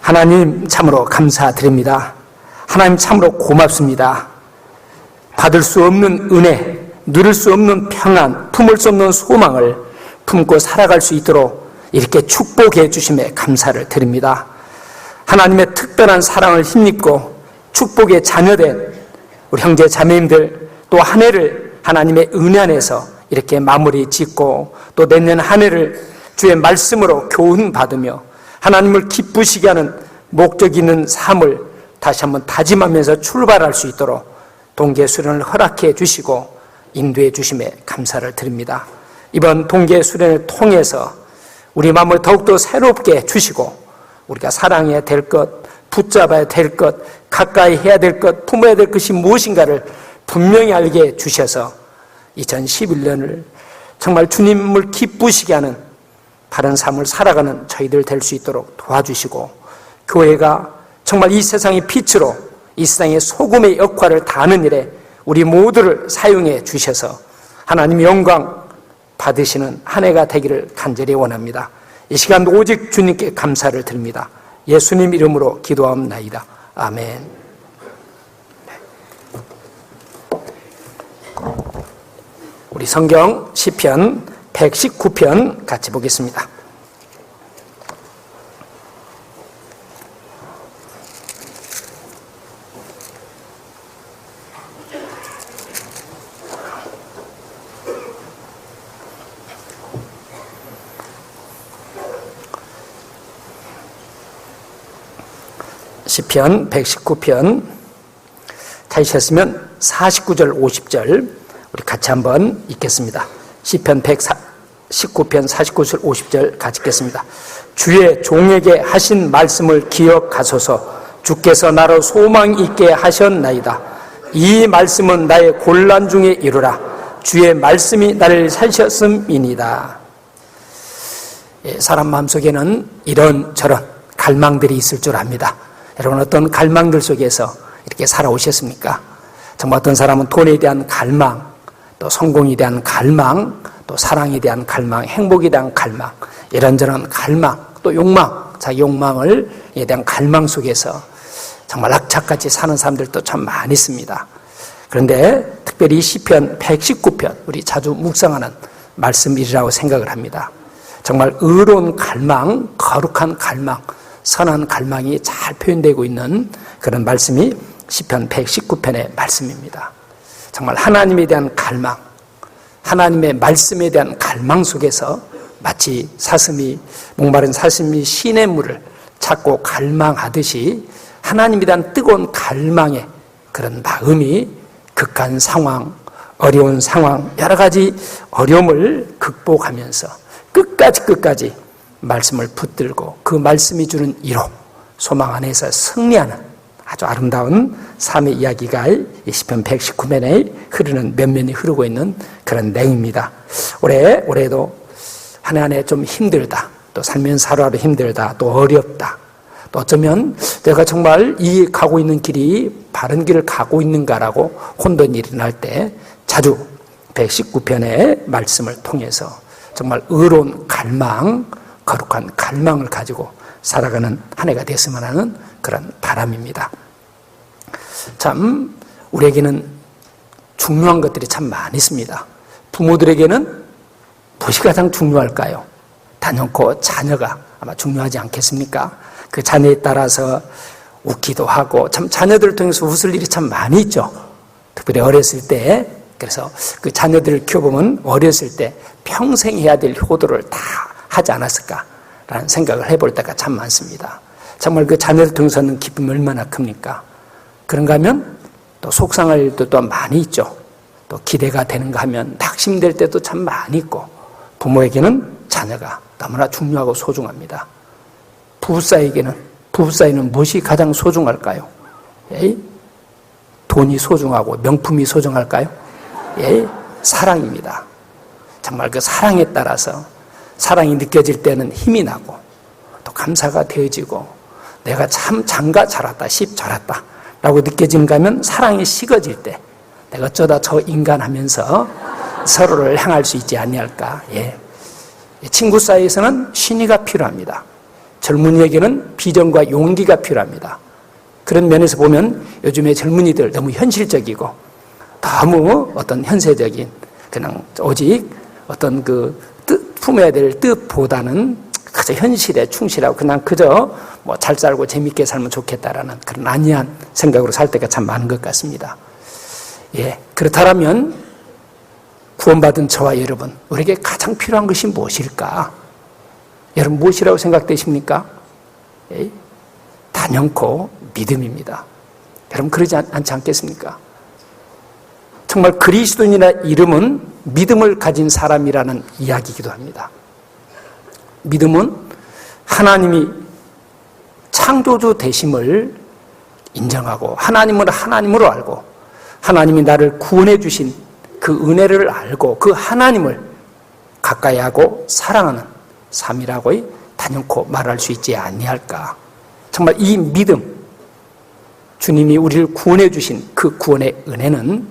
하나님 참으로 감사드립니다. 하나님 참으로 고맙습니다. 받을 수 없는 은혜, 누릴 수 없는 평안, 품을 수 없는 소망을 품고 살아갈 수 있도록 이렇게 축복해 주심에 감사를 드립니다. 하나님의 특별한 사랑을 힘입고 축복의 자녀된 우리 형제 자매님들, 또 한 해를 하나님의 은혜 안에서 이렇게 마무리 짓고 또 내년 한 해를 주의 말씀으로 교훈 받으며 하나님을 기쁘시게 하는 목적 있는 삶을 다시 한번 다짐하면서 출발할 수 있도록 동계 수련을 허락해 주시고 인도해 주심에 감사를 드립니다. 이번 동계 수련을 통해서 우리 마음을 더욱더 새롭게 주시고 우리가 사랑해야 될 것, 붙잡아야 될 것, 가까이 해야 될 것, 품어야 될 것이 무엇인가를 분명히 알게 주셔서 2011년을 정말 주님을 기쁘시게 하는 바른 삶을 살아가는 저희들 될 수 있도록 도와주시고 교회가 정말 이 세상의 빛으로 이 세상의 소금의 역할을 다하는 일에 우리 모두를 사용해 주셔서 하나님의 영광 받으시는 한 해가 되기를 간절히 원합니다. 이 시간 오직 주님께 감사를 드립니다. 예수님 이름으로 기도하옵나이다. 아멘. 우리 성경 시편 119편 같이 보겠습니다. 시편 119편 찾으셨으면 49절 50절 우리 같이 한번 읽겠습니다. 시편 119편 49절 50절 같이 읽겠습니다. 주의 종에게 하신 말씀을 기억하소서. 주께서 나로 소망 있게 하셨나이다. 이 말씀은 나의 곤란 중에 이루라. 주의 말씀이 나를 살셨음이니이다. 사람 마음속에는 이런저런 갈망들이 있을 줄 압니다. 여러분 어떤 갈망들 속에서 이렇게 살아오셨습니까? 정말 어떤 사람은 돈에 대한 갈망, 또 성공에 대한 갈망, 또 사랑에 대한 갈망, 행복에 대한 갈망, 이런저런 갈망, 또 욕망, 자기 욕망에 대한 갈망 속에서 정말 악착같이 사는 사람들도 참 많이 있습니다. 그런데 특별히 시편 119편 우리 자주 묵상하는 말씀이라고 생각을 합니다. 정말 의로운 갈망, 거룩한 갈망, 선한 갈망이 잘 표현되고 있는 그런 말씀이 시편 119편의 말씀입니다. 정말 하나님에 대한 갈망, 하나님의 말씀에 대한 갈망 속에서 마치 사슴이, 목마른 사슴이 시냇물을 찾고 갈망하듯이 하나님에 대한 뜨거운 갈망의 그런 마음이 극한 상황, 어려운 상황, 여러 가지 어려움을 극복하면서 끝까지 말씀을 붙들고 그 말씀이 주는 위로, 소망 안에서 승리하는 아주 아름다운 삶의 이야기가 이 시편 119편에 흐르는 면면이 흐르고 있는 그런 내용입니다. 올해도 한 해 한 해 좀 힘들다, 또 살면서 하루하루 힘들다, 또 어렵다, 또 어쩌면 내가 정말 이 가고 있는 길이 바른 길을 가고 있는가라고 혼돈이 일어날 때 자주 119편의 말씀을 통해서 정말 의로운 갈망, 거룩한 갈망을 가지고 살아가는 한 해가 됐으면 하는 그런 바람입니다. 참 우리에게는 중요한 것들이 참 많이 있습니다. 부모들에게는 무엇이 가장 중요할까요? 단연코 자녀가 아마 중요하지 않겠습니까? 그 자녀에 따라서 웃기도 하고 참 자녀들을 통해서 웃을 일이 참 많이 있죠. 특별히 어렸을 때. 그래서 그 자녀들을 키워보면 어렸을 때 평생 해야 될 효도를 다 하지 않았을까라는 생각을 해볼 때가 참 많습니다. 정말 그 자녀를 통해서는 기쁨이 얼마나 큽니까? 그런가 하면 또 속상할 일도 또 많이 있죠. 또 기대가 되는가 하면 낙심될 때도 참 많이 있고 부모에게는 자녀가 너무나 중요하고 소중합니다. 부부 사이는 무엇이 가장 소중할까요? 돈이 소중하고 명품이 소중할까요? 사랑입니다. 정말 그 사랑에 따라서 사랑이 느껴질 때는 힘이 나고 또 감사가 되어지고 내가 참 장가 잘했다, 십 잘했다 라고 느껴지는가 하면 사랑이 식어질 때 내가 어쩌다 저 인간하면서 서로를 향할 수 있지 아니할까. 친구 사이에서는 신의가 필요합니다. 젊은이에게는 비전과 용기가 필요합니다. 그런 면에서 보면 요즘의 젊은이들 너무 현실적이고 너무 어떤 현세적인 그냥 오직 어떤 그 품어야 될 뜻보다는 그저 현실에 충실하고 그냥 그저 뭐 잘 살고 재밌게 살면 좋겠다라는 그런 안이한 생각으로 살 때가 참 많은 것 같습니다. 예, 그렇다면 구원받은 저와 여러분, 우리에게 가장 필요한 것이 무엇일까? 여러분 무엇이라고 생각되십니까? 예, 단연코 믿음입니다. 여러분 그러지 않지 않겠습니까? 정말 그리스도인이라 이름은 믿음을 가진 사람이라는 이야기이기도 합니다. 믿음은 하나님이 창조주 되심을 인정하고 하나님을 하나님으로 알고 하나님이 나를 구원해 주신 그 은혜를 알고 그 하나님을 가까이 하고 사랑하는 삶이라고 단연코 말할 수 있지 아니할까. 정말 이 믿음, 주님이 우리를 구원해 주신 그 구원의 은혜는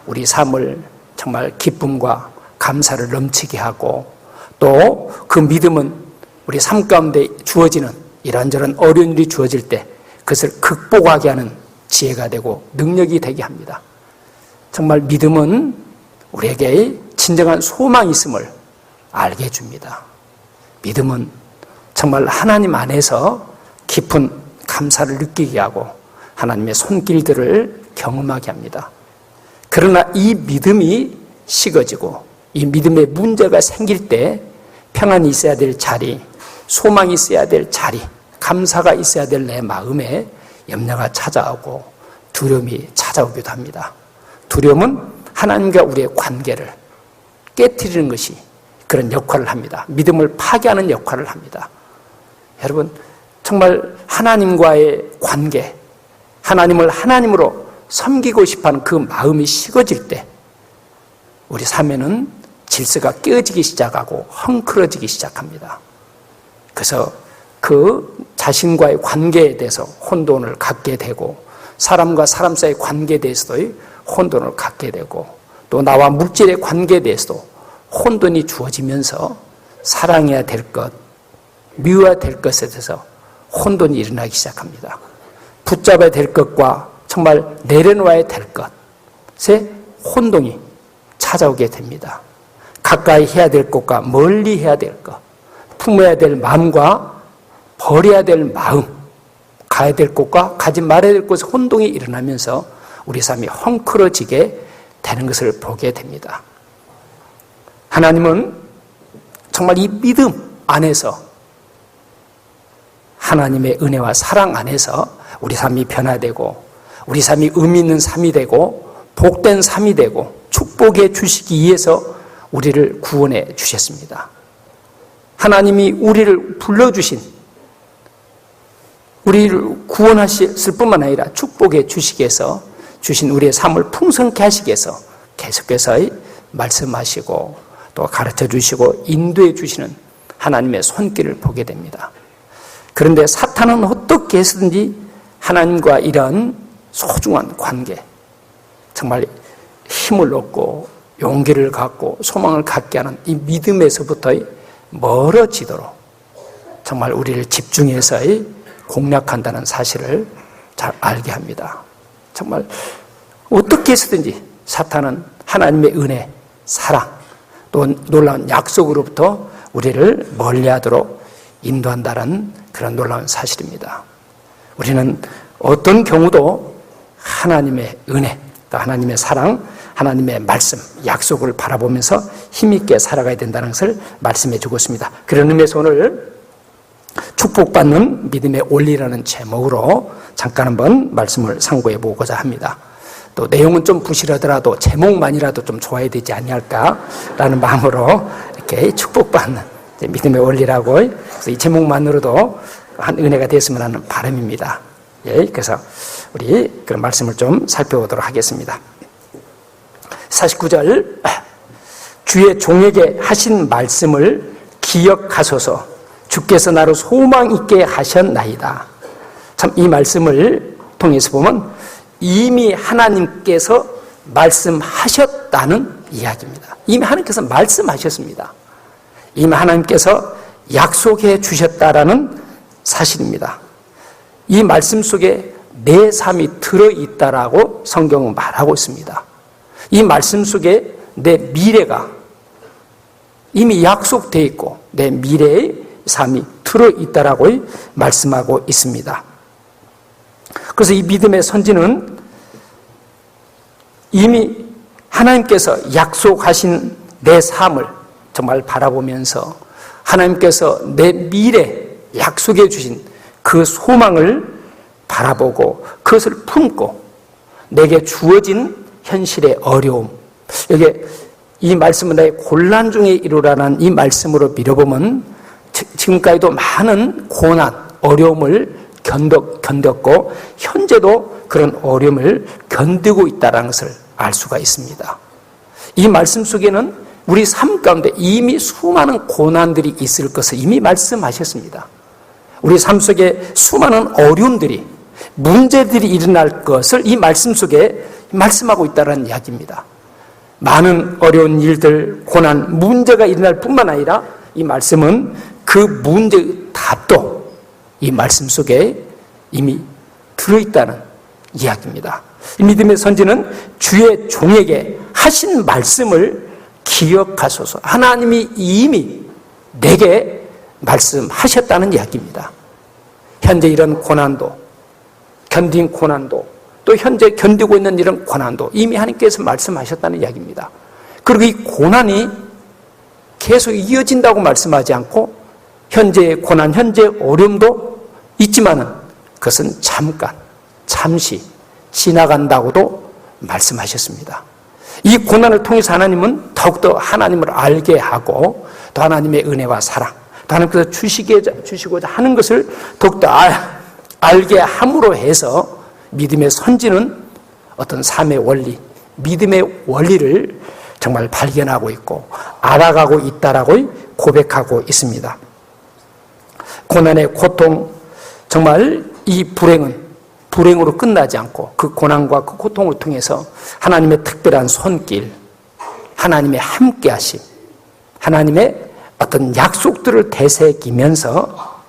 우리 삶을 정말 기쁨과 감사를 넘치게 하고 또 그 믿음은 우리 삶 가운데 주어지는 이런저런 어려운 일이 주어질 때 그것을 극복하게 하는 지혜가 되고 능력이 되게 합니다. 정말 믿음은 우리에게 진정한 소망이 있음을 알게 해줍니다. 믿음은 정말 하나님 안에서 깊은 감사를 느끼게 하고 하나님의 손길들을 경험하게 합니다. 그러나 이 믿음이 식어지고 이 믿음에 문제가 생길 때 평안이 있어야 될 자리, 소망이 있어야 될 자리, 감사가 있어야 될 내 마음에 염려가 찾아오고 두려움이 찾아오기도 합니다. 두려움은 하나님과 우리의 관계를 깨트리는 것이 그런 역할을 합니다. 믿음을 파괴하는 역할을 합니다. 여러분 정말 하나님과의 관계, 하나님을 하나님으로 섬기고 싶어하는 그 마음이 식어질 때 우리 삶에는 질서가 깨어지기 시작하고 헝클어지기 시작합니다. 그래서 그 자신과의 관계에 대해서 혼돈을 갖게 되고 사람과 사람 사이의 관계에 대해서도 혼돈을 갖게 되고 또 나와 물질의 관계에 대해서도 혼돈이 주어지면서 사랑해야 될 것, 미워야 될 것에 대해서 혼돈이 일어나기 시작합니다. 붙잡아야 될 것과 정말 내려놓아야 될 것에 혼동이 찾아오게 됩니다. 가까이 해야 될 것과 멀리 해야 될 것, 품어야 될 마음과 버려야 될 마음, 가야 될 곳과 가지 말아야 될 곳에 혼동이 일어나면서 우리 삶이 헝클어지게 되는 것을 보게 됩니다. 하나님은 정말 이 믿음 안에서 하나님의 은혜와 사랑 안에서 우리 삶이 변화되고 우리 삶이 의미 있는 삶이 되고 복된 삶이 되고 축복해 주시기 위해서 우리를 구원해 주셨습니다. 하나님이 우리를 불러주신, 우리를 구원하셨을 뿐만 아니라 축복해 주시기 위해서 주신 우리의 삶을 풍성케 하시기 위해서 계속해서 말씀하시고 또 가르쳐 주시고 인도해 주시는 하나님의 손길을 보게 됩니다. 그런데 사탄은 어떻게 해서든지 하나님과 이런 소중한 관계, 정말 힘을 얻고 용기를 갖고 소망을 갖게 하는 이 믿음에서부터 멀어지도록 정말 우리를 집중해서 공략한다는 사실을 잘 알게 합니다. 정말 어떻게 해서든지 사탄은 하나님의 은혜, 사랑, 또 놀라운 약속으로부터 우리를 멀리하도록 인도한다는 그런 놀라운 사실입니다. 우리는 어떤 경우도 하나님의 은혜, 또 하나님의 사랑, 하나님의 말씀, 약속을 바라보면서 힘있게 살아가야 된다는 것을 말씀해 주고 있습니다. 그런 의미에서 오늘 축복받는 믿음의 원리라는 제목으로 잠깐 한번 말씀을 상고해 보고자 합니다. 또 내용은 좀 부실하더라도 제목만이라도 좀 좋아야 되지 아니할까라는 마음으로 이렇게 축복받는 믿음의 원리라고, 그래서 이 제목만으로도 한 은혜가 됐으면 하는 바람입니다. 예, 그래서 우리 그 말씀을 좀 살펴보도록 하겠습니다. 49절, 주의 종에게 하신 말씀을 기억하소서. 주께서 나로 소망 있게 하셨나이다. 참 이 말씀을 통해서 보면 이미 하나님께서 말씀하셨다는 이야기입니다. 이미 하나님께서 말씀하셨습니다. 이미 하나님께서 약속해 주셨다라는 사실입니다. 이 말씀 속에 내 삶이 들어있다라고 성경은 말하고 있습니다. 이 말씀 속에 내 미래가 이미 약속되어 있고 내 미래의 삶이 들어있다라고 말씀하고 있습니다. 그래서 이 믿음의 선지는 이미 하나님께서 약속하신 내 삶을 정말 바라보면서 하나님께서 내 미래 약속해 주신 그 소망을 바라보고 그것을 품고 내게 주어진 현실의 어려움, 여기에 이 말씀은 나의 곤란 중에 이루라는 이 말씀으로 밀어보면 지금까지도 많은 고난, 어려움을 견뎠고 현재도 그런 어려움을 견디고 있다는 것을 알 수가 있습니다. 이 말씀 속에는 우리 삶 가운데 이미 수많은 고난들이 있을 것을 이미 말씀하셨습니다. 우리 삶 속에 수많은 어려움들이, 문제들이 일어날 것을 이 말씀 속에 말씀하고 있다는 이야기입니다. 많은 어려운 일들, 고난, 문제가 일어날 뿐만 아니라 이 말씀은 그 문제의 답도 이 말씀 속에 이미 들어있다는 이야기입니다. 이 믿음의 선지는 주의 종에게 하신 말씀을 기억하소서. 하나님이 이미 내게 말씀하셨다는 이야기입니다. 현재 이런 고난도, 견딘 고난도, 또 현재 견디고 있는 이런 고난도 이미 하나님께서 말씀하셨다는 이야기입니다. 그리고 이 고난이 계속 이어진다고 말씀하지 않고 현재의 고난, 현재의 어려움도 있지만은 그것은 잠깐, 잠시 지나간다고도 말씀하셨습니다. 이 고난을 통해서 하나님은 더욱더 하나님을 알게 하고 또 하나님의 은혜와 사랑, 또 하나님께서 주시고자 하는 것을 더욱더 알게 함으로 해서 믿음의 선지는 어떤 삶의 원리, 믿음의 원리를 정말 발견하고 있고 알아가고 있다라고 고백하고 있습니다. 고난의 고통, 정말 이 불행으로 끝나지 않고 그 고난과 그 고통을 통해서 하나님의 특별한 손길, 하나님의 함께하심, 하나님의 어떤 약속들을 되새기면서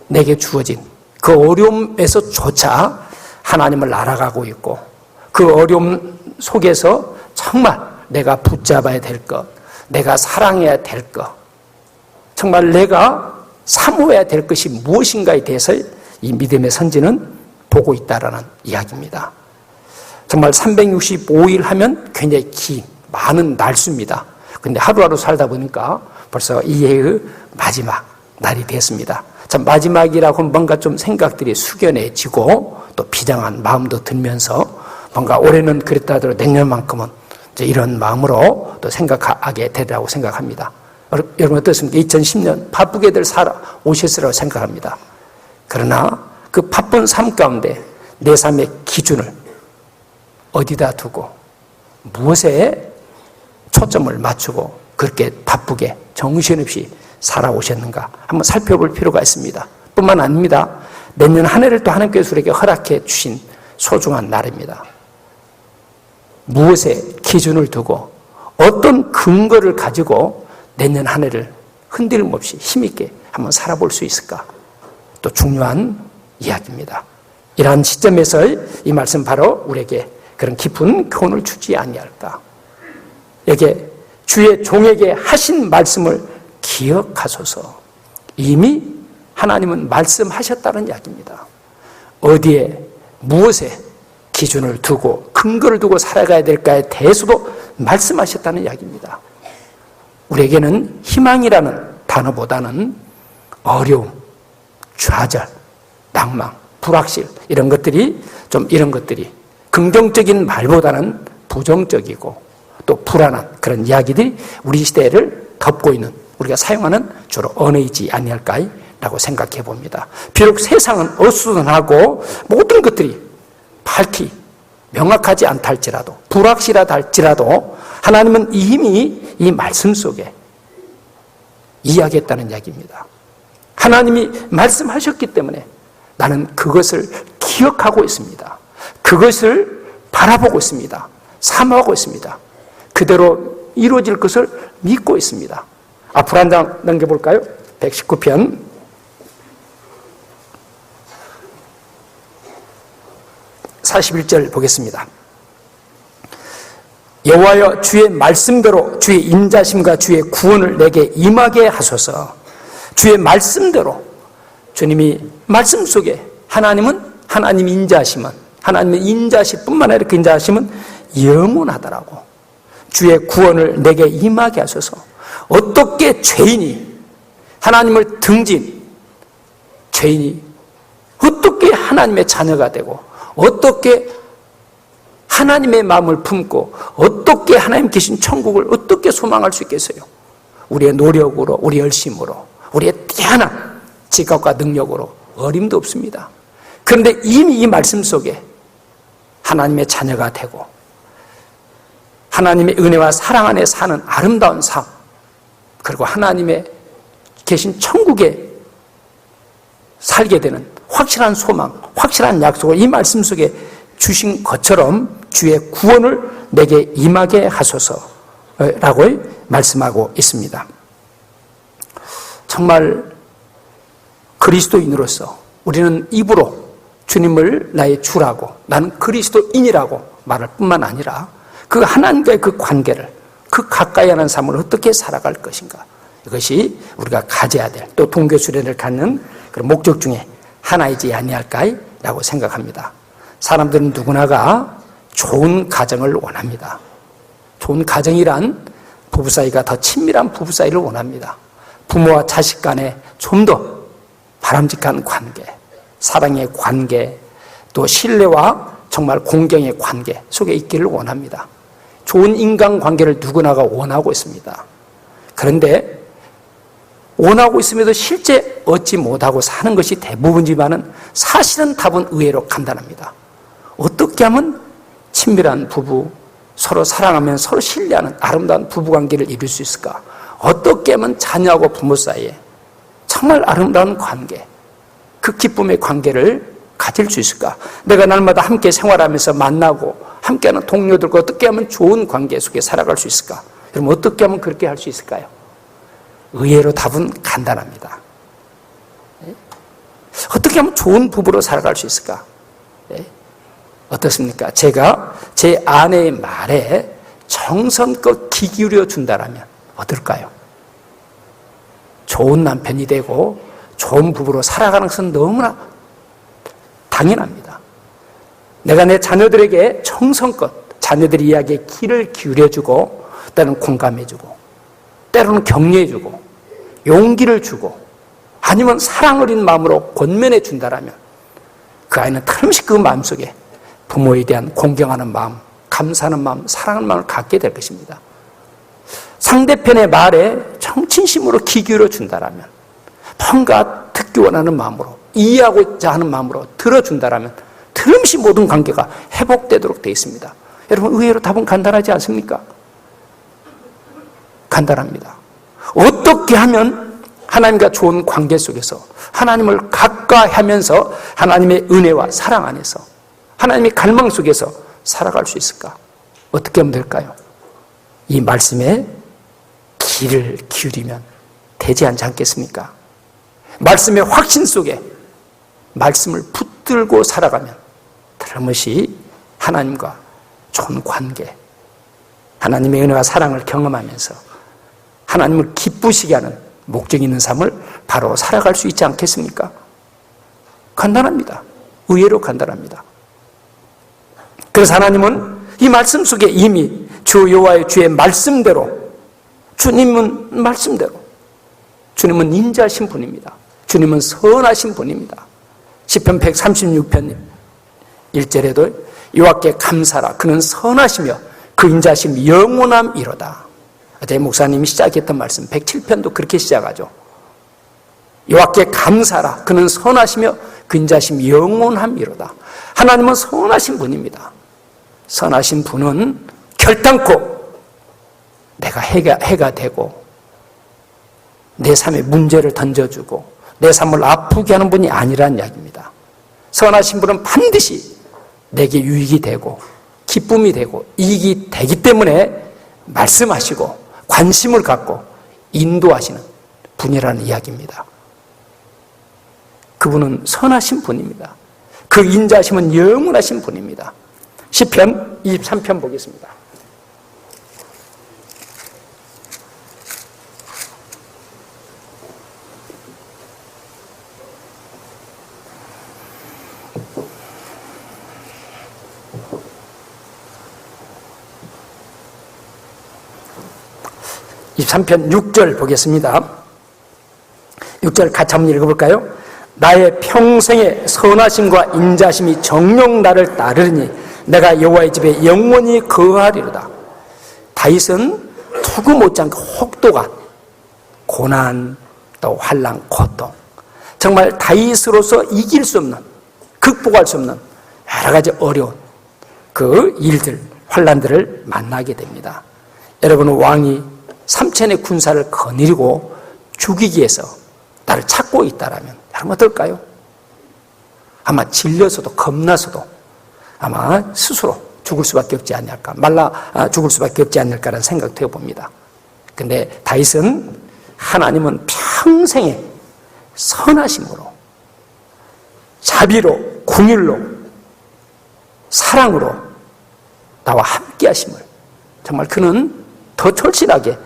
내게 주어진 그 어려움에서조차 하나님을 알아가고 있고 그 어려움 속에서 정말 내가 붙잡아야 될 것, 내가 사랑해야 될 것, 정말 내가 사모해야 될 것이 무엇인가에 대해서 이 믿음의 선지는 보고 있다라는 이야기입니다. 정말 365일 하면 굉장히 긴, 많은 날수입니다. 그런데 하루하루 살다 보니까 벌써 이 해의 마지막 날이 됐습니다. 참 마지막이라고 뭔가 좀 생각들이 숙연해지고 또 비장한 마음도 들면서 뭔가 올해는 그랬다 하더라도 내년만큼은 이제 이런 마음으로 또 생각하게 되리라고 생각합니다. 여러분 어떻습니까? 2010년 바쁘게들 살아오셨으라고 생각합니다. 그러나 그 바쁜 삶 가운데 내 삶의 기준을 어디다 두고 무엇에 초점을 맞추고 그렇게 바쁘게 정신없이 살아오셨는가 한번 살펴볼 필요가 있습니다. 뿐만 아닙니다. 내년 한 해를 또 하나님께서 우리에게 허락해 주신 소중한 날입니다. 무엇에 기준을 두고 어떤 근거를 가지고 내년 한 해를 흔들림 없이 힘있게 한번 살아볼 수 있을까? 또 중요한 이야기입니다. 이러한 시점에서 이 말씀 바로 우리에게 그런 깊은 교훈을 주지 아니할까? 여기에 주의 종에게 하신 말씀을 기억하소서. 이미 하나님은 말씀하셨다는 이야기입니다. 어디에 무엇에 기준을 두고 근거를 두고 살아가야 될까에 대해서도 말씀하셨다는 이야기입니다. 우리에게는 희망이라는 단어보다는 어려움, 좌절, 낭망, 불확실 이런 것들이 긍정적인 말보다는 부정적이고 또 불안한 그런 이야기들이 우리 시대를 덮고 있는 우리가 사용하는 주로 언어이지 아니할까라고 생각해 봅니다. 비록 세상은 어수선하고 모든 것들이 밝히 명확하지 않다 할지라도 불확실하다 할지라도 하나님은 이미 이 말씀 속에 이야기했다는 이야기입니다. 하나님이 말씀하셨기 때문에 나는 그것을 기억하고 있습니다. 그것을 바라보고 있습니다. 사모하고 있습니다. 그대로 이루어질 것을 믿고 있습니다. 앞으로 한 장 넘겨볼까요? 119편 41절 보겠습니다. 여호와여 주의 말씀대로 주의 인자심과 주의 구원을 내게 임하게 하소서. 주의 말씀대로, 주님이 말씀 속에 하나님 인자심은, 하나님의 인자심뿐만 아니라 그 인자심은 영원하더라고. 주의 구원을 내게 임하게 하소서. 어떻게 죄인이 하나님을 등진 죄인이 어떻게 하나님의 자녀가 되고, 어떻게 하나님의 마음을 품고, 어떻게 하나님 계신 천국을 어떻게 소망할 수 있겠어요? 우리의 노력으로, 우리의 열심으로, 우리의 뛰어난 지각과 능력으로 어림도 없습니다. 그런데 이미 이 말씀 속에 하나님의 자녀가 되고 하나님의 은혜와 사랑 안에 사는 아름다운 삶, 그리고 하나님의 계신 천국에 살게 되는 확실한 소망, 확실한 약속을 이 말씀 속에 주신 것처럼 주의 구원을 내게 임하게 하소서라고 말씀하고 있습니다. 정말 그리스도인으로서 우리는 입으로 주님을 나의 주라고, 나는 그리스도인이라고 말할 뿐만 아니라 그 하나님과의 그 관계를, 그 가까이 하는 삶을 어떻게 살아갈 것인가, 이것이 우리가 가져야 될, 또 동교수련을 갖는 그런 목적 중에 하나이지 아니할까라고 생각합니다. 사람들은 누구나가 좋은 가정을 원합니다. 좋은 가정이란 부부 사이가 더 친밀한 부부 사이를 원합니다. 부모와 자식 간에 좀 더 바람직한 관계, 사랑의 관계, 또 신뢰와 정말 공경의 관계 속에 있기를 원합니다. 좋은 인간관계를 누구나가 원하고 있습니다. 그런데 원하고 있음에도 실제 얻지 못하고 사는 것이 대부분이지만은 사실은 답은 의외로 간단합니다. 어떻게 하면 친밀한 부부, 서로 사랑하면 서로 신뢰하는 아름다운 부부관계를 이룰 수 있을까? 어떻게 하면 자녀하고 부모 사이에 정말 아름다운 관계, 그 기쁨의 관계를 가질 수 있을까? 내가 날마다 함께 생활하면서 만나고 함께하는 동료들과 어떻게 하면 좋은 관계 속에 살아갈 수 있을까? 여러분, 어떻게 하면 그렇게 할 수 있을까요? 의외로 답은 간단합니다. 어떻게 하면 좋은 부부로 살아갈 수 있을까? 어떻습니까? 제가 제 아내의 말에 정성껏 귀 기울여 준다라면 어떨까요? 좋은 남편이 되고 좋은 부부로 살아가는 것은 너무나 당연합니다. 내가 내 자녀들에게 정성껏 자녀들의 이야기에 귀를 기울여주고, 때로는 공감해주고, 때로는 격려해주고, 용기를 주고, 아니면 사랑 어린 마음으로 권면해 준다라면 그 아이는 틀림없이 그 마음속에 부모에 대한 공경하는 마음, 감사하는 마음, 사랑하는 마음을 갖게 될 것입니다. 상대편의 말에 정진심으로 귀 기울여 준다라면, 뭔가 듣기 원하는 마음으로, 이해하고자 하는 마음으로 들어준다라면 틀림없이 모든 관계가 회복되도록 되어 있습니다. 여러분, 의외로 답은 간단하지 않습니까? 간단합니다. 어떻게 하면 하나님과 좋은 관계 속에서 하나님을 가까이 하면서 하나님의 은혜와 사랑 안에서 하나님의 갈망 속에서 살아갈 수 있을까? 어떻게 하면 될까요? 이 말씀에 귀를 기울이면 되지 않지 않겠습니까? 말씀의 확신 속에 말씀을 붙들고 살아가면 틀림없이 하나님과 좋은 관계, 하나님의 은혜와 사랑을 경험하면서 하나님을 기쁘시게 하는 목적 있는 삶을 바로 살아갈 수 있지 않겠습니까? 간단합니다. 의외로 간단합니다. 그래서 하나님은 이 말씀 속에 이미 주 여호와의 주의 말씀대로, 주님은 말씀대로, 주님은 인자하신 분입니다. 주님은 선하신 분입니다. 시편 136편 1절에도 여호와께 감사라, 그는 선하시며 그 인자하심 영원함이로다. 어제 목사님이 시작했던 말씀 107편도 그렇게 시작하죠. 여호와께 감사라, 그는 선하시며 그 인자하심 영원함이로다. 하나님은 선하신 분입니다. 선하신 분은 결단코 내가 해가 되고 내 삶에 문제를 던져주고 내 삶을 아프게 하는 분이 아니라는 이야기입니다. 선하신 분은 반드시 내게 유익이 되고 기쁨이 되고 이익이 되기 때문에 말씀하시고 관심을 갖고 인도하시는 분이라는 이야기입니다. 그분은 선하신 분입니다. 그 인자심은 영원하신 분입니다. 시편 23편 보겠습니다. (23편) 6절 보겠습니다. 6절 같이 한번 읽어볼까요? 나의 평생의 선하심과 인자심이 정녕 나를 따르니 내가 여호와의 집에 영원히 거하리로다. 다윗은 투구 못지않게 혹독한 고난, 또 환난, 고통, 정말 다윗으로서 이길 수 없는, 극복할 수 없는 여러 가지 어려운 그 일들, 환난들을 만나게 됩니다. 여러분은 왕이 삼천의 군사를 거느리고 죽이기 위해서 나를 찾고 있다라면 여러분 어떨까요? 아마 질려서도 겁나서도 아마 스스로 죽을 수밖에 없지 않을까, 죽을 수밖에 없지 않을까라는 생각도 해봅니다. 근데 다윗은 하나님은 평생에 선하심으로, 자비로, 긍휼로, 사랑으로 나와 함께 하심을 정말 그는 더 절실하게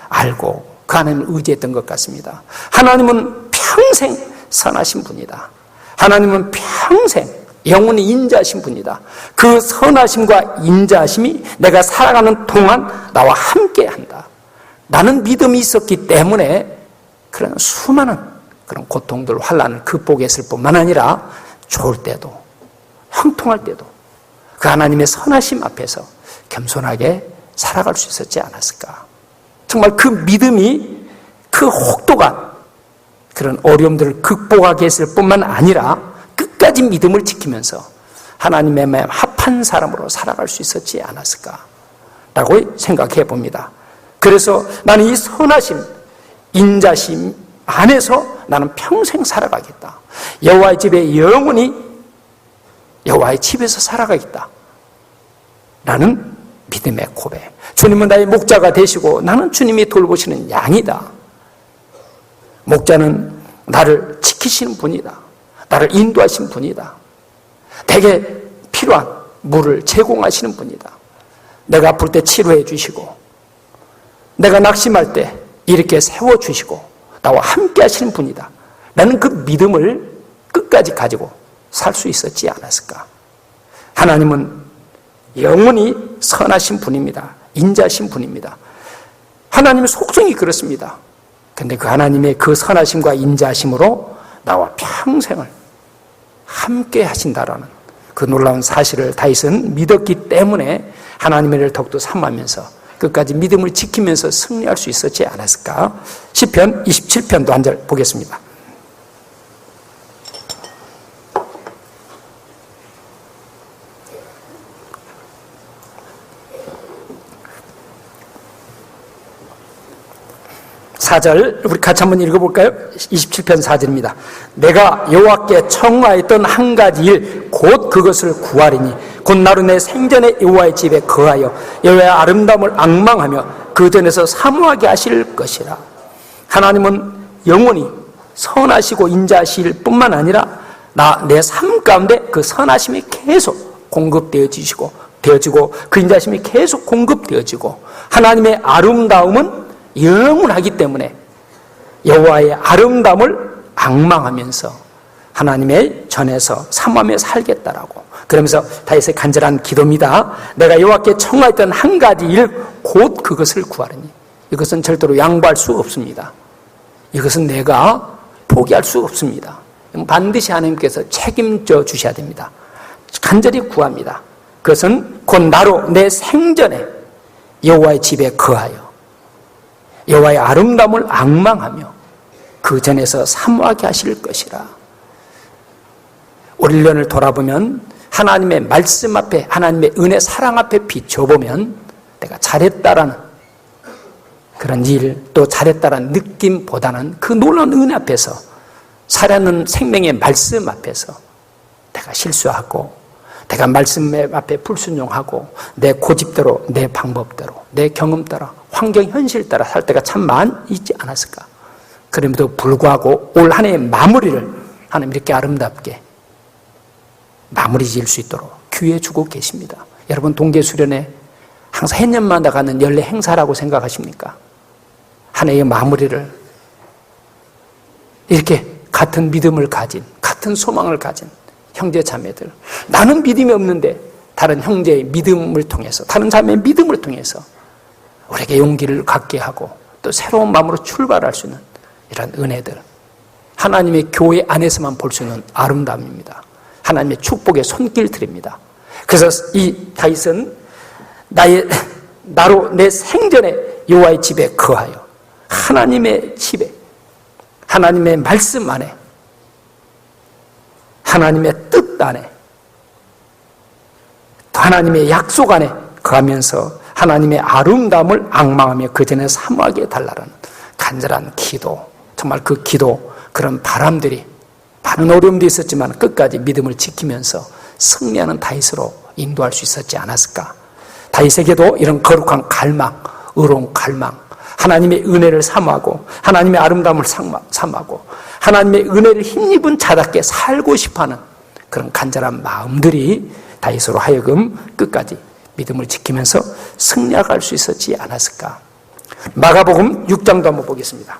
알고 그 하나님을 의지했던 것 같습니다. 하나님은 평생 선하신 분이다. 하나님은 평생 영원히 인자하신 분이다. 그 선하심과 인자하심이 내가 살아가는 동안 나와 함께 한다. 나는 믿음이 있었기 때문에 그런 수많은 그런 고통들, 환난을 극복했을 뿐만 아니라 좋을 때도, 형통할 때도 그 하나님의 선하심 앞에서 겸손하게 살아갈 수 있었지 않았을까. 정말 그 믿음이 그 혹독한 그런 어려움들을 극복하게 했을 뿐만 아니라 끝까지 믿음을 지키면서 하나님의 마음 합한 사람으로 살아갈 수 있었지 않았을까라고 생각해 봅니다. 그래서 나는 이 선하심, 인자심 안에서 나는 평생 살아가겠다. 여호와의 집에 영원히 여호와의 집에서 살아가겠다. 라는 믿음의 고백. 주님은 나의 목자가 되시고 나는 주님이 돌보시는 양이다. 목자는 나를 지키시는 분이다. 나를 인도하시는 분이다. 내게 필요한 물을 제공하시는 분이다. 내가 아플 때 치료해 주시고, 내가 낙심할 때 이렇게 세워주시고 나와 함께 하시는 분이다. 나는 그 믿음을 끝까지 가지고 살 수 있었지 않았을까. 하나님은 영원히 선하신 분입니다. 인자하신 분입니다. 하나님의 속성이 그렇습니다. 그런데 그 하나님의 그 선하심과 인자하심으로 나와 평생을 함께 하신다라는 그 놀라운 사실을 다윗은 믿었기 때문에 하나님의 일을 더욱더 삼으면서 끝까지 믿음을 지키면서 승리할 수 있었지 않았을까. 시편 27편도 한 절 보겠습니다. (4절) 우리 같이 한번 읽어볼까요? 27편 4절입니다. 내가 여호와께 청하였던 한 가지 일 곧 그것을 구하리니 곧 나로 내 생전에 여호와의 집에 거하여 여호와의 아름다움을 앙망하며 그 전에서 사모하게 하실 것이라. 하나님은 영원히 선하시고 인자하실 뿐만 아니라 내 삶 가운데 그 선하심이 계속 공급되어지고 그 인자하심이 계속 공급되어지고 하나님의 아름다움은 영원하기 때문에 여호와의 아름다움을 앙망하면서 하나님의 전에서 사모하며 살겠다라고. 그러면서 다윗의 간절한 기도입니다. 내가 여호와께 청하였던 한 가지 일 곧 그것을 구하리니. 이것은 절대로 양보할 수 없습니다. 이것은 내가 포기할 수 없습니다. 반드시 하나님께서 책임져 주셔야 됩니다. 간절히 구합니다. 그것은 곧 나로 내 생전에 여호와의 집에 거하여 여호와의 아름다움을 앙망하며 그 전에서 사모하게 하실 것이라. 올 1년을 돌아보면 하나님의 말씀 앞에, 하나님의 은혜 사랑 앞에 비춰보면 내가 잘했다라는 그런 일, 또 잘했다라는 느낌보다는 그 놀라운 은혜 앞에서, 살아있는 생명의 말씀 앞에서 내가 실수하고, 내가 말씀 앞에 불순종하고 내 고집대로, 내 방법대로, 내 경험 따라, 환경 현실 따라 살 때가 참 많이 있지 않았을까. 그럼에도 불구하고 올 한 해의 마무리를 하나님 이렇게 아름답게 마무리 지을 수 있도록 기회 주고 계십니다. 여러분, 동계수련회 항상 해년마다 가는 연례 행사라고 생각하십니까? 한 해의 마무리를 이렇게 같은 믿음을 가진, 같은 소망을 가진 형제 자매들, 나는 믿음이 없는데 다른 형제의 믿음을 통해서, 다른 자매의 믿음을 통해서 우리에게 용기를 갖게 하고 또 새로운 마음으로 출발할 수 있는 이런 은혜들, 하나님의 교회 안에서만 볼 수 있는 아름다움입니다. 하나님의 축복의 손길들입니다. 그래서 이 다윗은 나로 내 생전에 여호와의 집에 거하여 하나님의 집에, 하나님의 말씀 안에, 하나님의 뜻 안에, 하나님의 약속 안에 거하면서 하나님의 아름다움을 앙망하며 그 전에 사모하게 달라는 간절한 기도, 정말 그 기도, 그런 바람들이 많은 어려움도 있었지만 끝까지 믿음을 지키면서 승리하는 다윗으로 인도할 수 있었지 않았을까. 다윗에게도 이런 거룩한 갈망, 의로운 갈망, 하나님의 은혜를 사모하고 하나님의 아름다움을 사모하고 하나님의 은혜를 힘입은 자답게 살고 싶어하는 그런 간절한 마음들이 다윗으로 하여금 끝까지 믿음을 지키면서 승리할 수 있었지 않았을까. 마가복음 6장도 한번 보겠습니다.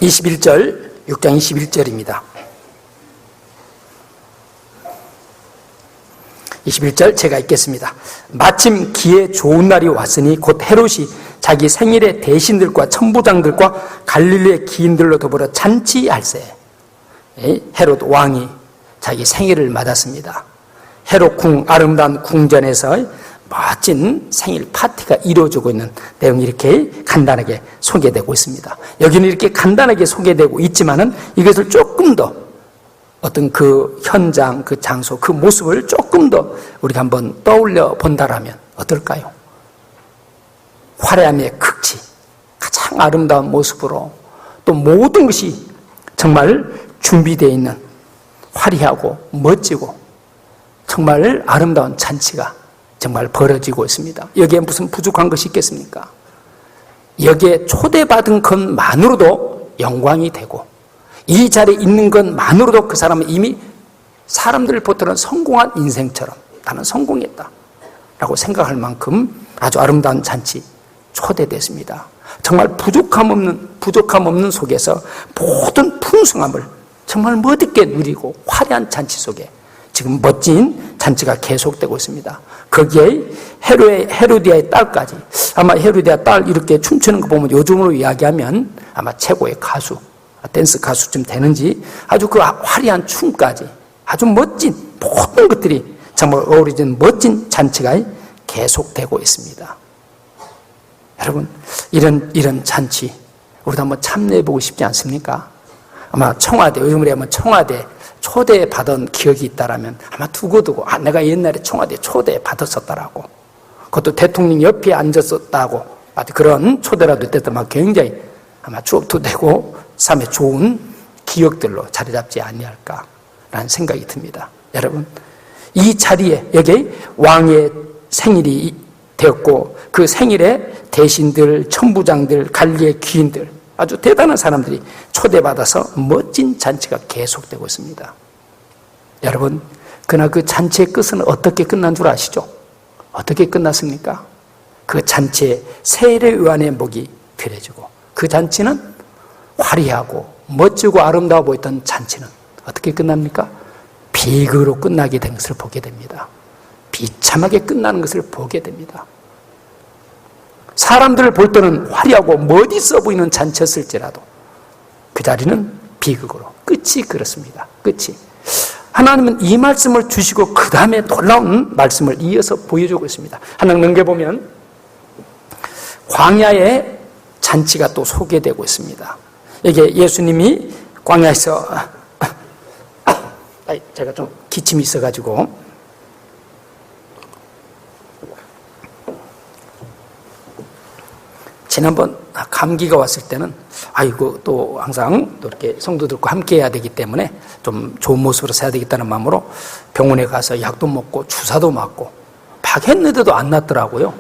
(21절) 6장 21절입니다. 21절 제가 읽겠습니다. 마침 기회 좋은 날이 왔으니 곧 헤롯이 자기 생일에 대신들과 천부장들과 갈릴리의 기인들로 더불어 잔치할세. 헤롯 왕이 자기 생일을 맞았습니다. 헤롯 궁, 아름다운 궁전에서 멋진 생일 파티가 이루어지고 있는 내용이 이렇게 간단하게 소개되고 있습니다. 여기는 이렇게 간단하게 소개되고 있지만은 이것을 조금 더 어떤 그 현장, 그 장소, 그 모습을 조금 더 우리가 한번 떠올려 본다라면 어떨까요? 화려함의 극치, 가장 아름다운 모습으로 또 모든 것이 정말 준비되어 있는 화려하고 멋지고 정말 아름다운 잔치가 정말 벌어지고 있습니다. 여기에 무슨 부족한 것이 있겠습니까? 여기에 초대받은 것만으로도 영광이 되고 이 자리에 있는 것만으로도 그 사람은 이미 사람들을 보더는 성공한 인생처럼 나는 성공했다 라고 생각할 만큼 아주 아름다운 잔치 초대됐습니다. 정말 부족함 없는 속에서 모든 풍성함을 정말 멋있게 누리고 화려한 잔치 속에 지금 멋진 잔치가 계속되고 있습니다. 거기에 헤로디아의 딸까지, 아마 헤로디아 딸 이렇게 춤추는 거 보면 요즘으로 이야기하면 아마 최고의 가수, 댄스 가수쯤 되는지 아주 그 화려한 춤까지 아주 멋진 모든 것들이 정말 어우러진 멋진 잔치가 계속되고 있습니다. 여러분, 이런 잔치 우리도 한번 참여해보고 싶지 않습니까? 아마 청와대, 요즘으로 하면 청와대 초대받은 기억이 있다라면 아마 두고두고 내가 옛날에 청와대 초대받았었다라고, 그것도 대통령 옆에 앉았었다고 그런 초대라도 됐다 막 굉장히 아마 추억도 되고 삶에 좋은 기억들로 자리 잡지 아니할까라는 생각이 듭니다. 여러분, 이 자리에 여기 왕의 생일이 되었고 그 생일에 대신들, 천부장들, 갈릴리의 귀인들 아주 대단한 사람들이 초대받아서 멋진 잔치가 계속되고 있습니다. 여러분, 그러나 그 잔치의 끝은 어떻게 끝난 줄 아시죠? 어떻게 끝났습니까? 그 잔치에 세례요한의 목이 들여지고 그 잔치는 화려하고 멋지고 아름다워 보였던 잔치는 어떻게 끝납니까? 비극으로 끝나게 된 것을 보게 됩니다. 비참하게 끝나는 것을 보게 됩니다. 사람들을 볼 때는 화려하고 멋있어 보이는 잔치였을지라도 그 자리는 비극으로 끝이 그렇습니다. 끝이. 하나님은 이 말씀을 주시고 그 다음에 놀라운 말씀을 이어서 보여주고 있습니다. 하나님 넘겨보면 광야의 잔치가 또 소개되고 있습니다. 이게 예수님이 광야에서 제가 좀 기침이 있어가지고 지난번 감기가 왔을 때는 아이고 또 항상 또 이렇게 성도들과 함께 해야 되기 때문에 좀 좋은 모습으로 서야 되겠다는 마음으로 병원에 가서 약도 먹고 주사도 맞고 막 했는데도 안 낫더라고요.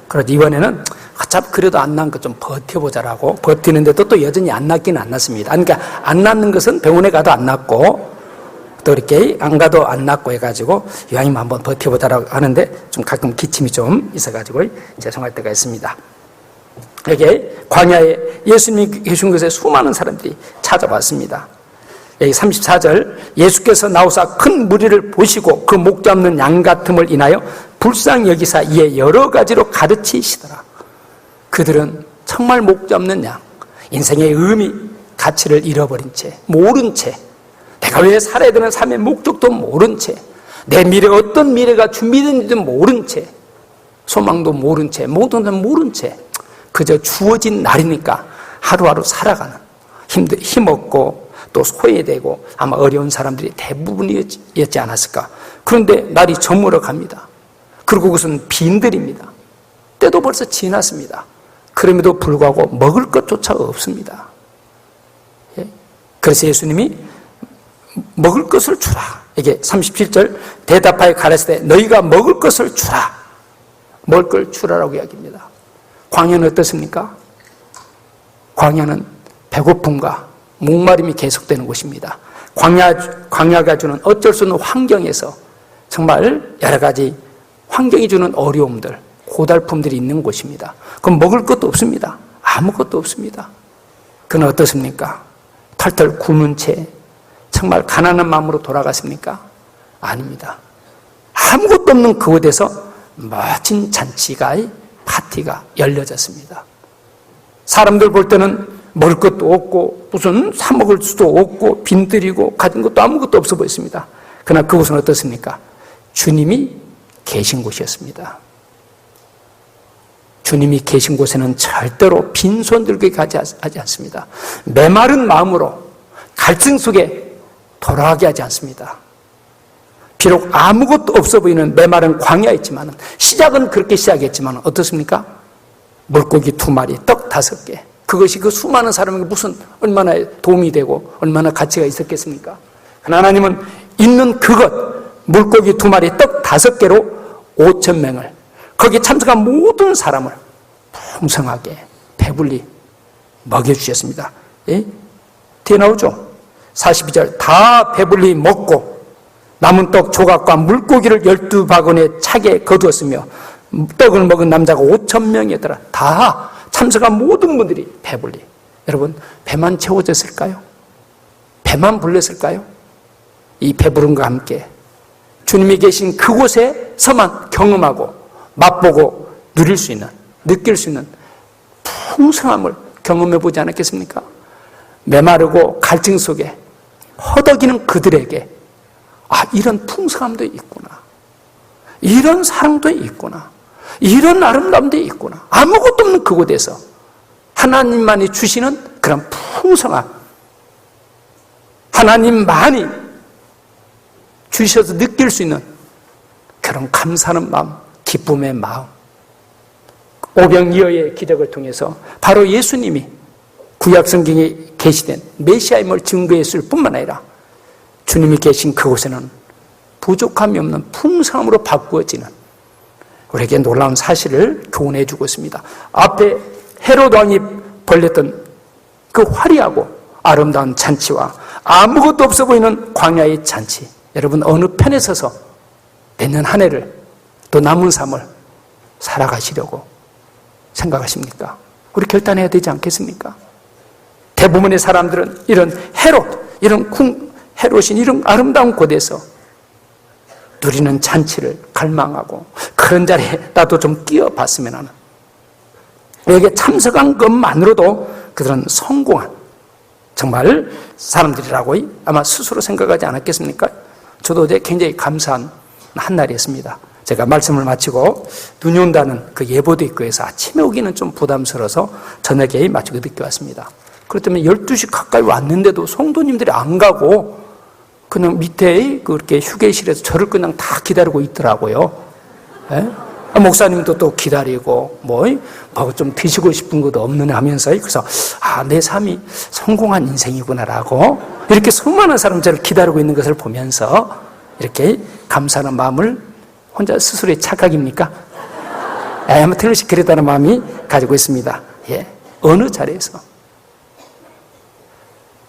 그래서 이번에는 어차피 그래도 안 난 거 좀 버텨보자라고 버티는데도 또 여전히 안 낫기는 안 낫습니다. 그러니까 안 낫는 것은 병원에 가도 안 낫고 또 이렇게 안 가도 안 낫고 해가지고 이왕이면 한번 버텨보자라고 하는데 좀 가끔 기침이 좀 있어가지고 죄송할 때가 있습니다. 여기 광야에 예수님이 계신 곳에 수많은 사람들이 찾아왔습니다. 여기 34절 예수께서 나오사 큰 무리를 보시고 그 목 잡는 양 같음을 인하여 불쌍히 여기사 이에 여러 가지로 가르치시더라. 그들은 정말 목 잡는 양, 인생의 의미, 가치를 잃어버린 채, 모른 채, 내가 왜 살아야 되는 삶의 목적도 모른 채, 내 미래가 어떤 미래가 준비된지도 모른 채, 소망도 모른 채, 모든 건 모른 채 그저 주어진 날이니까 하루하루 살아가는 힘없고 또 소외되고 아마 어려운 사람들이 대부분이었지 않았을까. 그런데 날이 저물어 갑니다. 그리고 그것은 빈들입니다. 때도 벌써 지났습니다. 그럼에도 불구하고 먹을 것조차 없습니다. 그래서 예수님이 먹을 것을 주라. 이게 37절 대답하여 가라사대 너희가 먹을 것을 주라. 먹을 걸 주라라고 이야기합니다. 광야는 어떻습니까? 광야는 배고픔과 목마름이 계속되는 곳입니다. 광야가 주는 어쩔 수 없는 환경에서 정말 여러 가지 환경이 주는 어려움들, 고달픔들이 있는 곳입니다. 그럼 먹을 것도 없습니다. 아무것도 없습니다. 그는 어떻습니까? 털털 굶은 채 정말 가난한 마음으로 돌아갔습니까? 아닙니다. 아무것도 없는 그곳에서 멋진 잔치가, 파티가 열려졌습니다. 사람들 볼 때는 먹을 것도 없고 무슨 사 먹을 수도 없고 빈들이고 가진 것도 아무것도 없어 보였습니다. 그러나 그곳은 어떻습니까? 주님이 계신 곳이었습니다. 주님이 계신 곳에는 절대로 빈손 들게 하지 않습니다. 메마른 마음으로 갈증 속에 돌아가게 하지 않습니다. 비록 아무것도 없어 보이는 메마른 광야였지만 시작은 그렇게 시작했지만 어떻습니까? 물고기 2마리, 떡 5개. 그것이 그 수많은 사람에게 무슨 얼마나 도움이 되고 얼마나 가치가 있었겠습니까? 하나님은 있는 그것, 물고기 2마리, 떡 5개로 5,000명을 거기에 참석한 모든 사람을 풍성하게 배불리 먹여주셨습니다. 예? 뒤에 나오죠? 42절 다 배불리 먹고 남은 떡 조각과 물고기를 12바구니에 차게 거두었으며 떡을 먹은 남자가 5,000명이더라. 다 참석한 모든 분들이 배불리. 여러분 배만 채워졌을까요? 배만 불렀을까요? 이 배부름과 함께 주님이 계신 그곳에서만 경험하고 맛보고 누릴 수 있는, 느낄 수 있는 풍성함을 경험해 보지 않았겠습니까? 메마르고 갈증 속에 허덕이는 그들에게 이런 풍성함도 있구나. 이런 사랑도 있구나. 이런 아름다움도 있구나. 아무것도 없는 그곳에서 하나님만이 주시는 그런 풍성함, 하나님만이 주셔서 느낄 수 있는 그런 감사하는 마음, 기쁨의 마음. 오병이어의 기적을 통해서 바로 예수님이 구약성경에 계시된 메시아임을 증거했을 뿐만 아니라 주님이 계신 그곳에는 부족함이 없는 풍성함으로 바꾸어지는 우리에게 놀라운 사실을 교훈해 주고 있습니다. 앞에 헤롯 왕이 벌렸던 그 화려하고 아름다운 잔치와 아무것도 없어 보이는 광야의 잔치, 여러분 어느 편에 서서 내년 한 해를 또 남은 삶을 살아가시려고 생각하십니까? 우리 결단해야 되지 않겠습니까? 대부분의 사람들은 이런 헤롯인 이런 아름다운 곳에서 누리는 잔치를 갈망하고 그런 자리에 나도 좀 끼어봤으면 하는, 여기에 참석한 것만으로도 그들은 성공한 정말 사람들이라고 아마 스스로 생각하지 않았겠습니까? 저도 어제 굉장히 감사한 한 날이었습니다. 제가 말씀을 마치고 눈이 온다는 그 예보도 있고 해서 아침에 오기는 좀 부담스러워서 저녁에 마치고 늦게 왔습니다. 그렇다면 12시 가까이 왔는데도 성도님들이 안 가고 그냥 밑에 그렇게 휴게실에서 저를 그냥 다 기다리고 있더라고요. 예? 목사님도 또 기다리고 뭐 좀 드시고 싶은 것도 없는 하면서 그래서 내 삶이 성공한 인생이구나라고 이렇게 수많은 사람 저를 기다리고 있는 것을 보면서 이렇게 감사하는 마음을 혼자 스스로의 착각입니까? 아마 틀림없이 그랬다는 마음이 가지고 있습니다. 어느 자리에서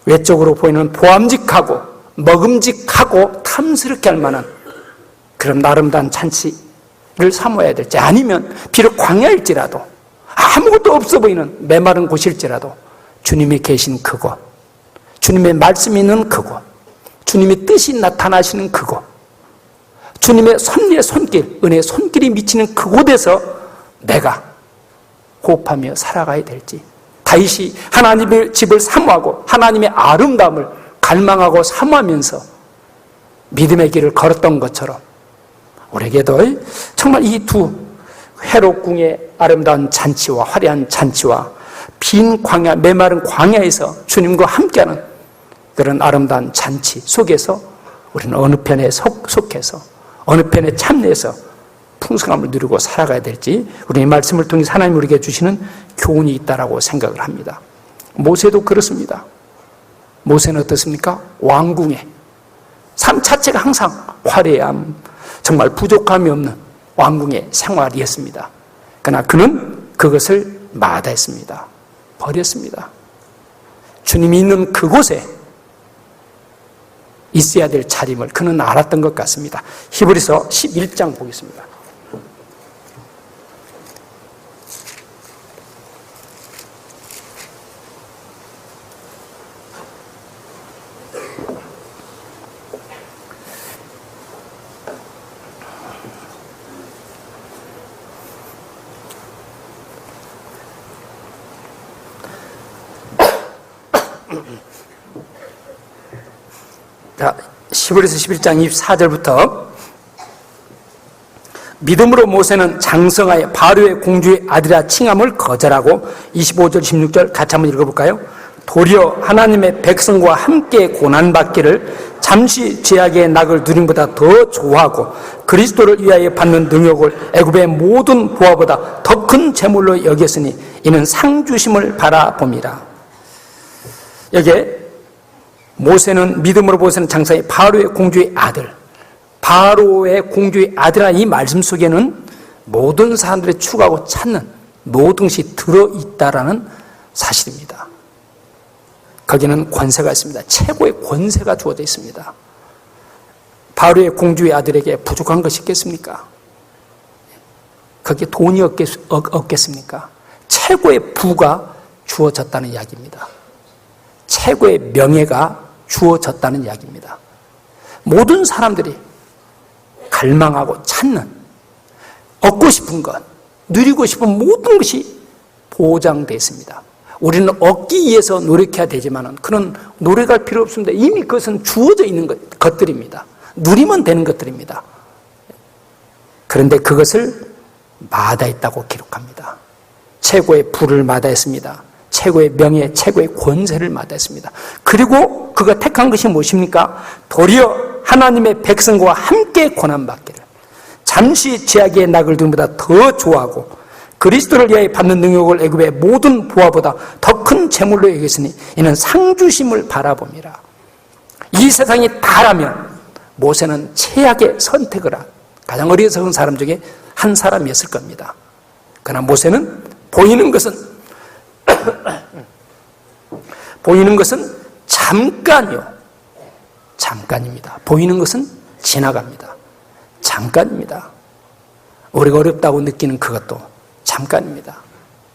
외적으로 보이는 보암직하고 먹음직하고 탐스럽게 할 만한 그런 아름다운 잔치를 삼아야 될지, 아니면 비록 광야일지라도 아무것도 없어 보이는 메마른 곳일지라도 주님이 계신 그곳, 주님의 말씀이 있는 그곳, 주님의 뜻이 나타나시는 그곳, 주님의 섭리의 손길, 은혜의 손길이 미치는 그곳에서 내가 호흡하며 살아가야 될지, 다윗이 하나님의 집을 사모하고 하나님의 아름다움을 갈망하고 사모하면서 믿음의 길을 걸었던 것처럼 우리에게도 정말 이 두 회록궁의 아름다운 잔치와 화려한 잔치와 빈 광야, 메마른 광야에서 주님과 함께하는 그런 아름다운 잔치 속에서 우리는 어느 편에 속해서 어느 편에 참여해서 풍성함을 누리고 살아가야 될지, 우리의 말씀을 통해 하나님 우리에게 주시는 교훈이 있다라고 생각을 합니다. 모세도 그렇습니다. 모세는 어떻습니까? 왕궁에 삶 자체가 항상 화려함, 정말 부족함이 없는 왕궁의 생활이었습니다. 그러나 그는 그것을 마다했습니다. 버렸습니다. 주님이 있는 그곳에 있어야 될 차림을 그는 알았던 것 같습니다. 히브리서 11장 보겠습니다. 자, 히브리서 11장 24절부터 믿음으로 모세는 장성하여 바로의 공주의 아들이라 칭함을 거절하고 25절 16절 같이 한번 읽어볼까요? 도리어 하나님의 백성과 함께 고난받기를 잠시 죄악의 낙을 누림보다 더 좋아하고 그리스도를 위하여 받는 능력을 애굽의 모든 보화보다 더 큰 재물로 여겼으니 이는 상 주심을 바라봅니다. 여기에 모세는 믿음으로 모세는 장사의 바로의 공주의 아들, 바로의 공주의 아들이라는 이 말씀 속에는 모든 사람들이 추구하고 찾는 모든 것이 들어있다라는 사실입니다. 거기는 권세가 있습니다. 최고의 권세가 주어져 있습니다. 바로의 공주의 아들에게 부족한 것이 있겠습니까? 거기에 돈이 없겠습니까? 최고의 부가 주어졌다는 이야기입니다. 최고의 명예가 주어졌다는 이야기입니다. 모든 사람들이 갈망하고 찾는, 얻고 싶은 것, 누리고 싶은 모든 것이 보장되어 있습니다. 우리는 얻기 위해서 노력해야 되지만 그런 노력할 필요 없습니다. 이미 그것은 주어져 있는 것들입니다. 누리면 되는 것들입니다. 그런데 그것을 마다했다고 기록합니다. 최고의 부를 마다했습니다. 최고의 명예, 최고의 권세를 마다했습니다. 그리고 그가 택한 것이 무엇입니까? 도리어 하나님의 백성과 함께 고난받기를 잠시 죄악의 낙을 두기보다 더 좋아하고 그리스도를 위하여 받는 능력을 애굽의 모든 보화보다 더 큰 재물로 여겼으니 이는 상주심을 바라봅니다. 이 세상이 다라면 모세는 최악의 선택을 한 가장 어리석은 사람 중에 한 사람이었을 겁니다. 그러나 모세는 보이는 것은 잠깐입니다. 보이는 것은 지나갑니다. 잠깐입니다. 우리가 어렵다고 느끼는 그것도 잠깐입니다.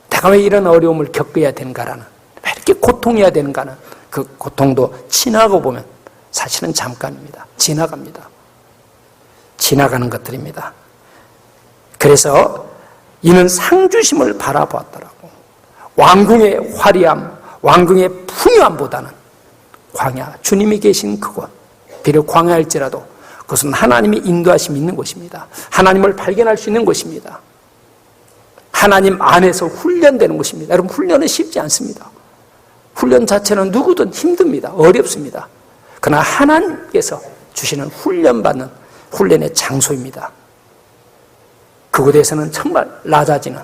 내가 왜 이런 어려움을 겪어야 되는가라는, 왜 이렇게 고통해야 되는가는 그 고통도 지나고 보면 사실은 잠깐입니다. 지나갑니다. 지나가는 것들입니다. 그래서 이는 상주심을 바라보았더라고. 왕궁의 화려함, 왕궁의 풍요함보다는 광야, 주님이 계신 그곳, 비록 광야일지라도 그것은 하나님의 인도하심이 있는 곳입니다. 하나님을 발견할 수 있는 곳입니다. 하나님 안에서 훈련되는 곳입니다. 여러분, 훈련은 쉽지 않습니다. 훈련 자체는 누구든 힘듭니다. 어렵습니다. 그러나 하나님께서 주시는 훈련받는 훈련의 장소입니다. 그 그곳에서는 정말 낮아지는,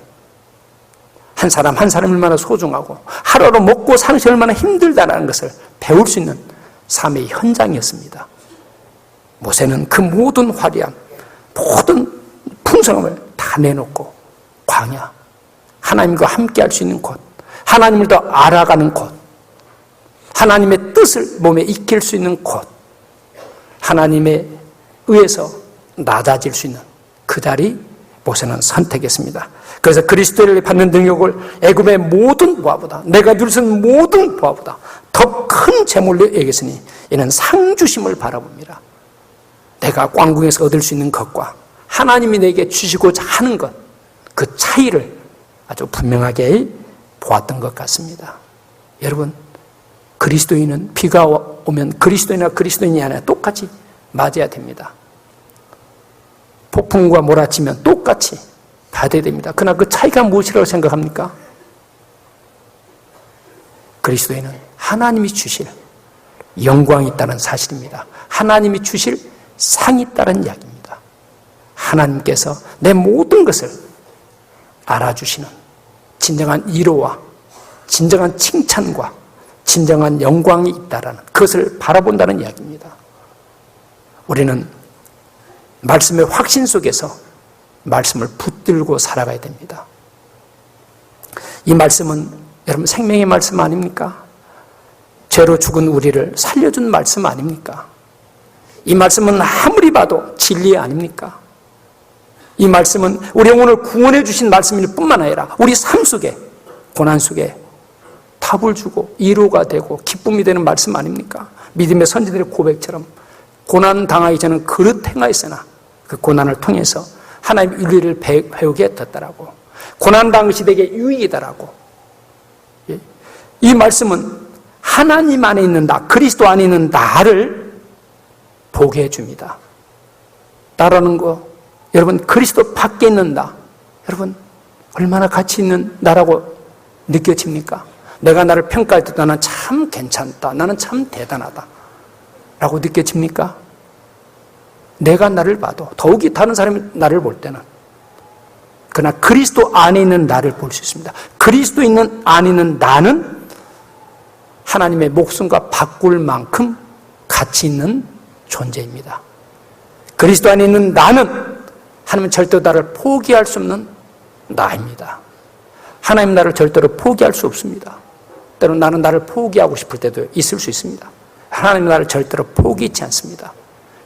한 사람 한 사람이 얼마나 소중하고 하루로 먹고 사는 것이 얼마나 힘들다는 것을 배울 수 있는 삶의 현장이었습니다. 모세는 그 모든 화려함, 모든 풍성함을 다 내놓고 광야, 하나님과 함께 할 수 있는 곳, 하나님을 더 알아가는 곳, 하나님의 뜻을 몸에 익힐 수 있는 곳, 하나님에 의해서 낮아질 수 있는 그 자리 모세는 선택했습니다. 그래서 그리스도를 받는 능력을 애굽의 모든 보화보다, 내가 누리는 모든 보화보다 더 큰 재물로 여겼으니 이는 상주심을 바라봅니다. 내가 왕궁에서 얻을 수 있는 것과 하나님이 내게 주시고자 하는 것, 그 차이를 아주 분명하게 보았던 것 같습니다. 여러분, 그리스도인은 비가 오면 그리스도인이나 그리스도인이 아니라 똑같이 맞아야 됩니다. 폭풍과 몰아치면 똑같이 받아야 됩니다. 그러나 그 차이가 무엇이라고 생각합니까? 그리스도인은 하나님이 주실 영광이 있다는 사실입니다. 하나님이 주실 상이 있다는 이야기입니다. 하나님께서 내 모든 것을 알아주시는 진정한 위로와 진정한 칭찬과 진정한 영광이 있다라는 그것을 바라본다는 이야기입니다. 우리는 말씀의 확신 속에서 말씀을 붙들고 살아가야 됩니다. 이 말씀은 여러분 생명의 말씀 아닙니까? 죄로 죽은 우리를 살려준 말씀 아닙니까? 이 말씀은 아무리 봐도 진리 아닙니까? 이 말씀은 우리 영혼을 구원해 주신 말씀일 뿐만 아니라 우리 삶 속에, 고난 속에 답을 주고 위로가 되고 기쁨이 되는 말씀 아닙니까? 믿음의 선지들의 고백처럼 고난 당하기 전에 그릇 행하였으나 그 고난을 통해서 하나님의 윤리를 배우게 했다라고, 고난 당한 것이 되게 유익이다라고. 이 말씀은 하나님 안에 있는 나, 그리스도 안에 있는 나를 보게 해줍니다. 나라는 거, 여러분 그리스도 밖에 있는 나, 여러분 얼마나 가치 있는 나라고 느껴집니까? 내가 나를 평가할 때 나는 참 괜찮다, 나는 참 대단하다 라고 느껴집니까? 내가 나를 봐도, 더욱이 다른 사람이 나를 볼 때는, 그러나 그리스도 안에 있는 나를 볼 수 있습니다. 그리스도 안에 있는 나는 하나님의 목숨과 바꿀 만큼 가치 있는 존재입니다. 그리스도 안에 있는 나는 하나님은 절대로 나를 포기할 수 없는 나입니다. 하나님 나를 절대로 포기할 수 없습니다. 때로는 나는 나를 포기하고 싶을 때도 있을 수 있습니다. 하나님 나를 절대로 포기하지 않습니다.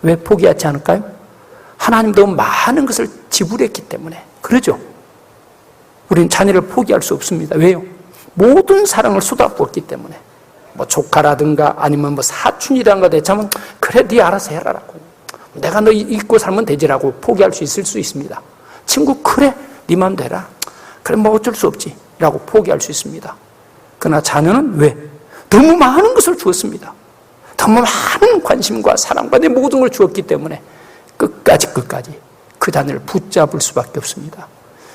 왜 포기하지 않을까요? 하나님도 많은 것을 지불했기 때문에 그러죠. 우리는 자녀를 포기할 수 없습니다. 왜요? 모든 사랑을 쏟아부었기 때문에. 뭐 조카라든가 아니면 뭐 사춘이라든가 대차면 그래 네 알아서 해라라고, 내가 너 잊고 살면 되지라고 포기할 수 있을 수 있습니다. 친구 그래 네 맘대로 해라, 그래 뭐 어쩔 수 없지 라고 포기할 수 있습니다. 그러나 자녀는 왜? 너무 많은 것을 주었습니다. 너무 많은 관심과 사랑과 내 모든 걸 주었기 때문에 끝까지 그 자녀를 붙잡을 수밖에 없습니다.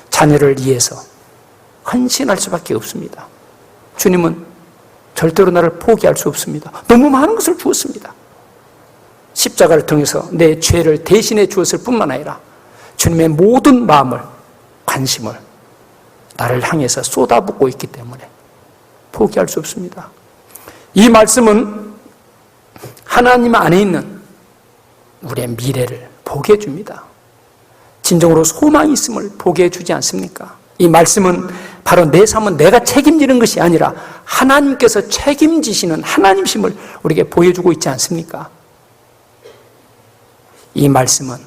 자녀를 위해서 헌신할 수밖에 없습니다. 주님은 절대로 나를 포기할 수 없습니다. 너무 많은 것을 주었습니다. 십자가를 통해서 내 죄를 대신해 주었을 뿐만 아니라 주님의 모든 마음을, 관심을 나를 향해서 쏟아붓고 있기 때문에 포기할 수 없습니다. 이 말씀은 하나님 안에 있는 우리의 미래를 보게 해줍니다. 진정으로 소망이 있음을 보게 해주지 않습니까? 이 말씀은 바로 내 삶은 내가 책임지는 것이 아니라 하나님께서 책임지시는 하나님심을 우리에게 보여주고 있지 않습니까? 이 말씀은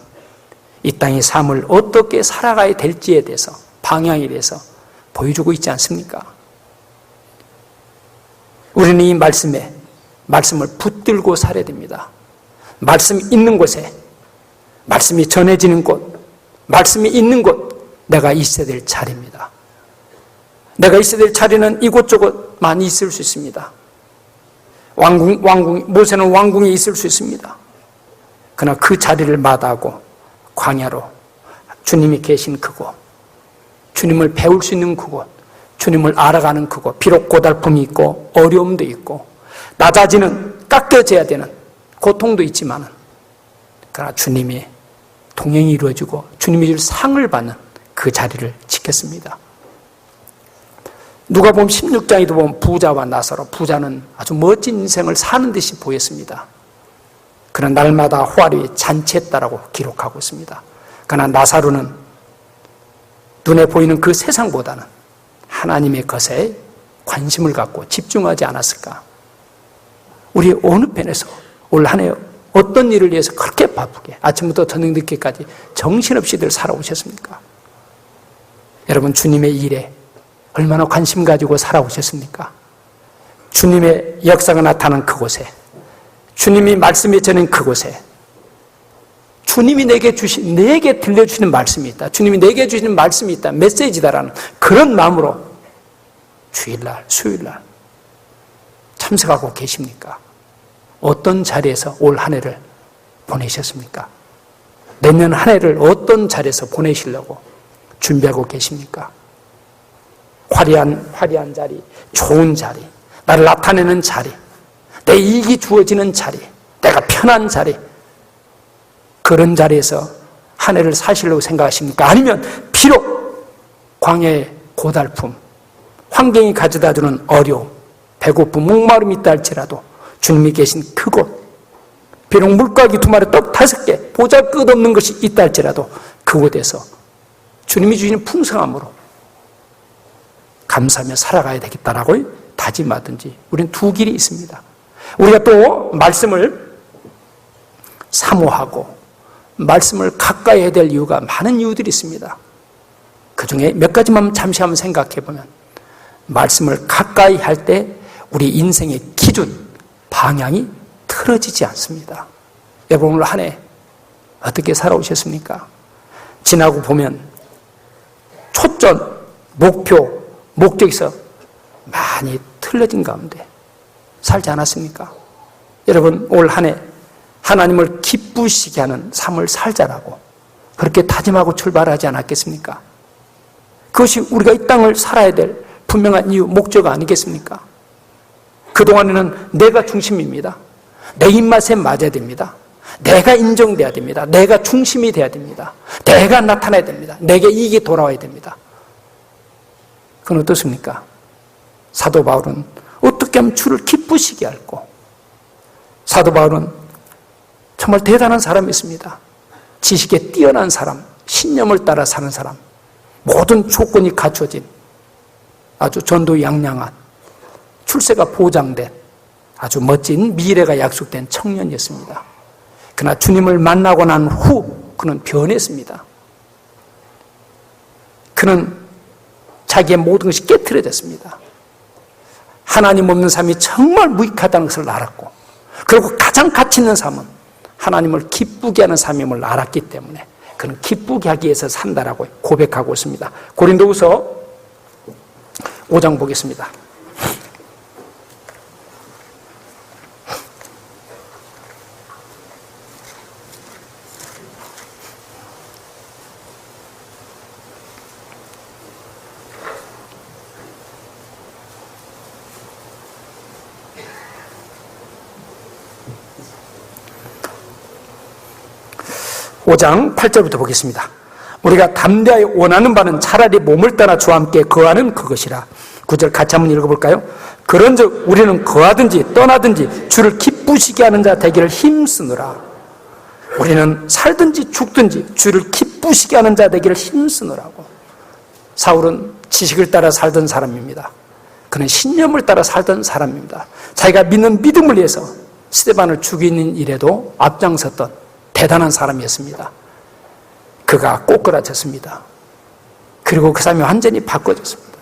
이 땅의 삶을 어떻게 살아가야 될지에 대해서, 방향에 대해서 보여주고 있지 않습니까? 우리는 이 말씀을 붙들고 살아야 됩니다. 말씀이 있는 곳에, 말씀이 전해지는 곳, 말씀이 있는 곳, 내가 있어야 될 자리입니다. 내가 있어야 될 자리는 이곳저곳 많이 있을 수 있습니다. 모세는 왕궁에 있을 수 있습니다. 그러나 그 자리를 마다하고 광야로 주님이 계신 그곳, 주님을 배울 수 있는 그곳, 주님을 알아가는 그곳, 비록 고달픔이 있고 어려움도 있고 낮아지는, 깎여져야 되는 고통도 있지만, 그러나 주님의 동행이 이루어지고 주님이 줄 상을 받는 그 자리를 지켰습니다. 누가복음 16장에도 보면 부자와 나사로, 부자는 아주 멋진 인생을 사는 듯이 보였습니다. 그는 날마다 호화로이 잔치했다라고 기록하고 있습니다. 그러나 나사로는 눈에 보이는 그 세상보다는 하나님의 것에 관심을 갖고 집중하지 않았을까? 우리 어느 편에서 올 한 해 어떤 일을 위해서 그렇게 바쁘게 아침부터 저녁 늦게까지 정신없이들 살아오셨습니까? 여러분, 주님의 일에 얼마나 관심 가지고 살아오셨습니까? 주님의 역사가 나타난 그곳에, 주님이 말씀이 전한 그곳에, 주님이 내게 들려주시는 말씀이 있다, 주님이 내게 주시는 말씀이 있다, 메시지다라는 그런 마음으로 주일날, 수요일날 참석하고 계십니까? 어떤 자리에서 올 한 해를 보내셨습니까? 내년 한 해를 어떤 자리에서 보내시려고 준비하고 계십니까? 화려한 자리, 좋은 자리, 나를 나타내는 자리, 내 이익이 주어지는 자리, 내가 편한 자리, 그런 자리에서 한 해를 사시려고 생각하십니까? 아니면 비록 광야의 고달픔, 환경이 가져다주는 어려움, 배고픔, 목마름이 있다 할지라도 주님이 계신 그곳, 비록 물고기 2마리, 떡 5개, 보잘것없는 것이 있다 할지라도 그곳에서 주님이 주시는 풍성함으로 감사하며 살아가야 되겠다라고 다짐하든지, 우리는 두 길이 있습니다. 우리가 또 말씀을 사모하고 말씀을 가까이 해야 될 이유가 많은 이유들이 있습니다. 그 중에 몇 가지만 잠시 한번 생각해 보면, 말씀을 가까이 할 때 우리 인생의 기준, 방향이 틀어지지 않습니다. 여러분, 오늘 한 해 어떻게 살아오셨습니까? 지나고 보면 초점, 목표, 목적에서 많이 틀어진 가운데 살지 않았습니까? 여러분, 올 한 해 하나님을 기쁘시게 하는 삶을 살자라고 그렇게 다짐하고 출발하지 않았겠습니까? 그것이 우리가 이 땅을 살아야 될 분명한 이유, 목적 아니겠습니까? 그동안에는 내가 중심입니다. 내 입맛에 맞아야 됩니다. 내가 인정돼야 됩니다. 내가 중심이 돼야 됩니다. 내가 나타나야 됩니다. 내게 이익이 돌아와야 됩니다. 그건 어떻습니까? 사도 바울은 어떻게 하면 주를 기쁘시게 할고, 사도 바울은 정말 대단한 사람이었습니다. 지식에 뛰어난 사람, 신념을 따라 사는 사람, 모든 조건이 갖춰진 아주 전도양양한, 출세가 보장된 아주 멋진 미래가 약속된 청년이었습니다. 그러나 주님을 만나고 난 후 그는 변했습니다. 그는 자기의 모든 것이 깨트려졌습니다. 하나님 없는 삶이 정말 무익하다는 것을 알았고, 그리고 가장 가치 있는 삶은 하나님을 기쁘게 하는 삶임을 알았기 때문에 그는 기쁘게 하기 위해서 산다라고 고백하고 있습니다. 고린도후서 5장 보겠습니다. 오 장 8절부터 보겠습니다. 우리가 담대하여 원하는 바는 차라리 몸을 떠나 주와 함께 거하는 그것이라. 9절 같이 한번 읽어볼까요? 그런즉 우리는 거하든지 떠나든지 주를 기쁘시게 하는 자 되기를 힘쓰느라. 우리는 살든지 죽든지 주를 기쁘시게 하는 자 되기를 힘쓰느라고. 사울은 지식을 따라 살던 사람입니다. 그는 신념을 따라 살던 사람입니다. 자기가 믿는 믿음을 위해서 스데반을 죽이는 일에도 앞장섰던 대단한 사람이었습니다. 그가 꼬꾸라졌습니다. 그리고 그 사람이 완전히 바꿔졌습니다.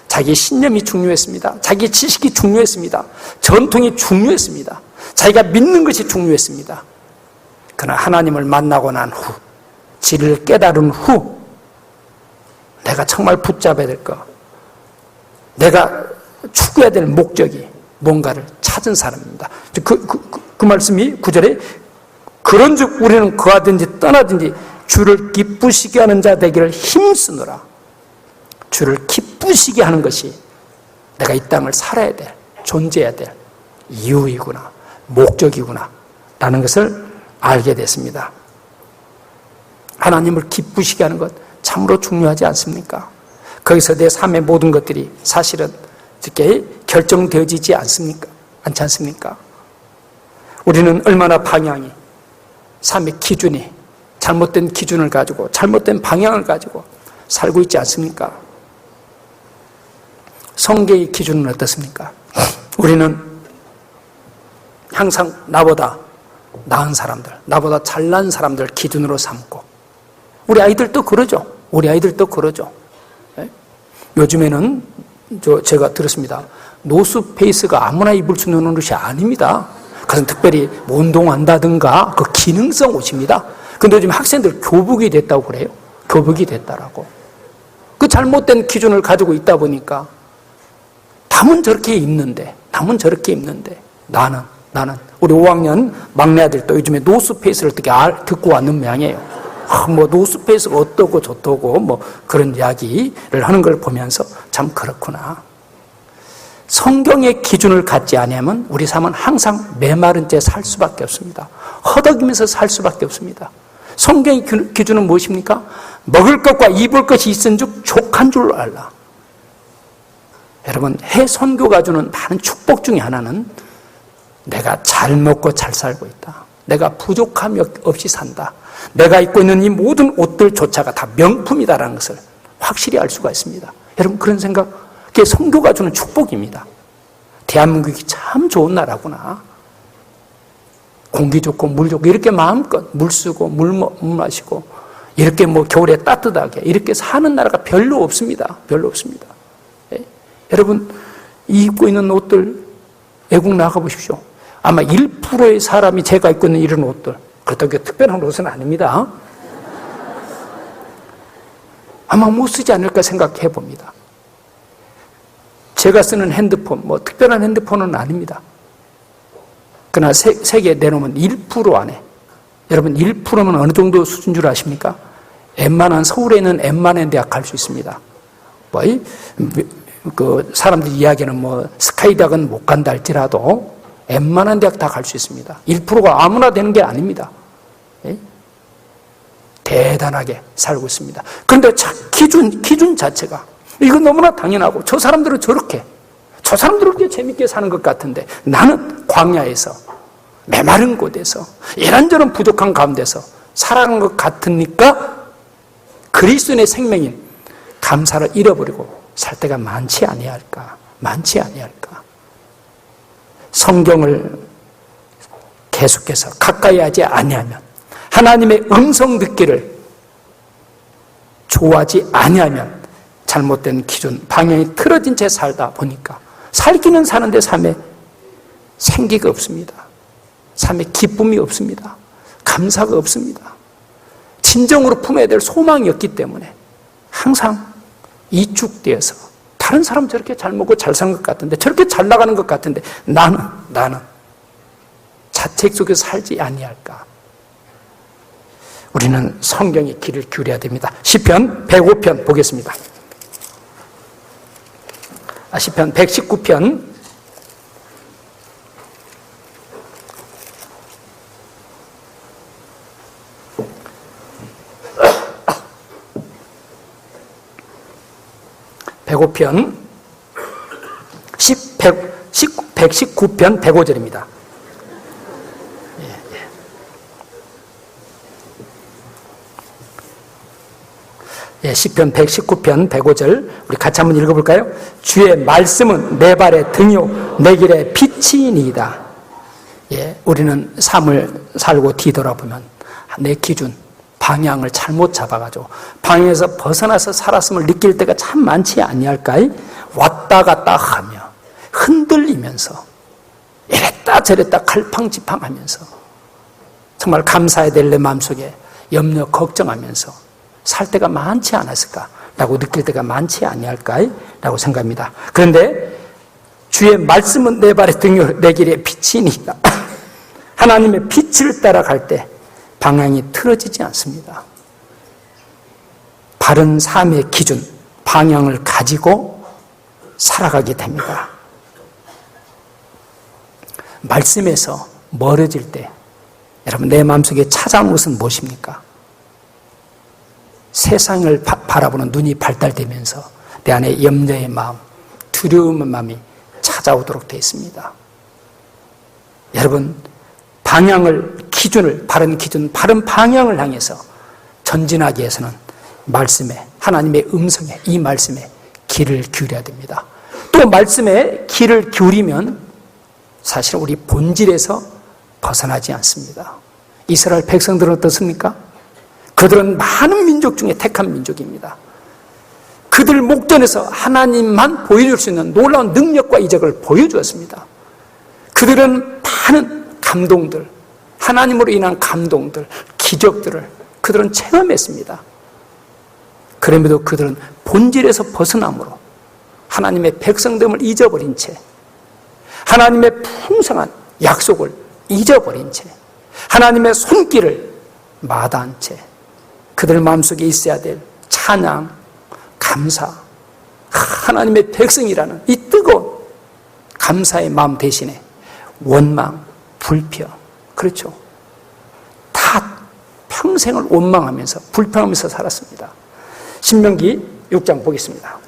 자기의 신념이 중요했습니다. 자기의 지식이 중요했습니다. 전통이 중요했습니다. 자기가 믿는 것이 중요했습니다. 그러나 하나님을 만나고 난 후, 진리를 깨달은 후, 내가 정말 붙잡아야 될 것, 내가 추구해야 될 목적이 뭔가를 찾은 사람입니다. 그 말씀이 9절에 그런즉 우리는 거하든지 떠나든지 주를 기쁘시게 하는 자 되기를 힘쓰느라. 주를 기쁘시게 하는 것이 내가 이 땅을 살아야 될, 존재해야 될 이유이구나, 목적이구나 라는 것을 알게 됐습니다. 하나님을 기쁘시게 하는 것, 참으로 중요하지 않습니까? 거기서 내 삶의 모든 것들이 사실은 이렇게 결정되어지지 않습니까? 않지 않습니까? 우리는 얼마나 방향이, 삶의 기준이 잘못된 기준을 가지고 잘못된 방향을 가지고 살고 있지 않습니까? 성경의 기준은 어떻습니까? 우리는 항상 나보다 나은 사람들, 나보다 잘난 사람들 기준으로 삼고, 우리 아이들도 그러죠. 우리 아이들도 그러죠. 요즘에는 제가 들었습니다. 노스페이스가 아무나 입을 수 있는 옷이 아닙니다. 그래서 특별히 뭐 운동한다든가 그 기능성 옷입니다. 근데 요즘 학생들 교복이 됐다고 그래요. 교복이 됐다라고. 그 잘못된 기준을 가지고 있다 보니까 남은 저렇게 입는데 나는 우리 5학년 막내 아들도 요즘에 노스페이스를 듣고 왔는 모양이에요. 뭐 노스페이스가 어떠고 저떠고 뭐 그런 이야기를 하는 걸 보면서 참 그렇구나. 성경의 기준을 갖지 않으면 우리 삶은 항상 메마른 채 살 수밖에 없습니다. 허덕이면서 살 수밖에 없습니다. 성경의 기준은 무엇입니까? 먹을 것과 입을 것이 있은즉 족한 줄 알라. 여러분, 해선교가 주는 많은 축복 중에 하나는 내가 잘 먹고 잘 살고 있다. 내가 부족함이 없이 산다. 내가 입고 있는 이 모든 옷들조차가 다 명품이다라는 것을 확실히 알 수가 있습니다. 여러분, 그런 생각, 그게 선교가 주는 축복입니다. 대한민국이 참 좋은 나라구나. 공기 좋고 물 좋고 이렇게 마음껏 물 쓰고 물 마시고 이렇게 뭐 겨울에 따뜻하게 이렇게 사는 나라가 별로 없습니다. 별로 없습니다. 예? 여러분, 입고 있는 옷들 외국 나가보십시오. 아마 1%의 사람이 제가 입고 있는 이런 옷들, 그렇다고 특별한 옷은 아닙니다. 아마 못 쓰지 않을까 생각해 봅니다. 제가 쓰는 핸드폰, 뭐 특별한 핸드폰은 아닙니다. 그러나 세계에 내놓으면 1% 안에, 여러분 1%면 어느 정도 수준 줄 아십니까? 웬만한 서울에 있는 웬만한 대학 갈 수 있습니다. 뭐, 그 사람들이 이야기하는 뭐 스카이 대학은 못 간다 할지라도 웬만한 대학 다 갈 수 있습니다. 1%가 아무나 되는 게 아닙니다. 예? 대단하게 살고 있습니다. 그런데 기준 자체가 이건 너무나 당연하고 저 사람들은 저렇게, 저 사람들은 그렇게 재밌게 사는 것 같은데 나는 광야에서 메마른 곳에서 이런저런 부족한 가운데서 살아가는 것 같으니까 그리스도인의 생명인 감사를 잃어버리고 살 때가 많지 아니할까. 성경을 계속해서 가까이 하지 아니하면, 하나님의 음성 듣기를 좋아하지 아니하면 잘못된 기준, 방향이 틀어진 채 살다 보니까 살기는 사는데 삶에 생기가 없습니다. 삶에 기쁨이 없습니다. 감사가 없습니다. 진정으로 품어야 될 소망이 없기 때문에 항상 이축되어서 다른 사람 저렇게 잘 먹고 잘 사는 것 같은데, 저렇게 잘 나가는 것 같은데 나는 자책 속에서 살지 아니할까. 우리는 성경의 길을 기울여야 됩니다. 시편 105편 보겠습니다. 시편 119편 105편 119편 105절입니다. 시편 119편 105절 우리 같이 한번 읽어볼까요? 주의 말씀은 내 발의 등이요 내 길의 빛이니이다. 우리는 삶을 살고 뒤돌아보면 내 기준, 방향을 잘못 잡아가지고 방향에서 벗어나서 살았음을 느낄 때가 참 많지 아니할까요? 왔다 갔다 하며 흔들리면서 이랬다 저랬다 갈팡지팡하면서 정말 감사해야 될 내 마음속에 염려 걱정하면서 살 때가 많지 않았을까라고 느낄 때가 많지 아니할까라고 생각합니다. 그런데 주의 말씀은 내 발의 등이요 내 길의 빛이니이다. 하나님의 빛을 따라갈 때 방향이 틀어지지 않습니다. 바른 삶의 기준, 방향을 가지고 살아가게 됩니다. 말씀에서 멀어질 때 여러분 내 마음속에 찾아온 것은 무엇입니까? 세상을 바라보는 눈이 발달되면서 내 안에 염려의 마음, 두려움의 마음이 찾아오도록 되어 있습니다. 여러분, 기준을, 바른 기준, 바른 방향을 향해서 전진하기 위해서는 말씀에, 하나님의 음성에, 이 말씀에 귀를 기울여야 됩니다. 또 말씀에 귀를 기울이면 사실 우리 본질에서 벗어나지 않습니다. 이스라엘 백성들은 어떻습니까? 그들은 많은 민족 중에 택한 민족입니다. 그들 목전에서 하나님만 보여줄 수 있는 놀라운 능력과 이적을 보여주었습니다. 그들은 많은 감동들, 하나님으로 인한 감동들, 기적들을 그들은 체험했습니다. 그럼에도 그들은 본질에서 벗어남으로 하나님의 백성됨을 잊어버린 채, 하나님의 풍성한 약속을 잊어버린 채, 하나님의 손길을 마다한 채, 그들 마음속에 있어야 될 찬양, 감사, 하나님의 백성이라는 이 뜨거운 감사의 마음 대신에 원망, 불평, 그렇죠. 다 평생을 원망하면서 불평하면서 살았습니다. 신명기 6장 보겠습니다.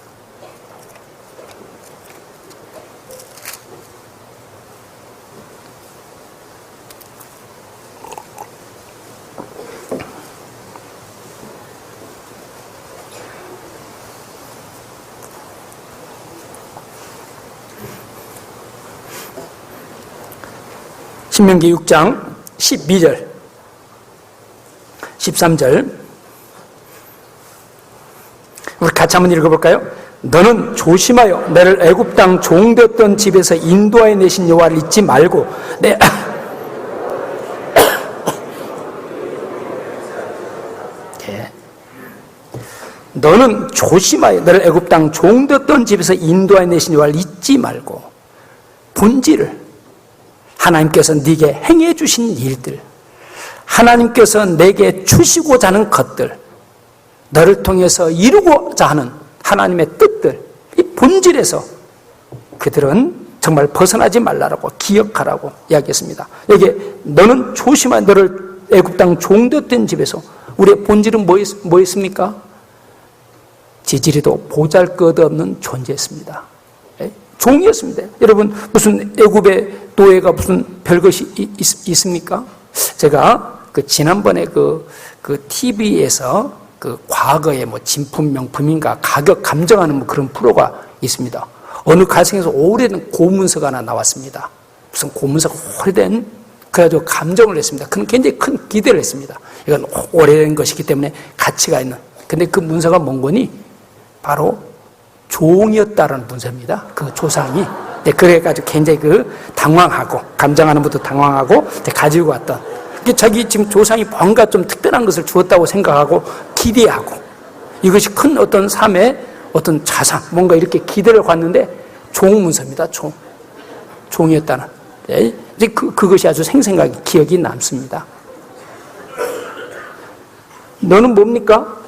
신명기 6장 12절, 13절 우리 같이 한번 읽어볼까요? 너는 조심하여 너를 애굽 땅 종되었던 집에서 인도하여 내신 여호와를 잊지 말고 너는 조심하여 너를 애굽 땅 종되었던 집에서 인도하여 내신 여호와를 잊지 말고 본질을, 하나님께서 네게 행해 주신 일들, 하나님께서 내게 주시고자 하는 것들, 너를 통해서 이루고자 하는 하나님의 뜻들, 이 본질에서 그들은 정말 벗어나지 말라고, 기억하라고 이야기했습니다. 여기에 너는 조심하여 너를 애굽 땅 종되었던 집에서, 우리의 본질은 뭐였습니까? 지지리도 보잘것없는 존재였습니다. 종이었습니다. 여러분, 무슨 애굽의 노예가 무슨 별것이 있습니까? 제가 지난번에 TV에서 과거의 진품 명품인가 가격 감정하는 그런 프로가 있습니다. 어느 가정에서 오래된 고문서가 하나 나왔습니다. 무슨 고문서가 오래된, 그래가지고 감정을 했습니다. 그는 굉장히 큰 기대를 했습니다. 이건 오래된 것이기 때문에 가치가 있는. 근데 그 문서가 뭔 거니? 바로 종이었다라는 문서입니다. 그 조상이. 그래가지고 굉장히 당황하고, 감정하는 분도 당황하고, 가지고 왔던. 자기 지금 조상이 뭔가 좀 특별한 것을 주었다고 생각하고, 기대하고, 이것이 큰 어떤 삶의 어떤 자산, 뭔가 이렇게 기대를 갖는데, 종문서입니다. 종이었다는. 이제 그것이 아주 생생하게 기억이 남습니다. 너는 뭡니까?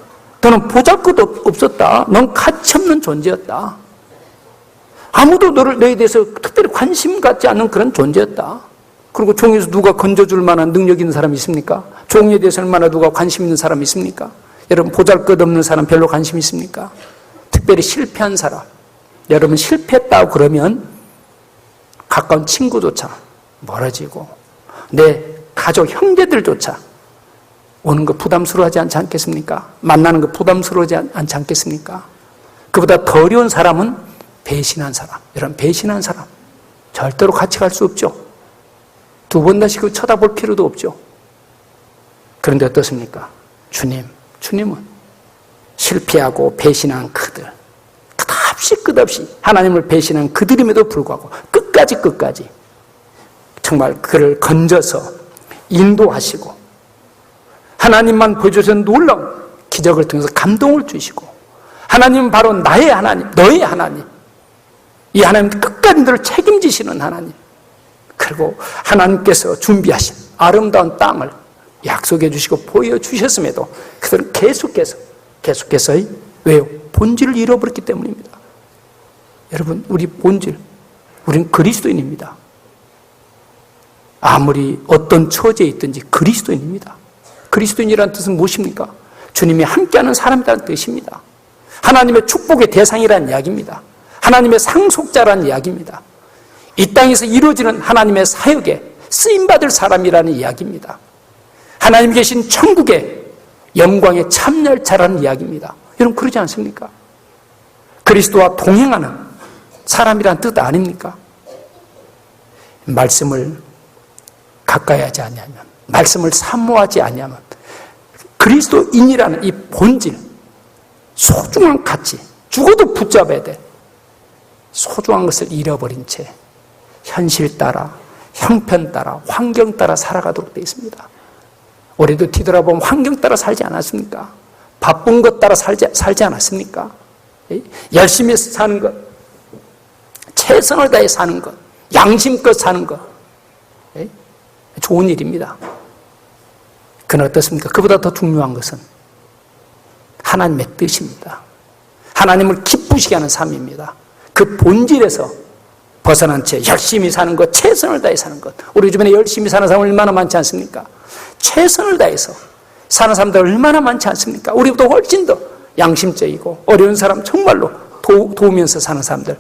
너는 보잘것 없었다. 넌 가치없는 존재였다. 아무도 너에 대해서 특별히 관심 갖지 않는 그런 존재였다. 그리고 종에서 누가 건져줄 만한 능력 있는 사람이 있습니까? 종에 대해서 얼마나 누가 관심 있는 사람이 있습니까? 여러분, 보잘것없는 사람 별로 관심 있습니까? 특별히 실패한 사람. 여러분, 실패했다고 그러면 가까운 친구조차 멀어지고 내 가족 형제들조차 오는 거 부담스러워하지 않겠습니까? 만나는 거 부담스러워하지 않지 않겠습니까? 그보다 더 어려운 사람은 배신한 사람. 여러분, 배신한 사람 절대로 같이 갈 수 없죠. 두 번 다시 쳐다볼 필요도 없죠. 그런데 어떻습니까? 주님은 실패하고 배신한 그들, 끝없이 하나님을 배신한 그들임에도 불구하고 끝까지 정말 그를 건져서 인도하시고 하나님만 보여주신 놀라운 기적을 통해서 감동을 주시고, 하나님은 바로 나의 하나님, 너의 하나님, 이 하나님 끝까지 너를 책임지시는 하나님, 그리고 하나님께서 준비하신 아름다운 땅을 약속해 주시고 보여주셨음에도 그들은 계속해서 왜요? 본질을 잃어버렸기 때문입니다. 여러분, 우리 본질, 우리는 그리스도인입니다. 아무리 어떤 처지에 있든지 그리스도인입니다. 그리스도인이라는 뜻은 무엇입니까? 주님이 함께하는 사람이라는 뜻입니다. 하나님의 축복의 대상이라는 이야기입니다. 하나님의 상속자라는 이야기입니다. 이 땅에서 이루어지는 하나님의 사역에 쓰임받을 사람이라는 이야기입니다. 하나님 계신 천국의 영광에 참여할 자라는 이야기입니다. 여러분 그러지 않습니까? 그리스도와 동행하는 사람이란 뜻 아닙니까? 말씀을 가까이 하지 않냐면, 말씀을 사모하지 않냐면 그리스도인이라는 이 본질, 소중한 가치, 죽어도 붙잡아야 돼. 소중한 것을 잃어버린 채 현실 따라, 형편 따라, 환경 따라 살아가도록 되어 있습니다. 우리도 뒤돌아보면 환경 따라 살지 않았습니까? 바쁜 것 따라 살지 않았습니까? 열심히 사는 것, 최선을 다해 사는 것, 양심껏 사는 것, 좋은 일입니다. 그러나 어떻습니까? 그보다 더 중요한 것은 하나님의 뜻입니다. 하나님을 기쁘시게 하는 삶입니다. 그 본질에서 벗어난 채 열심히 사는 것, 최선을 다해 사는 것. 우리 주변에 열심히 사는 사람 얼마나 많지 않습니까? 최선을 다해서 사는 사람들 얼마나 많지 않습니까? 우리보다 훨씬 더 양심적이고 어려운 사람 정말로 도우면서 사는 사람들.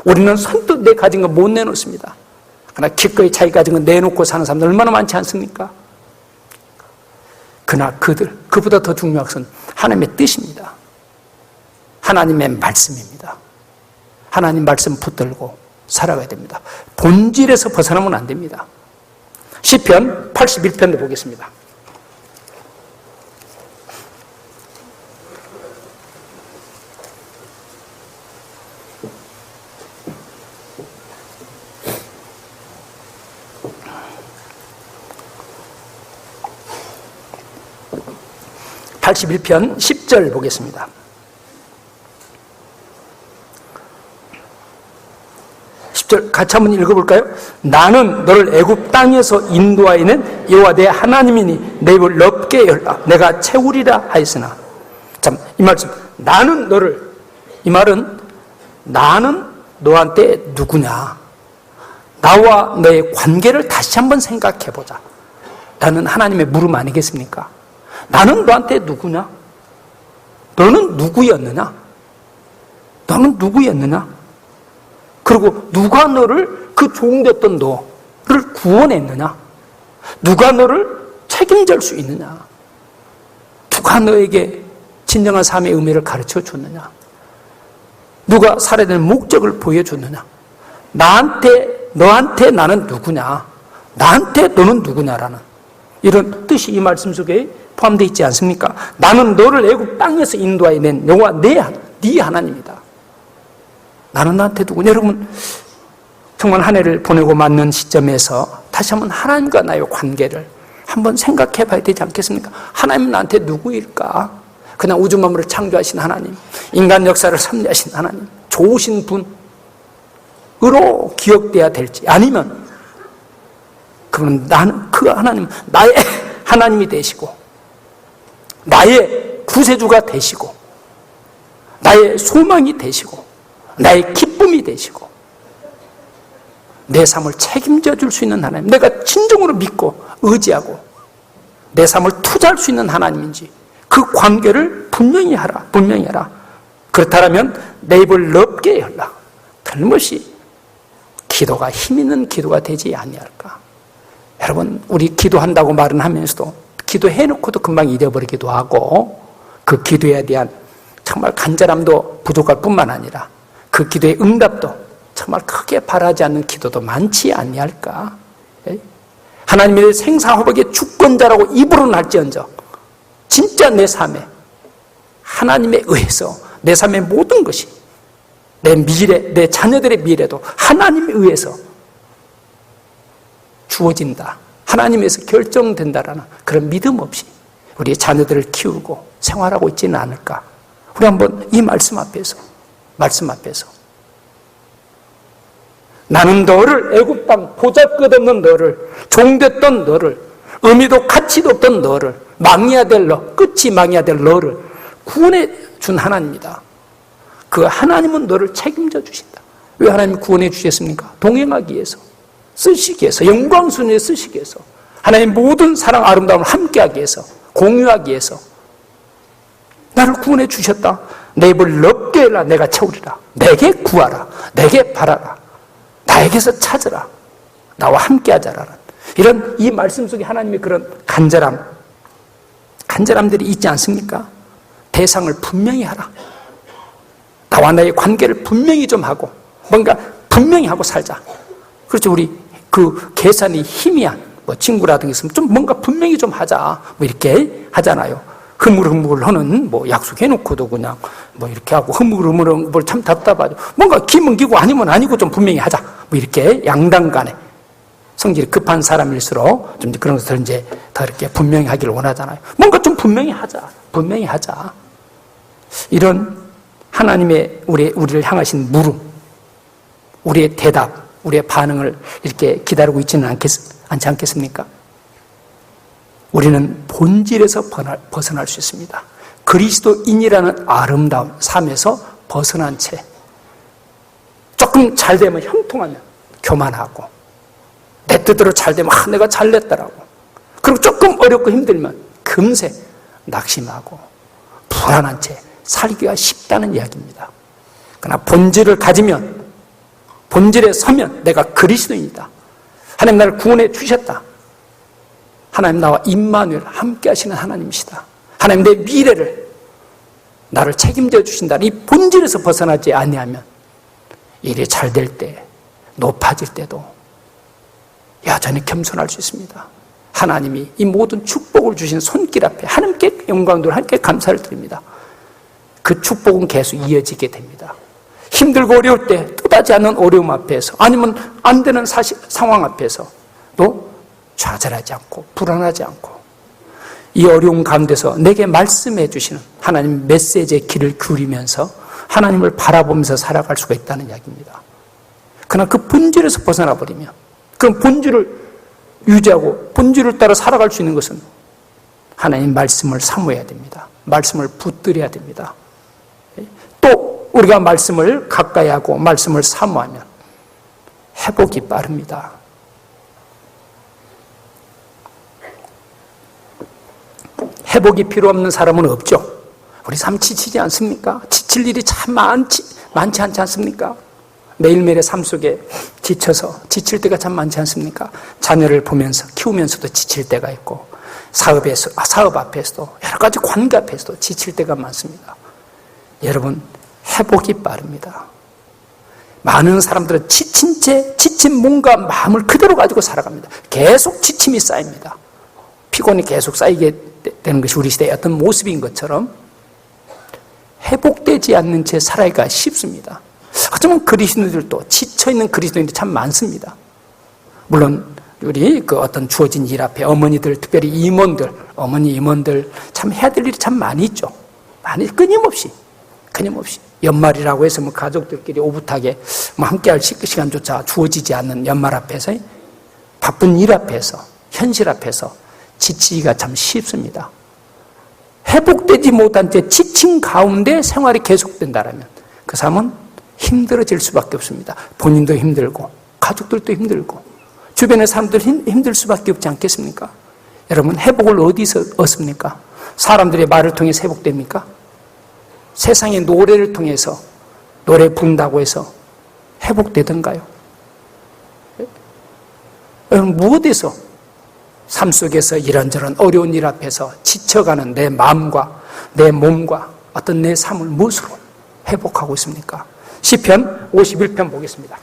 우리는 선뜻 내 가진 거 못 내놓습니다. 그러나 기꺼이 자기 가진 거 내놓고 사는 사람들 얼마나 많지 않습니까? 그러나 그보다 더 중요한 것은 하나님의 뜻입니다. 하나님의 말씀입니다. 하나님 말씀 붙들고 살아가야 됩니다. 본질에서 벗어나면 안 됩니다. 시편 81편을 보겠습니다. (81편) 10절 보겠습니다. 10절 같이 한번 읽어볼까요? 나는 너를 애굽 땅에서 인도하여낸 여호와 내 하나님이니 내 입을 넓게 열라. 내가 채우리라 하였으나. 참, 이 말씀, 나는 너를, 이 말은 나는 너한테 누구냐? 나와 너의 관계를 다시 한번 생각해보자. 나는 하나님의 물음 아니겠습니까? 나는 너한테 누구냐? 너는 누구였느냐? 너는 누구였느냐? 그리고 누가 너를 그 종되었던 너를 구원했느냐? 누가 너를 책임질 수 있느냐? 누가 너에게 진정한 삶의 의미를 가르쳐 줬느냐? 누가 살아야 되는 목적을 보여줬느냐? 너한테 나는 누구냐? 나한테 너는 누구냐라는 이런 뜻이 이 말씀 속에 포함되어 있지 않습니까? 나는 너를 애굽 땅에서 인도하여 낸 여호와 네 하나님이다. 나는 나한테 누구냐? 여러분 정말 한 해를 보내고 맞는 시점에서 다시 한번 하나님과 나의 관계를 한번 생각해 봐야 되지 않겠습니까? 하나님은 나한테 누구일까? 그냥 우주 만물을 창조하신 하나님, 인간 역사를 섭리하신 하나님, 좋으신 분으로 기억돼야 될지, 아니면 그러면 나는 그 하나님, 나의 하나님이 되시고 나의 구세주가 되시고 나의 소망이 되시고 나의 기쁨이 되시고 내 삶을 책임져 줄 수 있는 하나님, 내가 진정으로 믿고 의지하고 내 삶을 투자할 수 있는 하나님인지 그 관계를 분명히 하라. 그렇다면 내 입을 넓게 열라. 틀림없이 기도가 힘있는 기도가 되지 아니할까. 여러분 우리 기도한다고 말은 하면서도 기도해놓고도 금방 잊어버리기도 하고 그 기도에 대한 정말 간절함도 부족할 뿐만 아니라 그 기도의 응답도 정말 크게 바라지 않는 기도도 많지 아니할까. 하나님의 생사호복의 주권자라고 입으로는 할지언정 진짜 내 삶에 하나님에 의해서 내 삶의 모든 것이 내 미래, 내 자녀들의 미래도 하나님에 의해서 주어진다. 하나님에서 결정된다라는 그런 믿음 없이 우리의 자녀들을 키우고 생활하고 있지는 않을까. 우리 한번 이 말씀 앞에서 나는 너를 애굽 땅 보잘것없는 너를 종됐던 너를 의미도 가치도 없던 너를 망해야 될 너, 끝이 망해야 될 너를 구원해 준 하나님이다. 그 하나님은 너를 책임져 주신다. 왜 하나님이 구원해 주셨습니까? 동행하기 위해서, 쓰시기 위해서, 영광순위에 쓰시기 위해서, 하나님 모든 사랑 아름다움을 함께하기 위해서, 공유하기 위해서 나를 구원해 주셨다. 내 입을 넓게 열라. 내가 채우리라. 내게 구하라. 내게 바라라. 나에게서 찾으라. 나와 함께 하자라는 이런 이 말씀 속에 하나님의 그런 간절함들이 있지 않습니까? 대상을 분명히 하라. 나와 나의 관계를 분명히 좀 하고 뭔가 분명히 하고 살자. 그렇죠. 우리 그 계산이 희미한 친구라든가 있으면 좀 뭔가 분명히 좀 하자. 이렇게 하잖아요. 흐물흐물 하는 약속해놓고도 그냥 이렇게 하고 흐물흐물한 걸 참 답답하죠. 뭔가 기면 기고 아니면 아니고 좀 분명히 하자. 이렇게 양당 간에 성질이 급한 사람일수록 좀 그런 것을 이제 더 이렇게 분명히 하기를 원하잖아요. 뭔가 좀 분명히 하자. 분명히 하자. 이런 하나님의 우리를 향하신 물음, 우리의 대답, 우리의 반응을 이렇게 기다리고 있지는 않지 않겠습니까? 우리는 본질에서 벗어날 수 있습니다. 그리스도인이라는 아름다운 삶에서 벗어난 채 조금 잘 되면 형통하면 교만하고 내 뜻대로 잘 되면 내가 잘됐더라고. 그리고 조금 어렵고 힘들면 금세 낙심하고 불안한 채 살기가 쉽다는 이야기입니다. 그러나 본질을 가지면, 본질에 서면 내가 그리스도인이다. 하나님 나를 구원해 주셨다. 하나님 나와 임마누엘 함께 하시는 하나님이시다. 하나님 내 미래를 나를 책임져 주신다. 이 본질에서 벗어나지 아니하면 일이 잘 될 때, 높아질 때도 여전히 겸손할 수 있습니다. 하나님이 이 모든 축복을 주신 손길 앞에 하나님께 영광을 하나님께 감사를 드립니다. 그 축복은 계속 이어지게 됩니다. 힘들고 어려울 때 뜻하지 않는 어려움 앞에서 아니면 안 되는 상황 앞에서도 좌절하지 않고 불안하지 않고 이 어려움 가운데서 내게 말씀해 주시는 하나님 메시지의 귀를 기울이면서 하나님을 바라보면서 살아갈 수가 있다는 이야기입니다. 그러나 그 본질에서 벗어나 버리면 그럼 본질을 유지하고 본질을 따라 살아갈 수 있는 것은 하나님 말씀을 사모해야 됩니다. 말씀을 붙들어야 됩니다. 또 우리가 말씀을 가까이 하고 말씀을 사모하면 회복이 빠릅니다. 회복이 필요 없는 사람은 없죠. 우리 삶 지치지 않습니까? 지칠 일이 참 많지 않지 않습니까? 매일매일의 삶 속에 지쳐서 지칠 때가 참 많지 않습니까? 자녀를 보면서 키우면서도 지칠 때가 있고 사업 앞에서도 여러 가지 관계 앞에서도 지칠 때가 많습니다. 여러분 회복이 빠릅니다. 많은 사람들은 지친 몸과 마음을 그대로 가지고 살아갑니다. 계속 지침이 쌓입니다. 피곤이 계속 쌓이게 되는 것이 우리 시대의 어떤 모습인 것처럼 회복되지 않는 채 살아가기가 쉽습니다. 어쩌면 그리스도인들도 지쳐있는 그리스도인들이 참 많습니다. 물론 우리 그 어떤 주어진 일 앞에 어머니들, 특별히 어머니 임원들 참 해야 될 일이 참 많이 있죠. 많이 끊임없이 연말이라고 해서 가족들끼리 오붓하게 함께할 시간조차 주어지지 않는 연말 앞에서 바쁜 일 앞에서 현실 앞에서 지치기가 참 쉽습니다. 회복되지 못한 채 지친 가운데 생활이 계속된다면 그 사람은 힘들어질 수밖에 없습니다. 본인도 힘들고 가족들도 힘들고 주변의 사람들 힘들 수밖에 없지 않겠습니까? 여러분 회복을 어디서 얻습니까? 사람들의 말을 통해서 회복됩니까? 세상의 노래를 통해서 노래 부른다고 해서 회복되던가요? 여러분 무엇에서 삶 속에서 이런저런 어려운 일 앞에서 지쳐가는 내 마음과 내 몸과 어떤 내 삶을 무엇으로 회복하고 있습니까? 시편 51편 보겠습니다.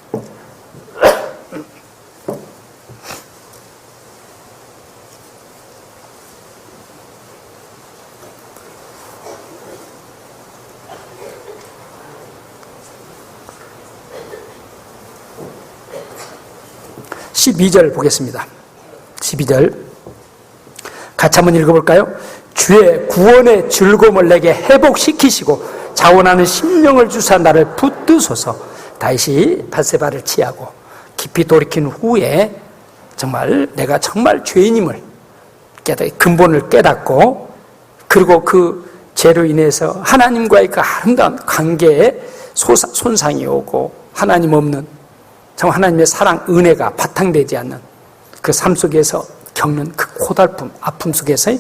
(12절) 보겠습니다. 12절 같이 한번 읽어볼까요? 주의 구원의 즐거움을 내게 회복시키시고 자원하는 심령을 주사 나를 붙드소서. 다시 밧세바를 취하고 깊이 돌이킨 후에 내가 정말 죄인임을 근본을 깨닫고 그리고 그 죄로 인해서 하나님과의 그 아름다운 관계에 손상이 오고 하나님 없는 정말 하나님의 사랑 은혜가 바탕되지 않는 그 삶 속에서 겪는 그 고달픔 아픔 속에서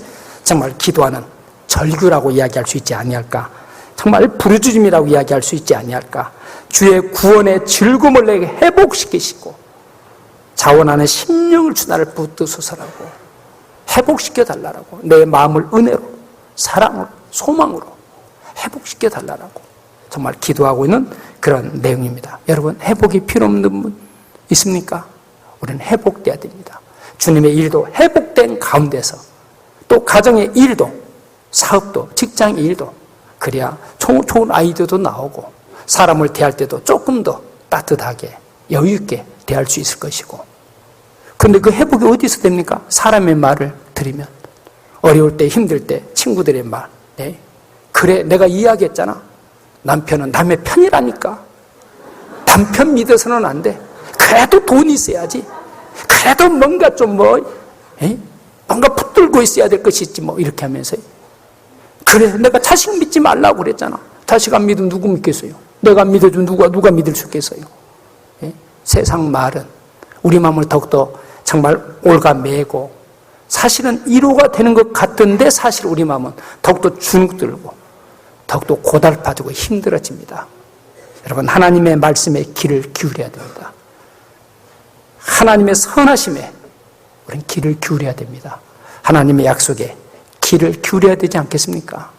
정말 기도하는 절규라고 이야기할 수 있지 아니할까? 정말 부르짖음이라고 이야기할 수 있지 아니할까? 주의 구원의 즐거움을 내게 회복시키시고 자원하는 심령을 주 나를 붙드소서라고 회복시켜 달라고 내 마음을 은혜로 사랑으로 소망으로 회복시켜 달라고 정말 기도하고 있는 그런 내용입니다. 여러분 회복이 필요 없는 분 있습니까? 우리는 회복돼야 됩니다. 주님의 일도 회복된 가운데서 또 가정의 일도 사업도 직장의 일도 그래야 좋은 아이디어도 나오고 사람을 대할 때도 조금 더 따뜻하게 여유 있게 대할 수 있을 것이고 그런데 그 회복이 어디서 됩니까? 사람의 말을 들으면 어려울 때 힘들 때 친구들의 말 네? 그래 내가 이야기했잖아 남편은 남의 편이라니까 남편 믿어서는 안 돼 그래도 돈이 있어야지 그래도 뭔가 좀 뭔가 붙들고 있어야 될 것이 있지 뭐 이렇게 하면서 그래 내가 자식 믿지 말라고 그랬잖아 자식 안 믿으면 누구 믿겠어요? 내가 안 믿어주면 누가 믿을 수 있겠어요? 예? 세상 말은 우리 마음을 더욱더 정말 올가매고 사실은 위로가 되는 것 같은데 사실 우리 마음은 더욱더 주눅들고 더욱더 고달파지고 힘들어집니다. 여러분 하나님의 말씀에 귀를 기울여야 됩니다. 하나님의 선하심에 우리는 귀를 기울여야 됩니다. 하나님의 약속에 귀를 기울여야 되지 않겠습니까?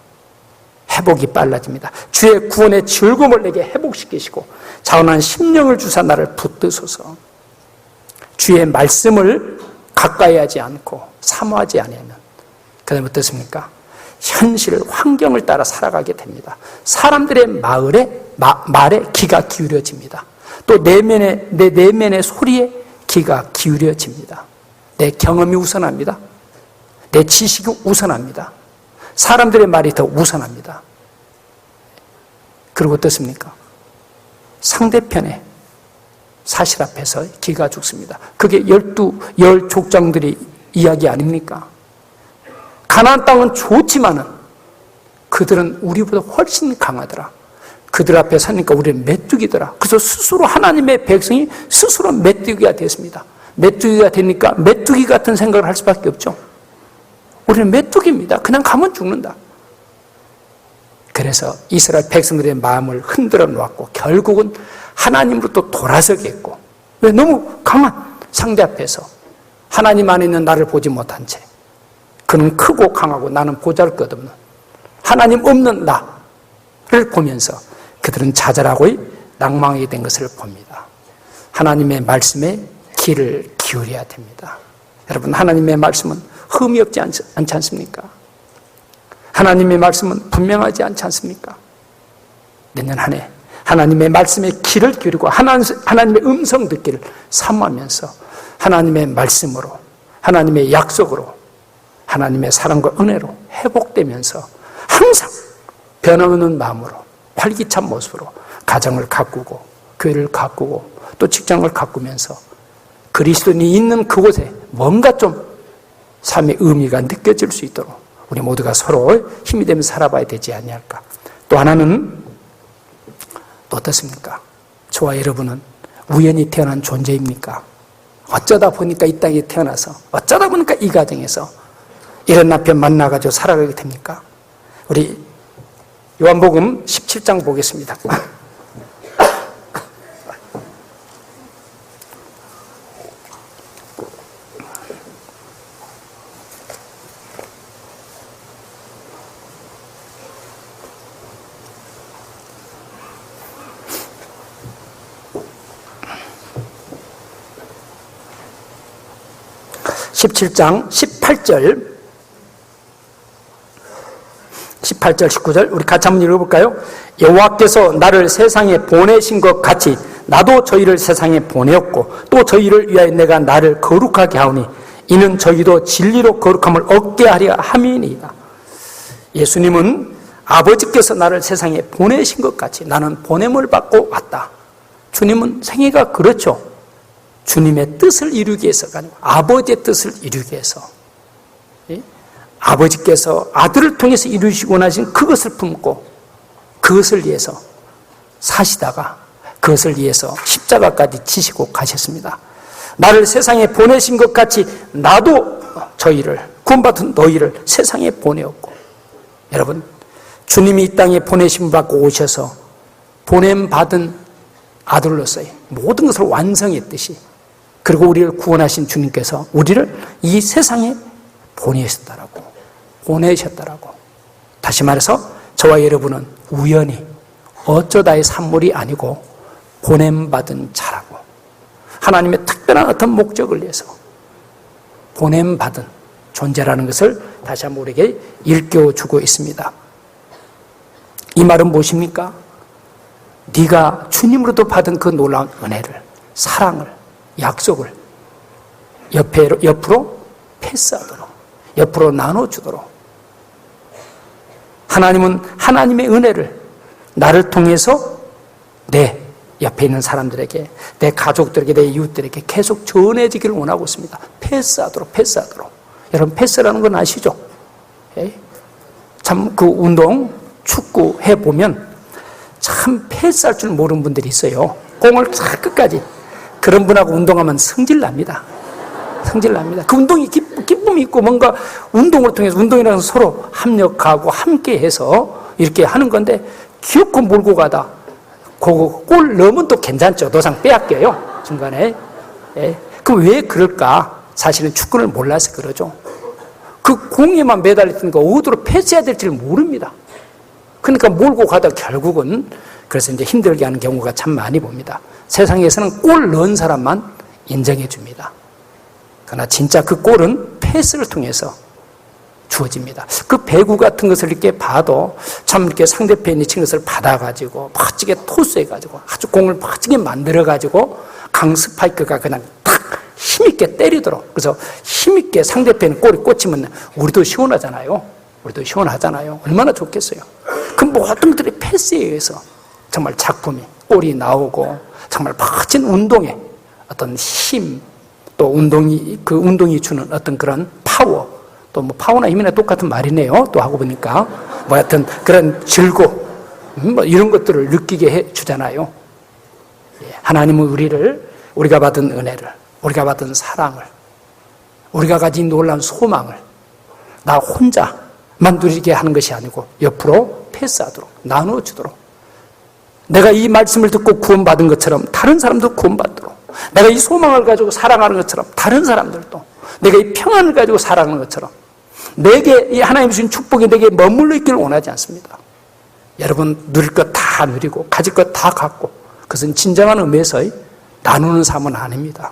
회복이 빨라집니다. 주의 구원의 즐거움을 내게 회복시키시고 자원한 심령을 주사 나를 붙드소서. 주의 말씀을 가까이 하지 않고 사모하지 아니하면 그다음에 어떻습니까? 현실, 환경을 따라 살아가게 됩니다. 사람들의 말에 귀가 기울여집니다. 또 내 내면의 소리에 귀가 기울여집니다. 내 경험이 우선합니다. 내 지식이 우선합니다. 사람들의 말이 더 우선합니다. 그리고 어떻습니까? 상대편의 사실 앞에서 기가 죽습니다. 그게 열 족장들의 이야기 아닙니까? 가나안 땅은 좋지만은 그들은 우리보다 훨씬 강하더라. 그들 앞에 서니까 우리는 메뚜기더라. 그래서 스스로 하나님의 백성이 스스로 메뚜기가 됐습니다. 메뚜기가 되니까 메뚜기 같은 생각을 할 수밖에 없죠. 우리는 메뚜기입니다. 그냥 가면 죽는다. 그래서 이스라엘 백성들의 마음을 흔들어 놓았고 결국은 하나님으로 또 돌아서게 했고 왜? 너무 강한 상대 앞에서 하나님 안에 있는 나를 보지 못한 채 그는 크고 강하고 나는 보잘것없는 하나님 없는 나를 보면서 그들은 좌절하고 낭망하게 된 것을 봅니다. 하나님의 말씀에 귀를 기울여야 됩니다. 여러분 하나님의 말씀은 흠이 없지 않지 않습니까? 하나님의 말씀은 분명하지 않지 않습니까? 내년 한 해 하나님의 말씀에 귀를 기울이고 하나님의 음성 듣기를 사모하면서 하나님의 말씀으로 하나님의 약속으로 하나님의 사랑과 은혜로 회복되면서 항상 변함없는 마음으로 활기찬 모습으로 가정을 가꾸고 교회를 가꾸고 또 직장을 가꾸면서 그리스도인이 있는 그곳에 뭔가 좀 삶의 의미가 느껴질 수 있도록 우리 모두가 서로 힘이 되면서 살아봐야 되지 아니할까. 또 하나는 또 어떻습니까? 저와 여러분은 우연히 태어난 존재입니까? 어쩌다 보니까 이 땅에 태어나서 어쩌다 보니까 이 가정에서 이런 남편 만나가지고 살아가게 됩니까? 우리 요한복음 17장 보겠습니다. 17장 18절 19절 우리 같이 한번 읽어볼까요? 여호와께서 나를 세상에 보내신 것 같이 나도 저희를 세상에 보내었고 또 저희를 위하여 내가 나를 거룩하게 하오니 이는 저희도 진리로 거룩함을 얻게 하려 함이니이다. 예수님은 아버지께서 나를 세상에 보내신 것 같이 나는 보냄을 받고 왔다. 주님은 생애가 그렇죠. 주님의 뜻을 이루기 위해서가 아니고 아버지의 뜻을 이루기 위해서 아버지께서 아들을 통해서 이루시고 나신 그것을 품고 그것을 위해서 사시다가 그것을 위해서 십자가까지 지시고 가셨습니다. 나를 세상에 보내신 것 같이 나도 저희를 구원받은 너희를 세상에 보내었고 여러분, 주님이 이 땅에 보내심 받고 오셔서 보냄받은 아들로서의 모든 것을 완성했듯이, 그리고 우리를 구원하신 주님께서 우리를 이 세상에 보내셨다라고. 다시 말해서 저와 여러분은 우연히 어쩌다의 산물이 아니고 보냄받은 자라고, 하나님의 특별한 어떤 목적을 위해서 보냄받은 존재라는 것을 다시 한번 우리에게 일깨워주고 있습니다. 이 말은 무엇입니까? 네가 주님으로부터 받은 그 놀라운 은혜를, 사랑을, 약속을 옆으로 패스하도록, 옆으로 나눠주도록, 하나님은 하나님의 은혜를 나를 통해서 내 옆에 있는 사람들에게, 내 가족들에게, 내 이웃들에게 계속 전해지기를 원하고 있습니다. 패스하도록. 여러분, 패스라는 건 아시죠? 참 그 운동, 축구 해보면 참 패스할 줄 모르는 분들이 있어요. 공을 쫙 끝까지. 그런 분하고 운동하면 성질납니다. 그 운동이 기쁨이 있고, 뭔가 운동을 통해서, 운동이라는 서로 합력하고 함께해서 이렇게 하는 건데, 귀엽고 몰고 가다 골 넣으면 또 괜찮죠. 노상 빼앗겨요, 중간에. 그럼 왜 그럴까? 사실은 축구를 몰라서 그러죠. 그 공에만 매달렸으니까 어디로 패스해야 될지를 모릅니다. 그러니까 몰고 가다 결국은, 그래서 이제 힘들게 하는 경우가 참 많이 봅니다. 세상에서는 골 넣은 사람만 인정해 줍니다. 그러나 진짜 그 골은 패스를 통해서 주어집니다. 그 배구 같은 것을 이렇게 봐도 참 이렇게 상대편이 친 것을 받아가지고 멋지게 토스해가지고 아주 공을 멋지게 만들어가지고 강 스파이크가 그냥 탁 힘있게 때리도록, 그래서 힘있게 상대편 골이 꽂히면 우리도 시원하잖아요. 얼마나 좋겠어요. 그 모든 것들이 패스에 의해서 정말 작품이, 골이 나오고, 정말 멋진 운동의 어떤 힘, 또 그 운동이 주는 어떤 그런 파워, 또 뭐 파워나 힘이나 똑같은 말이네요. 또 하고 보니까 뭐 하여튼 그런 즐거움, 뭐 이런 것들을 느끼게 해 주잖아요. 하나님은 우리가 받은 은혜를, 우리가 받은 사랑을, 우리가 가진 놀라운 소망을 나 혼자만 누리게 하는 것이 아니고 옆으로 패스하도록, 나눠주도록, 내가 이 말씀을 듣고 구원받은 것처럼 다른 사람도 구원받도록, 내가 이 소망을 가지고 사랑하는 것처럼 다른 사람들도, 내가 이 평안을 가지고 살아가는 것처럼 내게 이 하나님 주신 축복이 내게 머물러 있기를 원하지 않습니다. 여러분, 누릴 것 다 누리고 가질 것 다 갖고, 그것은 진정한 의미에서의 나누는 삶은 아닙니다.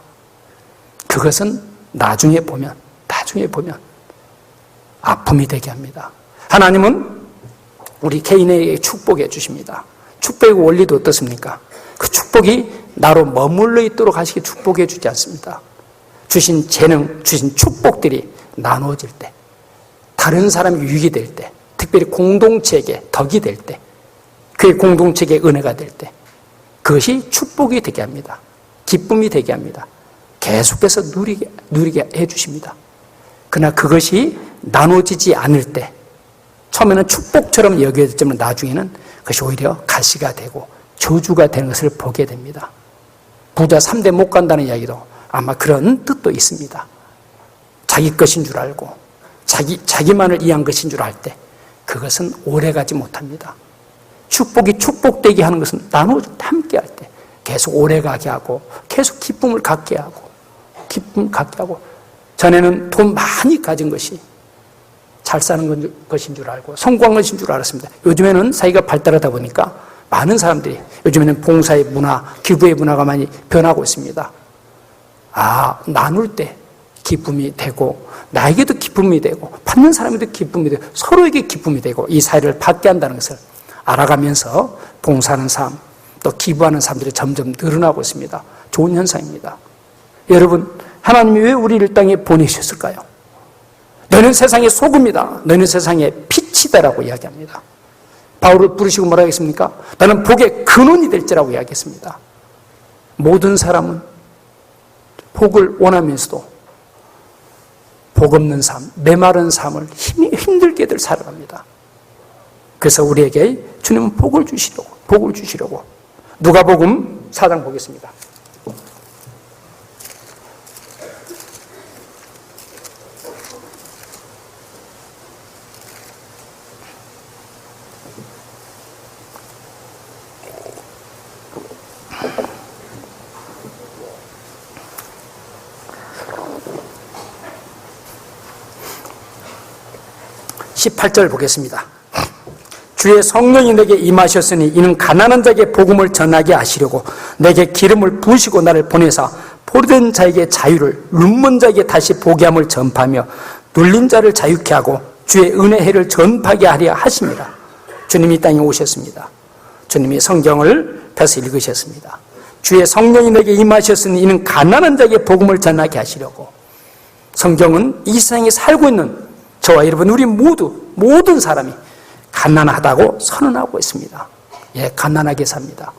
그것은 나중에 보면 아픔이 되게 합니다. 하나님은 우리 개인에게 축복해 주십니다. 축복의 원리도 어떻습니까? 그 축복이 나로 머물러 있도록 하시게 축복해 주지 않습니다. 주신 재능, 주신 축복들이 나누어질 때, 다른 사람이 유익이 될 때, 특별히 공동체에게 덕이 될 때, 그의 공동체에게 은혜가 될 때, 그것이 축복이 되게 합니다. 기쁨이 되게 합니다. 계속해서 누리게 해주십니다. 그러나 그것이 나눠지지 않을 때, 처음에는 축복처럼 여겨졌지만 나중에는 그것이 오히려 가시가 되고 저주가 되는 것을 보게 됩니다. 부자 3대 못 간다는 이야기도 아마 그런 뜻도 있습니다. 자기 것인 줄 알고 자기만을 위한 것인 줄 알 때 그것은 오래가지 못합니다. 축복이 축복되게 하는 것은 나누어서 함께 할 때 계속 오래가게 하고, 계속 기쁨을 갖게 하고, 전에는 돈 많이 가진 것이 잘 사는 것인 줄 알고 성공한 것인 줄 알았습니다. 요즘에는 사회가 발달하다 보니까 많은 사람들이, 요즘에는 봉사의 문화, 기부의 문화가 많이 변하고 있습니다. 나눌 때 기쁨이 되고, 나에게도 기쁨이 되고, 받는 사람에게도 기쁨이 되고, 서로에게 기쁨이 되고, 이 사회를 받게 한다는 것을 알아가면서 봉사하는 삶, 또 기부하는 사람들이 점점 늘어나고 있습니다. 좋은 현상입니다. 여러분, 하나님이 왜 우리를 땅에 보내셨을까요? 너는 세상의 소금이다, 너는 세상의 빛이다라고 이야기합니다. 바울을 부르시고 뭐라 하겠습니까? 나는 복의 근원이 될지라고 이야기했습니다. 모든 사람은 복을 원하면서도 복 없는 삶, 메마른 삶을 힘들게들 살아갑니다. 그래서 우리에게 주님은 복을 주시려고. 누가복음 4장 보겠습니다. 18절 보겠습니다. 주의 성령이 내게 임하셨으니 이는 가난한 자에게 복음을 전하게 하시려고 내게 기름을 부으시고 나를 보내사 포로된 자에게 자유를, 눈먼 자에게 다시 보게 함을 전파하며 눌린 자를 자유케 하고 주의 은혜 해를 전파하게 하려 하십니다. 주님이 이 땅에 오셨습니다. 주님이 성경을 펴서 읽으셨습니다. 주의 성령이 내게 임하셨으니 이는 가난한 자에게 복음을 전하게 하시려고. 성경은 이 세상에 살고 있는 저와 여러분, 우리 모든 사람이 가난하다고 선언하고 있습니다. 예, 가난하게 삽니다.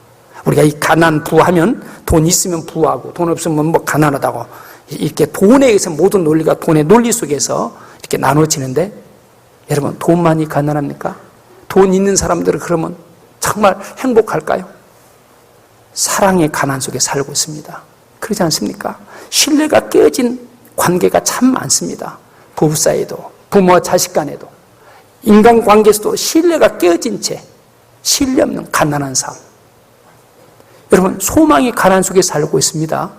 우리가 이 가난 부하면 돈 있으면 부하고 돈 없으면 뭐 가난하다고, 이렇게 돈에 의해서 모든 논리가 돈의 논리 속에서 이렇게 나눠지는데, 여러분 돈만이 가난합니까? 돈 있는 사람들은 그러면 정말 행복할까요? 사랑의 가난 속에 살고 있습니다. 그러지 않습니까? 신뢰가 깨진 관계가 참 많습니다. 부부 사이에도, 부모와 자식 간에도, 인간관계에서도 신뢰가 깨어진 채 신뢰 없는 가난한 삶. 여러분, 소망의 가난 속에 살고 있습니다.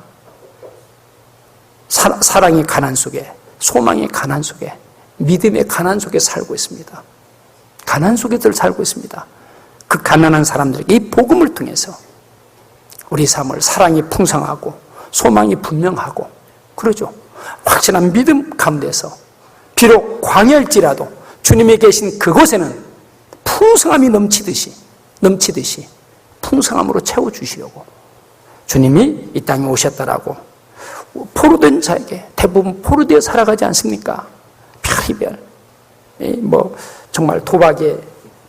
사랑의 가난 속에, 소망의 가난 속에, 믿음의 가난 속에 살고 있습니다. 가난 속에들 살고 있습니다. 그 가난한 사람들에게 이 복음을 통해서 우리 삶을 사랑이 풍성하고 소망이 분명하고, 그러죠. 확실한 믿음 가운데서 비록 광야일지라도 주님이 계신 그곳에는 풍성함이 넘치듯이 풍성함으로 채워주시려고 주님이 이 땅에 오셨다라고. 포로된 자에게, 대부분 포로되어 살아가지 않습니까? 별이별, 정말 도박에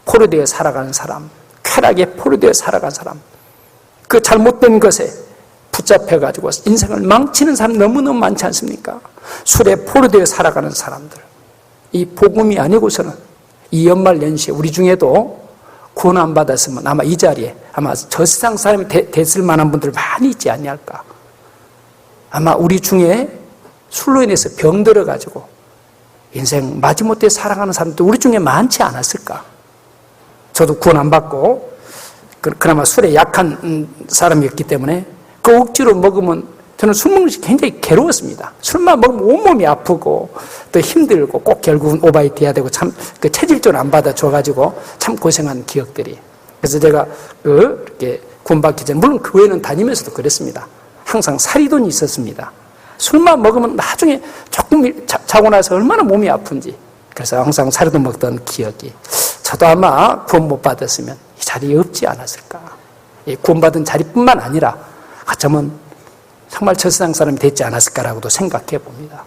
포로되어 살아가는 사람, 쾌락에 포로되어 살아가는 사람, 그 잘못된 것에 붙잡혀가지고 인생을 망치는 사람 너무너무 많지 않습니까? 술에 포로되어 살아가는 사람들, 이 복음이 아니고서는 이 연말 연시에 우리 중에도 구원 안 받았으면 아마 이 자리에 아마 저 세상 사람이 됐을 만한 분들 많이 있지 않냐할까. 아마 우리 중에 술로 인해서 병들어가지고 인생 마지못해 살아가는 사람들 우리 중에 많지 않았을까. 저도 구원 안 받고 그나마 술에 약한 사람이었기 때문에 그 억지로 먹으면 저는 술 먹는 것이 굉장히 괴로웠습니다. 술만 먹으면 온몸이 아프고 또 힘들고 꼭 결국은 오바이트 해야 되고 참 그 체질적으로 안 받아줘가지고 참 고생한 기억들이. 그래서 제가 이렇게 구원받기 전에, 물론 교회는 다니면서도 그랬습니다. 항상 사리돈이 있었습니다. 술만 먹으면 나중에 조금 자고 나서 얼마나 몸이 아픈지. 그래서 항상 사리돈 먹던 기억이. 저도 아마 구원 못 받았으면 이 자리에 없지 않았을까. 이 구원받은 자리뿐만 아니라 어쩌면 정말 저 세상 사람이 됐지 않았을까라고도 생각해 봅니다.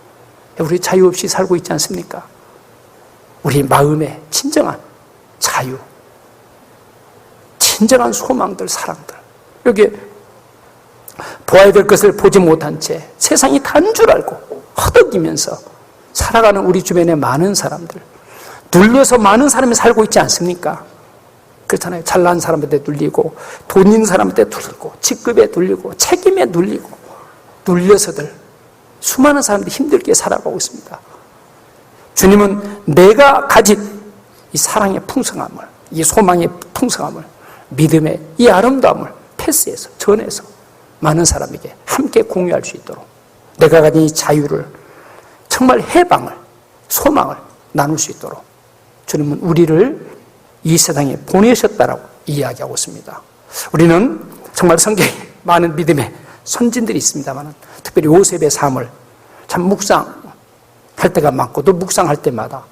우리 자유 없이 살고 있지 않습니까? 우리 마음의 진정한 자유, 진정한 소망들, 사랑들, 여기 보아야 될 것을 보지 못한 채 세상이 단 줄 알고 허덕이면서 살아가는 우리 주변의 많은 사람들, 눌려서 많은 사람이 살고 있지 않습니까? 그렇잖아요. 잘난 사람한테 눌리고, 돈 있는 사람한테 눌리고, 직급에 눌리고, 책임에 눌리고, 눌려서들 수많은 사람들이 힘들게 살아가고 있습니다. 주님은 내가 가진 이 사랑의 풍성함을, 이 소망의 풍성함을, 믿음의 이 아름다움을 패스해서, 전해서 많은 사람에게 함께 공유할 수 있도록 내가 가진 이 자유를, 정말 해방을, 소망을 나눌 수 있도록 주님은 우리를 이 세상에 보내셨다라고 이야기하고 있습니다. 우리는 정말 성경에 많은 믿음의 선진들이 있습니다만, 특별히 요셉의 삶을 참 묵상할 때가 많고, 또 묵상할 때마다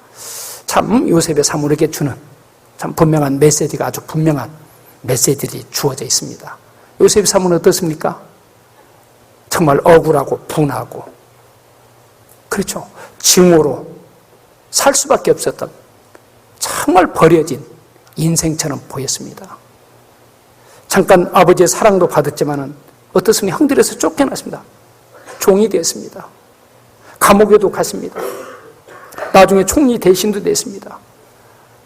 참 요셉의 삶을 이렇게 주는 참 분명한 메시지가, 아주 분명한 메시지들이 주어져 있습니다. 요셉의 삶은 어떻습니까? 정말 억울하고 분하고, 그렇죠, 증오로 살 수밖에 없었던 정말 버려진 인생처럼 보였습니다. 잠깐 아버지의 사랑도 받았지만은 어떻습니까? 형들에서 쫓겨났습니다. 종이 되었습니다. 감옥에도 갔습니다. 나중에 총리 대신도 됐습니다.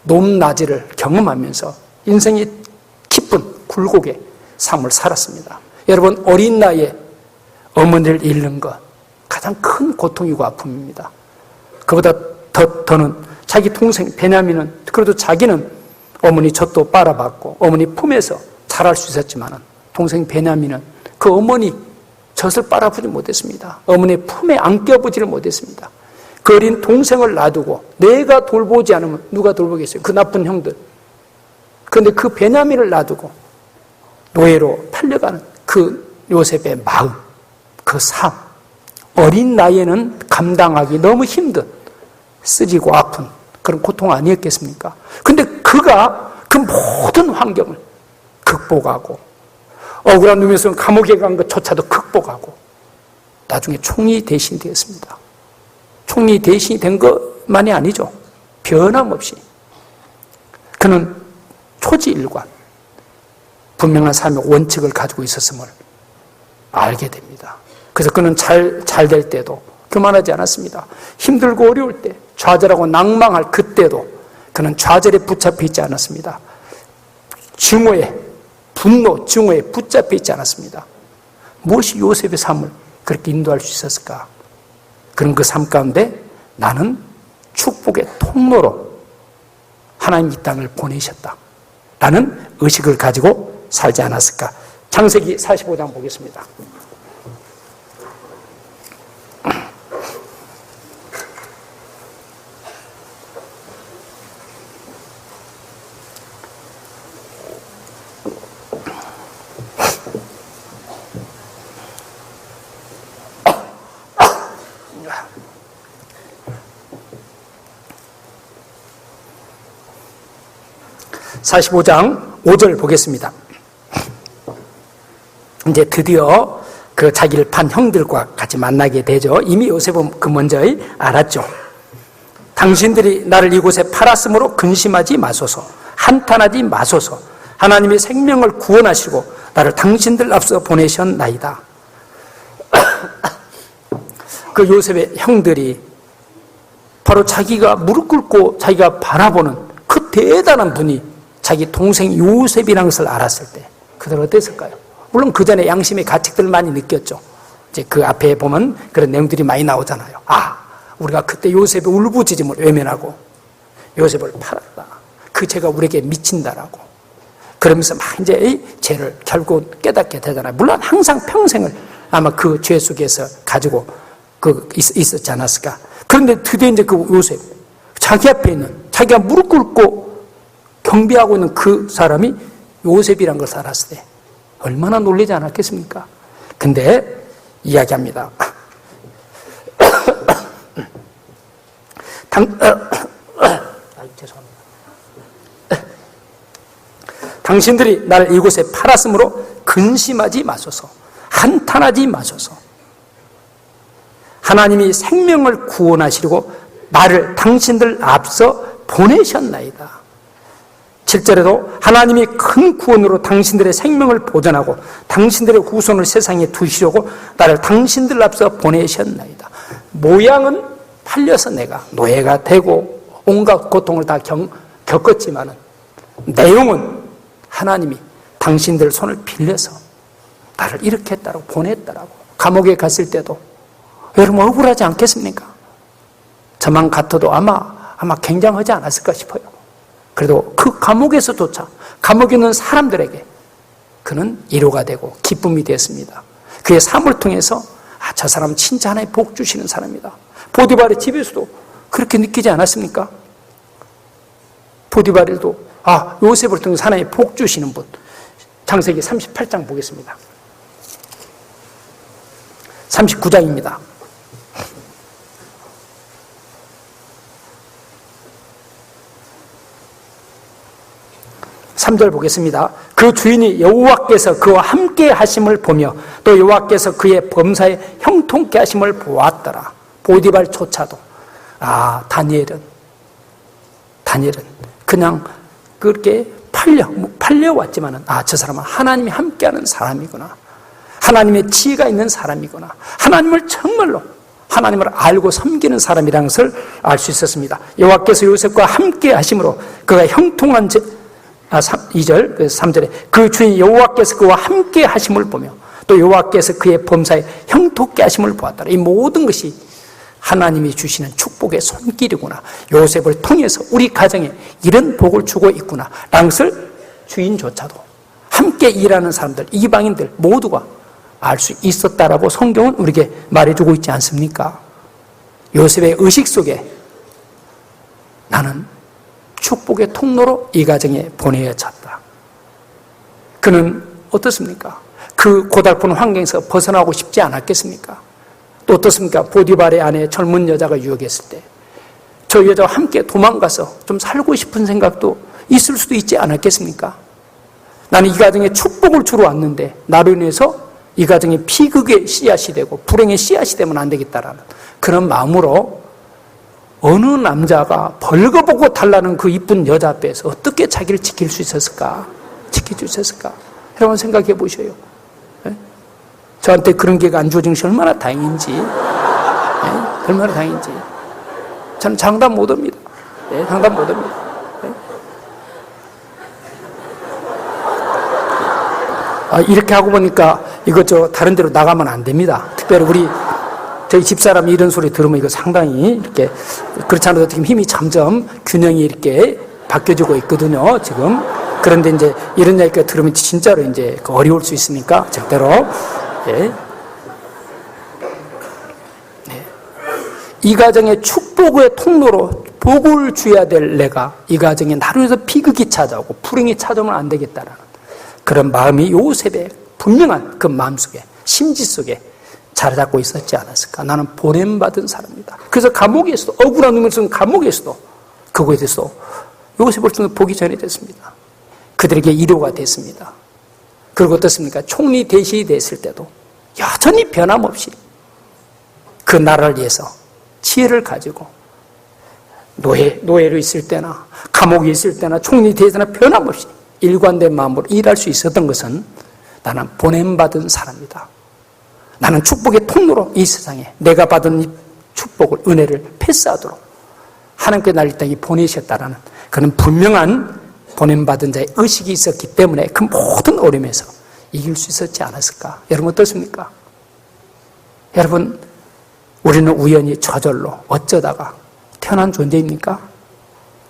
높낮이를 경험하면서 인생의 기쁜 굴곡의 삶을 살았습니다. 여러분, 어린 나이에 어머니를 잃는 것 가장 큰 고통이고 아픔입니다. 그보다 더는 자기 동생 베냐민은, 그래도 자기는 어머니 젖도 빨아봤고 어머니 품에서 자랄 수 있었지만 동생 베냐민은 그 어머니 젖을 빨아보지 못했습니다. 어머니 품에 안겨보지를 못했습니다. 그 어린 동생을 놔두고 내가 돌보지 않으면 누가 돌보겠어요? 그 나쁜 형들. 그런데 그 베냐민을 놔두고 노예로 팔려가는 그 요셉의 마음, 그 삶, 어린 나이에는 감당하기 너무 힘든 쓰리고 아픈 그런 고통 아니었겠습니까? 근데 그가 그 모든 환경을 극복하고 억울한 놈에서 감옥에 간 것조차도 극복하고 나중에 총리 대신이 되었습니다. 총리 대신이 된 것만이 아니죠. 변함없이 그는 초지일관, 분명한 삶의 원칙을 가지고 있었음을 알게 됩니다. 그래서 그는 잘 될 때도 교만하지 않았습니다. 힘들고 어려울 때, 좌절하고 낭망할 그때도 그는 좌절에 붙잡혀 있지 않았습니다. 증오에, 분노, 증오에 붙잡혀 있지 않았습니다. 무엇이 요셉의 삶을 그렇게 인도할 수 있었을까? 그런 그 삶 가운데 나는 축복의 통로로 하나님 이 땅을 보내셨다 라는 의식을 가지고 살지 않았을까? 창세기 45장 보겠습니다. (45장) 5절 보겠습니다. 이제 드디어 그 자기를 판 형들과 같이 만나게 되죠. 이미 요셉은 그 먼저 알았죠. 당신들이 나를 이곳에 팔았으므로 근심하지 마소서, 한탄하지 마소서. 하나님이 생명을 구원하시고 나를 당신들 앞서 보내셨나이다. 그 요셉의 형들이 바로 자기가 무릎 꿇고 자기가 바라보는 그 대단한 분이 자기 동생 요셉이라는 것을 알았을 때 그들 어땠을까요? 물론 그 전에 양심의 가책들을 많이 느꼈죠. 이제 그 앞에 보면 그런 내용들이 많이 나오잖아요. 아, 우리가 그때 요셉의 울부짖음을 외면하고 요셉을 팔았다. 그 죄가 우리에게 미친다라고. 그러면서 막 이제 죄를 결국 깨닫게 되잖아요. 물론 항상 평생을 아마 그 죄 속에서 가지고 있었지 않았을까. 그런데 드디어 이제 그 요셉, 자기 앞에 있는, 자기가 무릎 꿇고 경배하고 있는 그 사람이 요셉이란 것을 알았을 때 얼마나 놀라지 않았겠습니까? 근데 이야기합니다. 당신들이 나를 이곳에 팔았으므로 근심하지 마소서, 한탄하지 마소서. 하나님이 생명을 구원하시려고 나를 당신들 앞서 보내셨나이다. 7절에도 하나님이 큰 구원으로 당신들의 생명을 보존하고 당신들의 후손을 세상에 두시려고 나를 당신들 앞서 보내셨나이다. 모양은 팔려서 내가 노예가 되고 온갖 고통을 다 겪었지만 내용은 하나님이 당신들 손을 빌려서 나를 이렇게 했다고 보냈다라고. 감옥에 갔을 때도 여러분 억울하지 않겠습니까? 저만 같아도 아마 굉장하지 않았을까 싶어요. 그래도 그 감옥에서조차 감옥에 있는 사람들에게 그는 위로가 되고 기쁨이 되었습니다. 그의 삶을 통해서 저 사람은 진짜 하나의 복 주시는 사람이다. 보디발의 집에서도 그렇게 느끼지 않았습니까? 보디발도 요셉을 통해서 하나의 복 주시는 분. 창세기 38장 보겠습니다. 39장입니다. 3절 보겠습니다. 그 주인이 여호와께서 그와 함께 하심을 보며 또 여호와께서 그의 범사에 형통케 하심을 보았더라. 보디발조차도 다니엘은 그냥 그렇게 팔려왔지만은 저 사람은 하나님이 함께하는 사람이구나. 하나님의 지혜가 있는 사람이구나. 하나님을 정말로 하나님을 알고 섬기는 사람이라는 것을 알 수 있었습니다. 여호와께서 요셉과 함께 하심으로 그가 형통한 2절, 3절에 그 주인 여호와께서 그와 함께 하심을 보며 또 여호와께서 그의 범사에 형통케 하심을 보았더라. 이 모든 것이 하나님이 주시는 축복의 손길이구나. 요셉을 통해서 우리 가정에 이런 복을 주고 있구나 라는 것을 주인조차도 함께 일하는 사람들, 이방인들 모두가 알 수 있었다라고 성경은 우리에게 말해주고 있지 않습니까? 요셉의 의식 속에 나는 축복의 통로로 이 가정에 보내어졌다. 그는 어떻습니까? 그 고달픈 환경에서 벗어나고 싶지 않았겠습니까? 또 어떻습니까? 보디발의 아내 젊은 여자가 유혹했을 때 저 여자와 함께 도망가서 좀 살고 싶은 생각도 있을 수도 있지 않았겠습니까? 나는 이 가정에 축복을 주러 왔는데 나로 인해서 이 가정에 비극의 씨앗이 되고 불행의 씨앗이 되면 안 되겠다라는 그런 마음으로 어느 남자가 벌거벗고 달라는 그 이쁜 여자 앞에서 어떻게 자기를 지킬 수 있었을까? 지킬 수 있었을까? 여러분 생각해 보셔요. 네? 저한테 그런 기회가 안 주어진 것이 얼마나 다행인지, 네? 얼마나 다행인지. 저는 장담 못 합니다. 네? 장담 못 합니다. 네? 이렇게 하고 보니까 이거 다른 데로 나가면 안 됩니다. 특별히 우리 저희 집사람이 이런 소리 들으면 이거 상당히 이렇게 그렇지 않아도 지금 힘이 점점 균형이 이렇게 바뀌어지고 있거든요, 지금. 그런데 이제 이런 얘기가 들으면 진짜로 이제 어려울 수 있으니까 절대로. 예. 네. 이 가정의 축복의 통로로 복을 줘야 될 내가 이 가정에 나로 해서 비극이 찾아오고 불행이 찾아오면 안 되겠다라는 그런 마음이 요셉의 분명한 그 마음속에 심지 속에 자리 잡고 있었지 않았을까. 나는 보냄받은 사람이다. 그래서 감옥에서도 억울한 눈을 쓴 감옥에서도 그거에 대해서 요셉을 통해 복이 전해졌습니다. 그들에게 위로가 됐습니다. 그리고 어떻습니까? 총리 대신이 됐을 때도 여전히 변함없이 그 나라를 위해서 지혜를 가지고 노예로 있을 때나 감옥에 있을 때나 총리 대신이나 변함없이 일관된 마음으로 일할 수 있었던 것은 나는 보냄받은 사람이다. 나는 축복의 통로로 이 세상에 내가 받은 이 축복을, 은혜를 패스하도록 하나님께 날 이 땅에 보내셨다라는 그런 분명한 보냄받은 자의 의식이 있었기 때문에 그 모든 어려움에서 이길 수 있었지 않았을까? 여러분 어떻습니까? 여러분, 우리는 우연히 저절로 어쩌다가 태어난 존재입니까?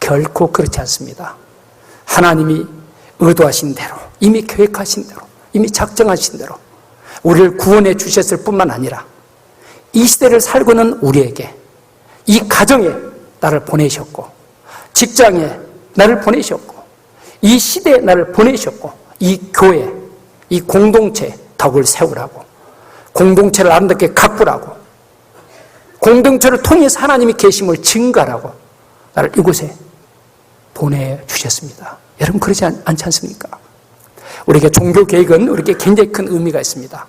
결코 그렇지 않습니다. 하나님이 의도하신 대로, 이미 계획하신 대로, 이미 작정하신 대로 우리를 구원해 주셨을 뿐만 아니라 이 시대를 살고 있는 우리에게 이 가정에 나를 보내셨고 직장에 나를 보내셨고 이 시대에 나를 보내셨고 이 교회, 이 공동체 덕을 세우라고 공동체를 아름답게 가꾸라고 공동체를 통해서 하나님이 계심을 증가하라고 나를 이곳에 보내주셨습니다. 여러분 그러지 않지 않습니까? 우리에게 종교개혁은 우리에게 굉장히 큰 의미가 있습니다.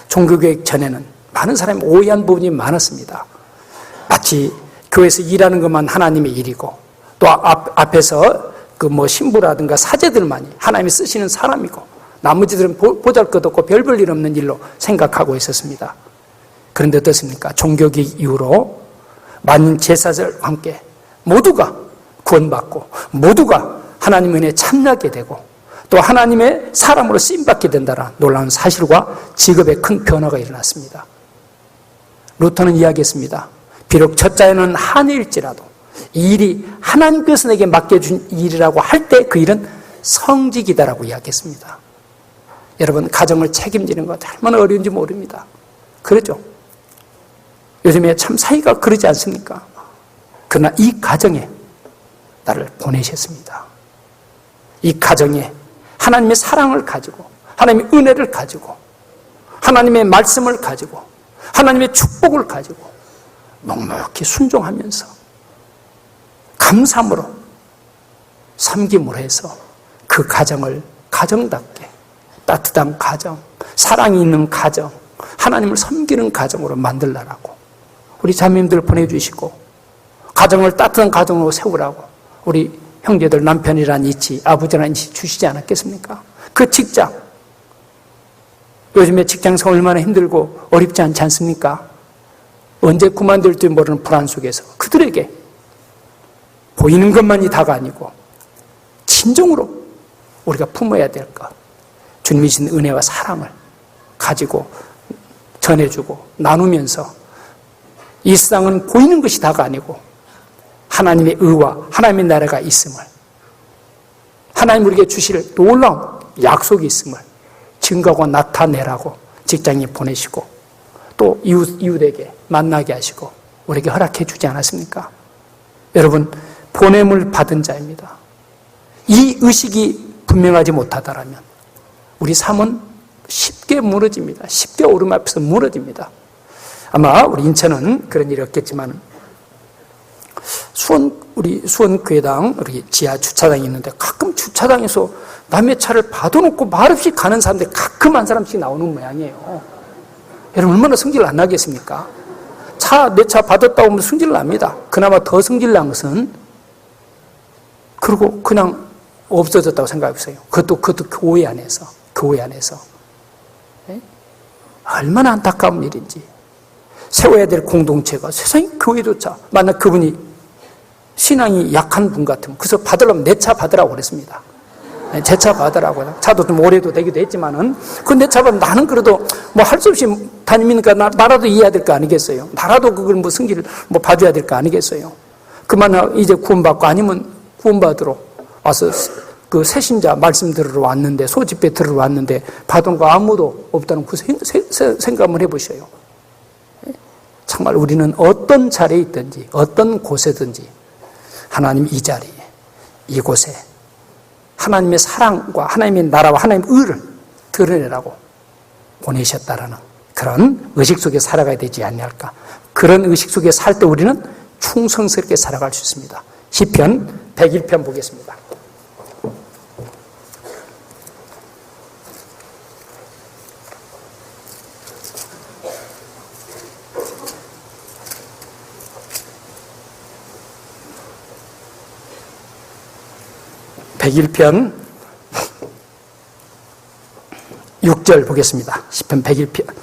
종교개혁 전에는 많은 사람이 오해한 부분이 많았습니다. 마치 교회에서 일하는 것만 하나님의 일이고 또 앞에서 그 신부라든가 사제들만이 하나님이 쓰시는 사람이고 나머지들은 보잘것없고 별볼 일 없는 일로 생각하고 있었습니다. 그런데 어떻습니까? 종교개혁 이후로 많은 제사절과 함께 모두가 구원받고 모두가 하나님의 은혜에 참여하게 되고 또 하나님의 사람으로 쓰임받게 된다는 놀라운 사실과 직업에 큰 변화가 일어났습니다. 루터는 이야기했습니다. 비록 첫 자연은 한일지라도 이 일이 하나님께서 내게 맡겨준 일이라고 할 때 그 일은 성직이다라고 이야기했습니다. 여러분 가정을 책임지는 것 얼마나 어려운지 모릅니다. 그렇죠? 요즘에 참 사이가 그러지 않습니까? 그러나 이 가정에 나를 보내셨습니다. 이 가정에 하나님의 사랑을 가지고 하나님의 은혜를 가지고 하나님의 말씀을 가지고 하나님의 축복을 가지고 넉넉히 순종하면서 감사함으로 섬김으로 해서 그 가정을 가정답게 따뜻한 가정, 사랑이 있는 가정, 하나님을 섬기는 가정으로 만들라라고 우리 자매님들 보내주시고 가정을 따뜻한 가정으로 세우라고 우리 형제들 남편이란 이치, 아버지란 이치 주시지 않았겠습니까? 그 직장, 요즘에 직장생활 얼마나 힘들고 어렵지 않지 않습니까? 언제 그만둘지 모르는 불안 속에서 그들에게 보이는 것만이 다가 아니고 진정으로 우리가 품어야 될 것, 주님이 주신 은혜와 사랑을 가지고 전해주고 나누면서 이 세상은 보이는 것이 다가 아니고 하나님의 의와 하나님의 나라가 있음을, 하나님 우리에게 주실 놀라운 약속이 있음을 증거하고 나타내라고 직장에 보내시고 또 이웃에게 만나게 하시고 우리에게 허락해 주지 않았습니까? 여러분, 보냄을 받은 자입니다. 이 의식이 분명하지 못하다라면 우리 삶은 쉽게 무너집니다. 쉽게 오름 앞에서 무너집니다. 아마 우리 인천은 그런 일이 없겠지만 우리 수원교회당 우리 지하 주차장이 있는데 가끔 주차장에서 남의 차를 봐둬놓고 말없이 가는 사람들이 가끔 한 사람씩 나오는 모양이에요. 여러분, 얼마나 성질 안 나겠습니까? 내 차 받았다고 하면 성질 납니다. 그나마 더 성질 난 것은 그리고 그냥 없어졌다고 생각해보세요. 그것도 교회 안에서. 네? 얼마나 안타까운 일인지. 세워야 될 공동체가 세상에 교회조차 만약 그분이 신앙이 약한 분 같으면 그래서 받으려면 내 차 받으라고 그랬습니다. 제 차 받으라고. 차도 좀 오래도 되기도 했지만은 그 내 차 받으면 나는 그래도 뭐 할 수 없이 다니니까 나라도 이해해야 될 거 아니겠어요? 나라도 그걸 뭐 승기를 뭐 봐줘야 될 거 아니겠어요? 그만 이제 구원받고 아니면 구원받으러 와서 그 새신자 말씀 들으러 왔는데 소집회 들으러 왔는데 받은 거 아무도 없다는 그 생각을 해보셔요. 정말 우리는 어떤 자리에 있든지 어떤 곳에든지 하나님 이 자리에 이곳에 하나님의 사랑과 하나님의 나라와 하나님의 의를 드러내라고 보내셨다라는 그런 의식 속에 살아가야 되지 않냐할까. 그런 의식 속에 살 때 우리는 충성스럽게 살아갈 수 있습니다. 시편 101편 보겠습니다. (101편) 6절 보겠습니다. 시편 101편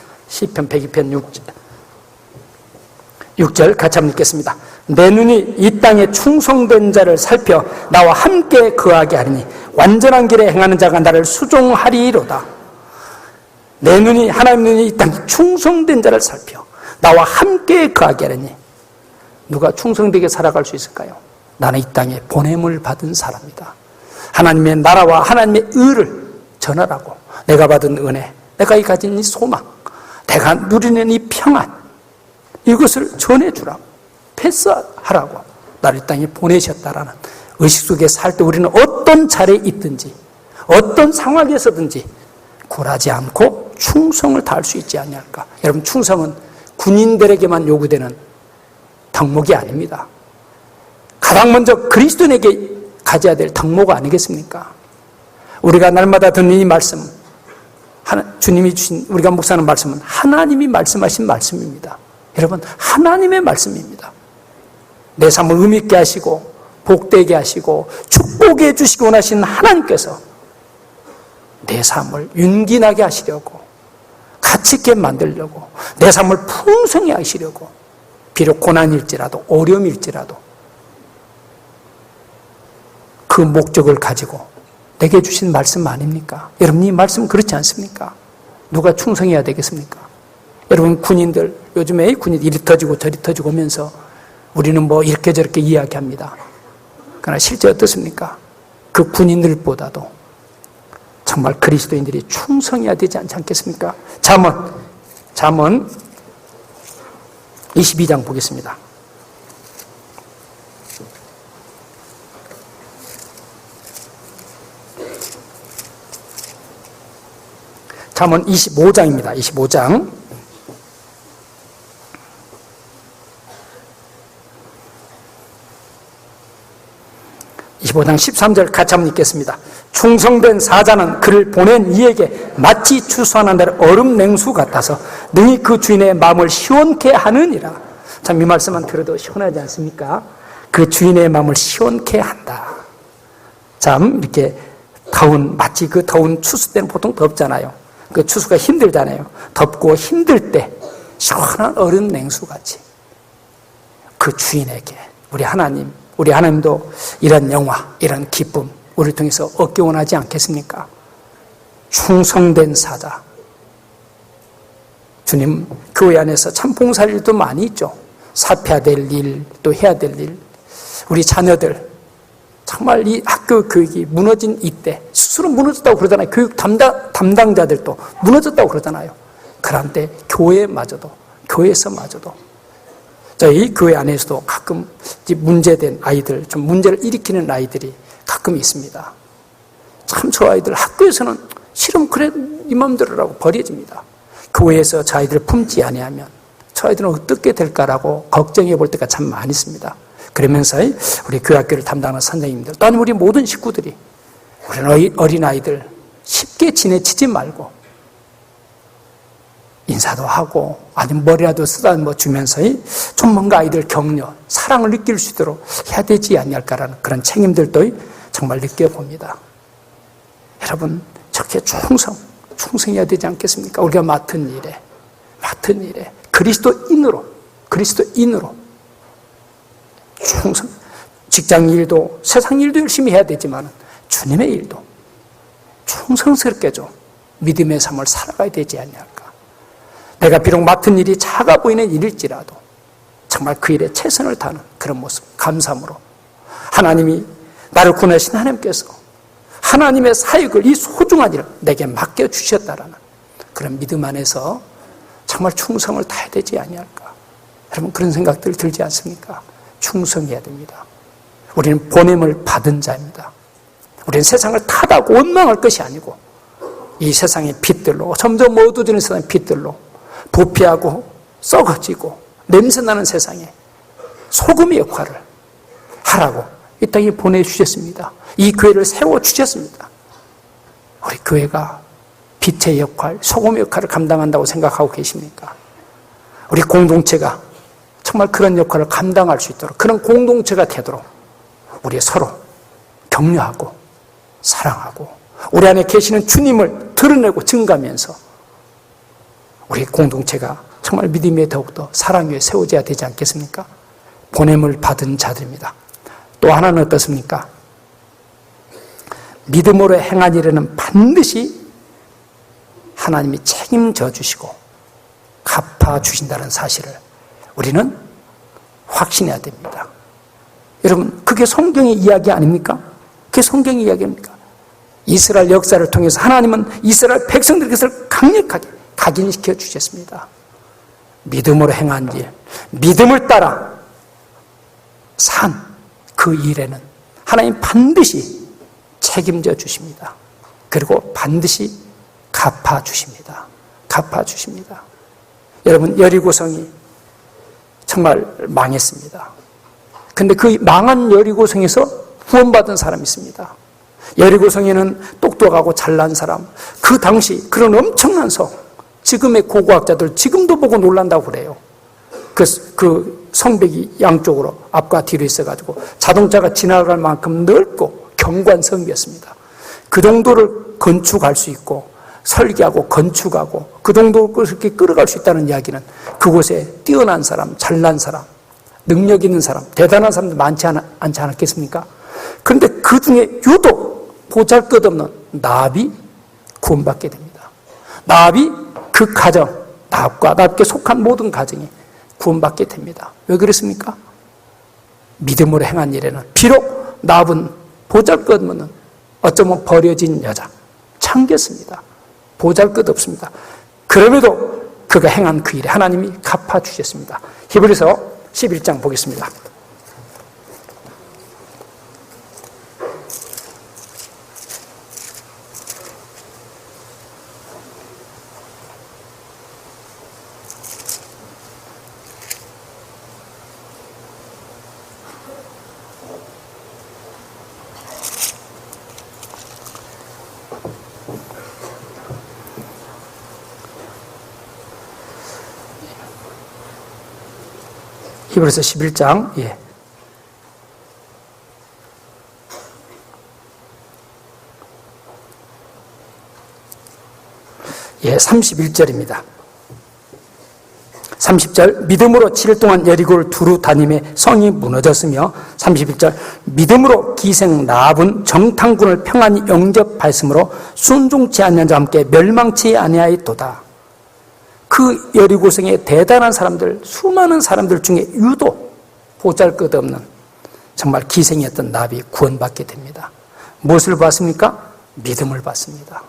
6절 같이 한번 읽겠습니다. 내 눈이 이 땅에 충성된 자를 살펴 나와 함께 거하게 하리니 완전한 길에 행하는 자가 나를 수종하리로다. 내 눈이, 하나님 눈이 이 땅에 충성된 자를 살펴 나와 함께 거하게 하리니, 누가 충성되게 살아갈 수 있을까요? 나는 이 땅에 보냄을 받은 사람이다. 하나님의 나라와 하나님의 의를 전하라고, 내가 받은 은혜, 내가 가진 이 소망, 내가 누리는 이 평안, 이것을 전해주라고, 패스하라고 나를 이 땅에 보내셨다라는 의식 속에 살 때 우리는 어떤 자리에 있든지 어떤 상황에서든지 굴하지 않고 충성을 다할 수 있지 않냐할까. 여러분, 충성은 군인들에게만 요구되는 덕목이 아닙니다. 가장 먼저 그리스도인에게 가져야 될 덕목 아니겠습니까? 우리가 날마다 듣는 이 말씀, 주님이 주신, 우리가 묵상하는 말씀은 하나님이 말씀하신 말씀입니다. 여러분, 하나님의 말씀입니다. 내 삶을 의미있게 하시고 복되게 하시고 축복해 주시기 원하시는 하나님께서 내 삶을 윤기나게 하시려고, 가치있게 만들려고, 내 삶을 풍성히 하시려고, 비록 고난일지라도 어려움일지라도 그 목적을 가지고 내게 주신 말씀 아닙니까? 여러분, 이 말씀 그렇지 않습니까? 누가 충성해야 되겠습니까? 여러분, 군인들, 요즘에 군인 이리 터지고 저리 터지고 오면서 우리는 뭐 이렇게 저렇게 이야기합니다. 그러나 실제 어떻습니까? 그 군인들보다도 정말 그리스도인들이 충성해야 되지 않지 않겠습니까? 잠언 22장 보겠습니다. 잠언 25장입니다. 25장. 25장 13절 같이 한번 읽겠습니다. 충성된 사자는 그를 보낸 이에게 마치 추수하는 날 얼음 냉수 같아서 능히 그 주인의 마음을 시원케 하느니라. 참, 이 말씀만 들어도 시원하지 않습니까? 그 주인의 마음을 시원케 한다. 참, 이렇게 마치 그 더운 추수 때는 보통 덥잖아요. 그 추수가 힘들잖아요. 덥고 힘들 때 시원한 얼음 냉수같이 그 주인에게 우리 하나님도 이런 영화, 이런 기쁨 우리를 통해서 얻기 원하지 않겠습니까? 충성된 사자. 주님 교회 안에서 참 봉사일도 많이 있죠. 살펴야 될 일, 또 해야 될 일, 우리 자녀들 정말 이 학교 교육이 무너진 이때 스스로 무너졌다고 그러잖아요. 교육 담당자들도 무너졌다고 그러잖아요. 그런 때 교회에서마저도 저희 교회 안에서도 가끔 문제된 아이들, 좀 문제를 일으키는 아이들이 가끔 있습니다. 참 저 아이들 학교에서는 싫으면 그래 네 맘대로 라고 버려집니다. 교회에서 저 아이들을 품지 아니하면 저 아이들은 어떻게 될까라고 걱정해 볼 때가 참 많이 있습니다. 그러면서 우리 교학교를 담당하는 선생님들, 또 아니면 우리 모든 식구들이 우리는 어린아이들 쉽게 지내치지 말고 인사도 하고 아니면 머리라도 쓰다듬어 주면서 좀 뭔가 아이들 격려, 사랑을 느낄 수 있도록 해야 되지 않을까라는 그런 책임들도 정말 느껴봅니다. 여러분, 저렇게 충성해야 되지 않겠습니까? 우리가 맡은 일에 그리스도인으로 충성. 직장 일도 세상 일도 열심히 해야 되지만 주님의 일도 충성스럽게 좀 믿음의 삶을 살아가야 되지 않을까. 내가 비록 맡은 일이 작아 보이는 일일지라도 정말 그 일에 최선을 다하는 그런 모습, 감사함으로 하나님이 나를 구원하신 하나님께서 하나님의 사역을, 이 소중한 일을 내게 맡겨주셨다라는 그런 믿음 안에서 정말 충성을 다해야 되지 아니할까. 여러분, 그런 생각들 들지 않습니까? 충성해야 됩니다. 우리는 보냄을 받은 자입니다. 우리는 세상을 탓하고 원망할 것이 아니고 이 세상의 빛들로, 점점 어두워지는 세상의 빛들로 부패하고 썩어지고 냄새나는 세상에 소금의 역할을 하라고 이 땅에 보내주셨습니다. 이 교회를 세워주셨습니다. 우리 교회가 빛의 역할, 소금의 역할을 감당한다고 생각하고 계십니까? 우리 공동체가 정말 그런 역할을 감당할 수 있도록, 그런 공동체가 되도록 우리 서로 격려하고 사랑하고 우리 안에 계시는 주님을 드러내고 증가하면서 우리 공동체가 정말 믿음에 더욱더 사랑 위에 세워져야 되지 않겠습니까? 보냄을 받은 자들입니다. 또 하나는 어떻습니까? 믿음으로 행한 일에는 반드시 하나님이 책임져 주시고 갚아 주신다는 사실을 우리는 확신해야 됩니다. 여러분, 그게 성경의 이야기 아닙니까? 그게 성경의 이야기입니까? 이스라엘 역사를 통해서 하나님은 이스라엘 백성들에게 강력하게 각인시켜 주셨습니다. 믿음으로 행한 일, 믿음을 따라 산 그 일에는 하나님 반드시 책임져 주십니다. 그리고 반드시 갚아 주십니다. 갚아 주십니다. 여러분, 여리고성이 정말 망했습니다. 근데 그 망한 여리고성에서 구원받은 사람이 있습니다. 여리고성에는 똑똑하고 잘난 사람, 그 당시 그런 엄청난 성, 지금의 고고학자들 지금도 보고 놀란다고 그래요. 그 성벽이 양쪽으로 앞과 뒤로 있어가지고 자동차가 지나갈 만큼 넓고 견고한 성이었습니다. 그 정도를 건축할 수 있고 설계하고 건축하고 그 정도로 그렇게 끌어갈 수 있다는 이야기는 그곳에 뛰어난 사람, 잘난 사람, 능력 있는 사람, 대단한 사람들 많지 않지 않았겠습니까? 그런데 그 중에 유독 보잘것없는 나합이 구원받게 됩니다. 나합이 그 가정, 나합과 나합께 속한 모든 가정이 구원받게 됩니다. 왜 그렇습니까? 믿음으로 행한 일에는 비록 나합은 보잘것없는 어쩌면 버려진 여자, 창겼습니다. 보잘것없습니다. 그럼에도 그가 행한 그 일에 하나님이 갚아주셨습니다. 히브리서 11장 보겠습니다. 히브리서 11장, 예. 예, 31절입니다. 30절, 믿음으로 7일 동안 여리고를 두루 다님에 성이 무너졌으며, 31절, 믿음으로 기생 라합은 정탐꾼을 평안히 영접하였으므로 순종치 않는 자와 함께 멸망치 아니하였도다. 그 그 여리고성의 대단한 사람들, 수많은 사람들 중에 유독 보잘것없는 정말 기생이었던 나비 구원받게 됩니다. 무엇을 받습니까? 믿음을 받습니다.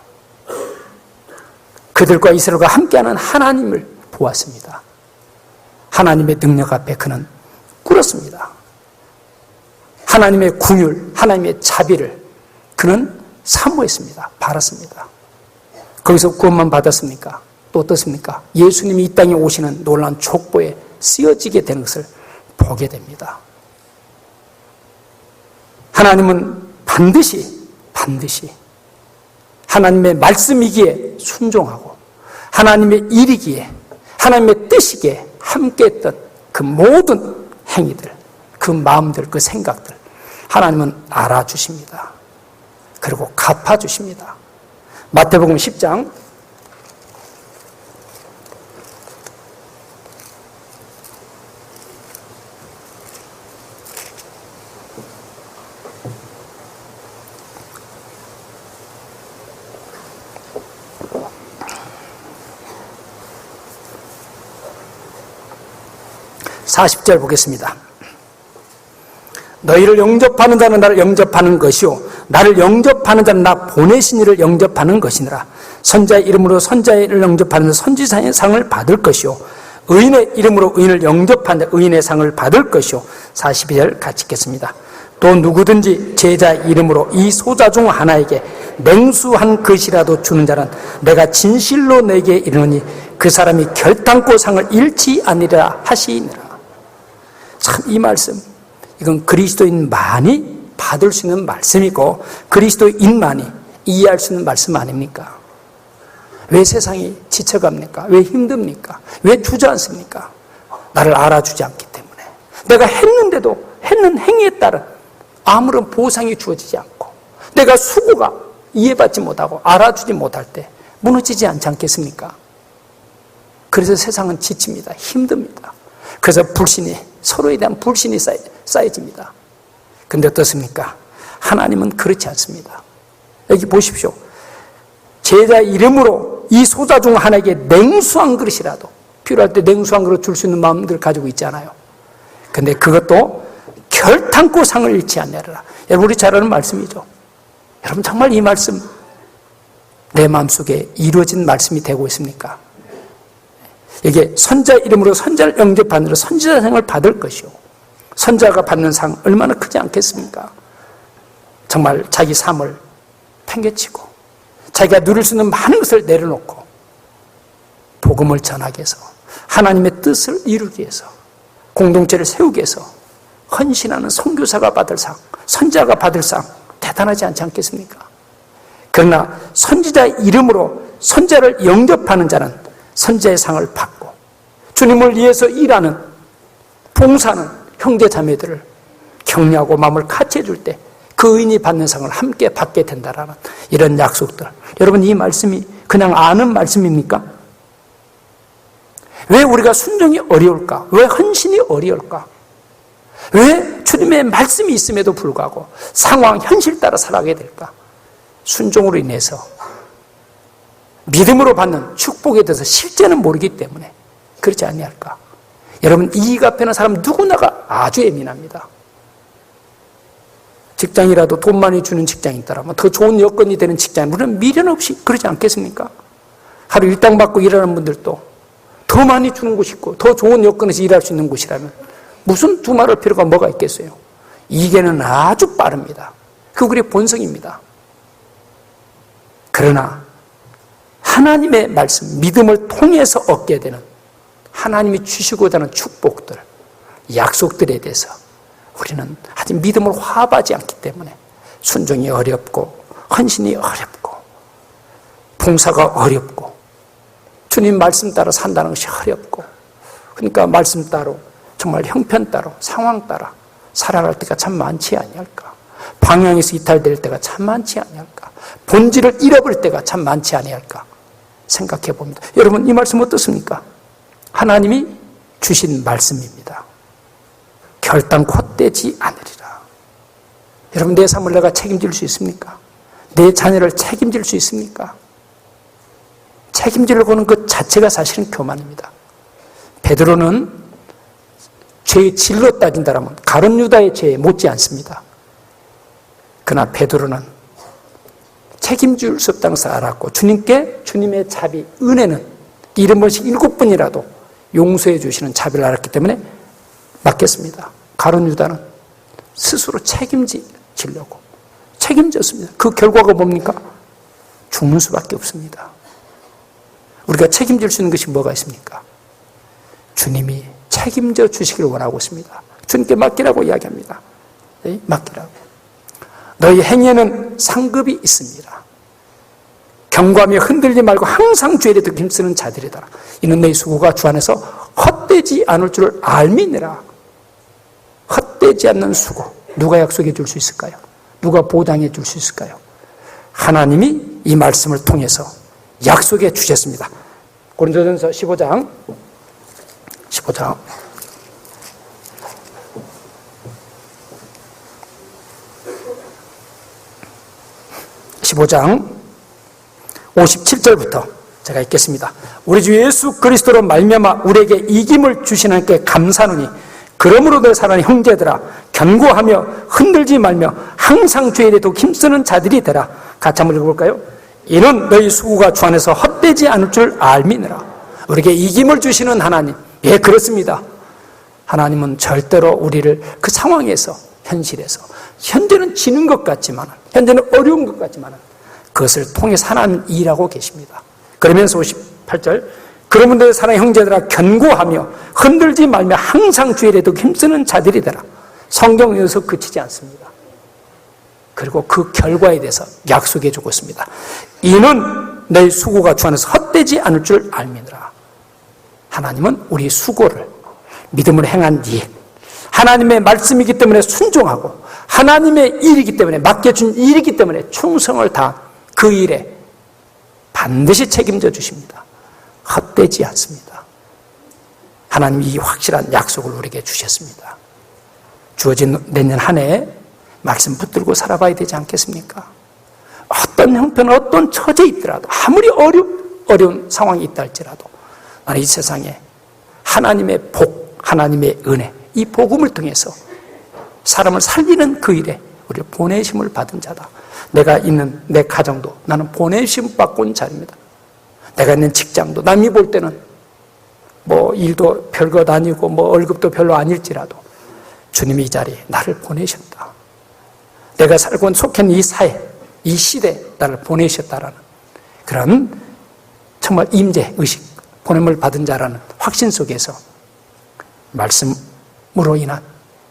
그들과 이스라엘과 함께하는 하나님을 보았습니다. 하나님의 능력 앞에 그는 꿇었습니다. 하나님의 궁율, 하나님의 자비를 그는 사모했습니다. 바랐습니다. 거기서 구원만 받았습니까? 또 어떻습니까? 예수님이 이 땅에 오시는 놀라운 족보에 쓰여지게 되는 것을 보게 됩니다. 하나님은 반드시 하나님의 말씀이기에 순종하고 하나님의 일이기에 하나님의 뜻이기에 함께했던 그 모든 행위들, 그 마음들, 그 생각들 하나님은 알아주십니다. 그리고 갚아주십니다. 마태복음 10장 40절 보겠습니다. 너희를 영접하는 자는 나를 영접하는 것이요 나를 영접하는 자는 나 보내신 이를 영접하는 것이니라. 선자의 이름으로 선자를 영접하는 자 선지자의 상을 받을 것이요 의인의 이름으로 의인을 영접하는 자 의인의 상을 받을 것이요. 42절 같이 읽겠습니다. 또 누구든지 제자 이름으로 이 소자 중 하나에게 냉수한 것이라도 주는 자는 내가 진실로 내게 이르노니 그 사람이 결단코 상을 잃지 아니라 하시니라. 참 이 말씀, 이건 그리스도인만이 받을 수 있는 말씀이고 그리스도인만이 이해할 수 있는 말씀 아닙니까? 왜 세상이 지쳐갑니까? 왜 힘듭니까? 왜 주저앉습니까? 나를 알아주지 않기 때문에. 내가 했는데도 했는 행위에 따른 아무런 보상이 주어지지 않고 내가 수고가 이해받지 못하고 알아주지 못할 때 무너지지 않지 않겠습니까? 그래서 세상은 지칩니다. 힘듭니다. 그래서 서로에 대한 불신이 쌓여집니다. 근데 어떻습니까? 하나님은 그렇지 않습니다. 여기 보십시오. 제자 이름으로 이 소자 중 하나에게 냉수한 그릇이라도, 필요할 때 냉수한 그릇 줄 수 있는 마음들 가지고 있잖아요. 근데 그것도 결탄코 상을 잃지 않냐라. 여러분, 우리 잘 아는 말씀이죠. 여러분, 정말 이 말씀 내 마음속에 이루어진 말씀이 되고 있습니까? 이게 선자 이름으로 선자를 영접하느라 선지자상을 받을 것이요 선자가 받는 상 얼마나 크지 않겠습니까? 정말 자기 삶을 팽개치고 자기가 누릴 수 있는 많은 것을 내려놓고 복음을 전하기 위해서 하나님의 뜻을 이루기 위해서 공동체를 세우기 위해서 헌신하는 선교사가 받을 상, 선자가 받을 상 대단하지 않지 않겠습니까? 그러나 선지자 이름으로 선자를 영접하는 자는 선자의 상을 받고 주님을 위해서 일하는 봉사하는 형제 자매들을 격려하고 마음을 같이 해줄 때 그 의인이 받는 상을 함께 받게 된다라는 이런 약속들. 여러분, 이 말씀이 그냥 아는 말씀입니까? 왜 우리가 순종이 어려울까? 왜 헌신이 어려울까? 왜 주님의 말씀이 있음에도 불구하고 상황, 현실 따라 살아가게 될까? 순종으로 인해서 믿음으로 받는 축복에 대해서 실제는 모르기 때문에 그렇지 아니할까? 여러분, 이익 앞에는 사람 누구나가 아주 예민합니다. 직장이라도 돈 많이 주는 직장이 있다라면 더 좋은 여건이 되는 직장, 물론 미련 없이 그러지 않겠습니까? 하루 일당 받고 일하는 분들도 더 많이 주는 곳이 있고 더 좋은 여건에서 일할 수 있는 곳이라면 무슨 두말할 필요가 뭐가 있겠어요? 이게는 아주 빠릅니다. 그 우리의 본성입니다. 그러나 하나님의 말씀, 믿음을 통해서 얻게 되는 하나님이 주시고자 하는 축복들, 약속들에 대해서 우리는 아직 믿음을 화합하지 않기 때문에 순종이 어렵고 헌신이 어렵고 봉사가 어렵고 주님 말씀 따라 산다는 것이 어렵고, 그러니까 말씀 따로 정말 형편 따로 상황 따라 살아갈 때가 참 많지 아니할까? 방향에서 이탈될 때가 참 많지 아니할까? 본질을 잃어버릴 때가 참 많지 아니할까? 생각해 봅니다. 여러분, 이 말씀 어떻습니까? 하나님이 주신 말씀입니다. 결단코 헛되지 않으리라. 여러분, 내 삶을 내가 책임질 수 있습니까? 내 자녀를 책임질 수 있습니까? 책임지려고 하는 것 자체가 사실은 교만입니다. 베드로는 죄의 질로 따진다면 가룟 유다의 죄에 못지 않습니다. 그러나 베드로는 책임질 수 없다는 것을 알았고 주님께 주님의 자비, 은혜는 이런 번씩 7번이라도 용서해 주시는 자비를 알았기 때문에 맡겼습니다. 가룟 유다는 스스로 책임지려고 책임졌습니다. 그 결과가 뭡니까? 죽는 수밖에 없습니다. 우리가 책임질 수 있는 것이 뭐가 있습니까? 주님이 책임져 주시기를 원하고 있습니다. 주님께 맡기라고 이야기합니다. 네? 맡기라고. 너희 행위에는 상급이 있습니다. 경고하며 흔들지 말고 항상 주의 일에 힘쓰는 자들이다. 이는 너희 수고가 주 안에서 헛되지 않을 줄 알미니라. 헛되지 않는 수고. 누가 약속해 줄 수 있을까요? 누가 보장해 줄 수 있을까요? 하나님이 이 말씀을 통해서 약속해 주셨습니다. 고린도전서 15장 57절부터 제가 읽겠습니다. 우리 주 예수 그리스도로 말미암아 우리에게 이김을 주신 하나님께 감사하노니 그러므로 내 사랑하는 형제들아 견고하며 흔들지 말며 항상 주의 일에 더욱 힘쓰는 자들이 되라. 같이 한번 읽어볼까요? 이는 너희 수고가 주 안에서 헛되지 않을 줄 알미니라. 우리에게 이김을 주시는 하나님, 예, 그렇습니다. 하나님은 절대로 우리를 그 상황에서, 현실에서, 현재는 지는 것 같지만, 현재는 어려운 것 같지만 그것을 통해서 하나님 일하고 계십니다. 그러면서 58절, 그러면 내 사랑의 형제들아 견고하며 흔들지 말며 항상 주의 일에 더욱 힘쓰는 자들이 되라. 성경은 여기서 그치지 않습니다. 그리고 그 결과에 대해서 약속해 주고 있습니다. 이는 내 수고가 주 안에서 헛되지 않을 줄 알미니라. 하나님은 우리 수고를 믿음으로 행한 일, 하나님의 말씀이기 때문에 순종하고 하나님의 일이기 때문에 맡겨준 일이기 때문에 충성을 다한 그 일에 반드시 책임져 주십니다. 헛되지 않습니다. 하나님이 이 확실한 약속을 우리에게 주셨습니다. 주어진 내년 한 해에 말씀 붙들고 살아봐야 되지 않겠습니까? 어떤 형편, 어떤 처지에 있더라도 아무리 어려운 상황이 있다 할지라도 나는 이 세상에 하나님의 복, 하나님의 은혜, 이 복음을 통해서 사람을 살리는 그 일에 우리를 보내심을 받은 자다. 내가 있는 내 가정도 나는 보내심 받고 온 자입니다. 내가 있는 직장도 남이 볼 때는 뭐 일도 별것 아니고 뭐 월급도 별로 아닐지라도 주님이 이 자리에 나를 보내셨다. 내가 살고 온 속한 이 사회, 이 시대에 나를 보내셨다라는 그런 정말 임재 의식, 보냄을 받은 자라는 확신 속에서 말씀으로 인한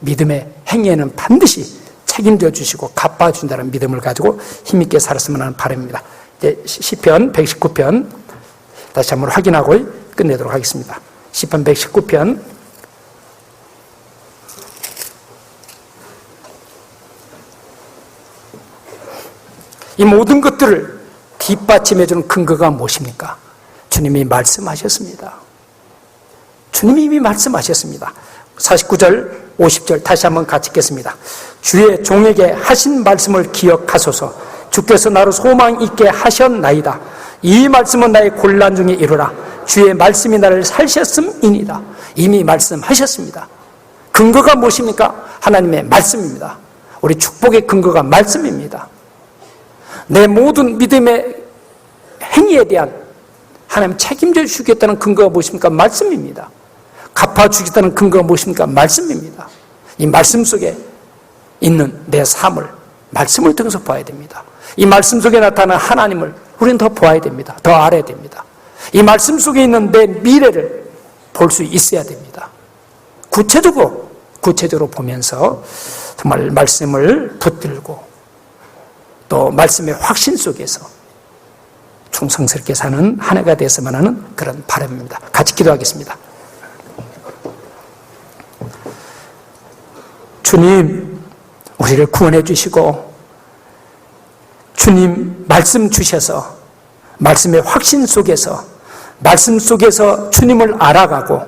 믿음의 행위에는 반드시 책임져 주시고 갚아준다는 믿음을 가지고 힘있게 살았으면 하는 바람입니다. 이제 시편 119편 다시 한번 확인하고 끝내도록 하겠습니다. 시편 119편 이 모든 것들을 뒷받침해주는 근거가 무엇입니까? 주님이 말씀하셨습니다. 주님이 이미 말씀하셨습니다. 49절, 50절 다시 한번 같이 읽겠습니다. 주의 종에게 하신 말씀을 기억하소서. 주께서 나로 소망 있게 하셨나이다. 이 말씀은 나의 곤란 중에 이루라. 주의 말씀이 나를 살셨음이니다. 이미 말씀하셨습니다. 근거가 무엇입니까? 하나님의 말씀입니다. 우리 축복의 근거가 말씀입니다. 내 모든 믿음의 행위에 대한 하나님 책임져 주시겠다는 근거가 무엇입니까? 말씀입니다. 갚아주겠다는 근거가 무엇입니까? 말씀입니다. 이 말씀 속에 있는 내 삶을 말씀을 통해서 봐야 됩니다. 이 말씀 속에 나타나는 하나님을 우리는 더 보아야 됩니다. 더 알아야 됩니다. 이 말씀 속에 있는 내 미래를 볼 수 있어야 됩니다. 구체적으로 보면서 정말 말씀을 붙들고 또 말씀의 확신 속에서 충성스럽게 사는 한 해가 되었으면 하는 그런 바람입니다. 같이 기도하겠습니다. 주님, 우리를 구원해 주시고 주님 말씀 주셔서 말씀의 확신 속에서 말씀 속에서 주님을 알아가고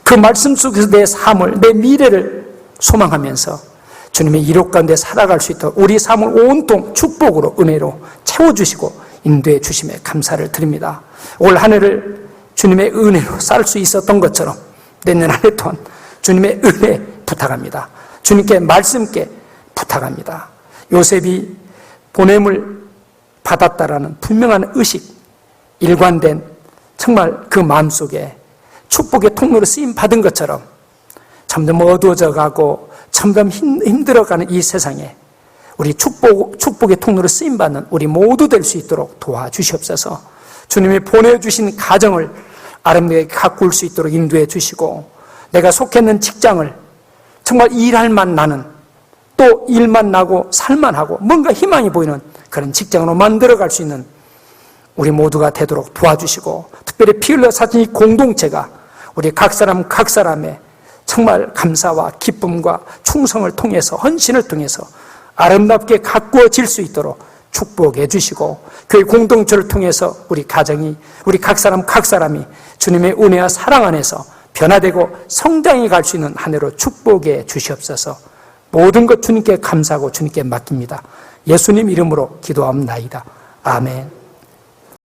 그 말씀 속에서 내 삶을, 내 미래를 소망하면서 주님의 이룩 가운데 살아갈 수 있도록 우리 삶을 온통 축복으로 은혜로 채워주시고 인도해 주심에 감사를 드립니다. 올 한 해를 주님의 은혜로 살 수 있었던 것처럼 내년 한 해 또한 주님의 은혜 부탁합니다. 주님께 말씀께 부탁합니다. 요셉이 보냄을 받았다라는 분명한 의식, 일관된 정말 그 마음속에 축복의 통로로 쓰임받은 것처럼 점점 어두워져 가고 점점 힘들어가는 이 세상에 우리 축복의 통로로 쓰임받는 우리 모두 될 수 있도록 도와주시옵소서. 주님이 보내주신 가정을 아름답게 가꿀 수 있도록 인도해 주시고, 내가 속했는 직장을 정말 일할만 나는, 또 일만 나고 살만 하고 뭔가 희망이 보이는 그런 직장으로 만들어갈 수 있는 우리 모두가 되도록 도와주시고, 특별히 피 흘려 사신 이 공동체가 우리 각 사람 각 사람의 정말 감사와 기쁨과 충성을 통해서, 헌신을 통해서 아름답게 가꾸어질 수 있도록 축복해 주시고, 그 공동체를 통해서 우리 가정이, 우리 각 사람이 주님의 은혜와 사랑 안에서 변화되고 성장해 갈 수 있는 한 해로 축복해 주시옵소서. 모든 것 주님께 감사하고 주님께 맡깁니다. 예수님 이름으로 기도합나이다. 아멘.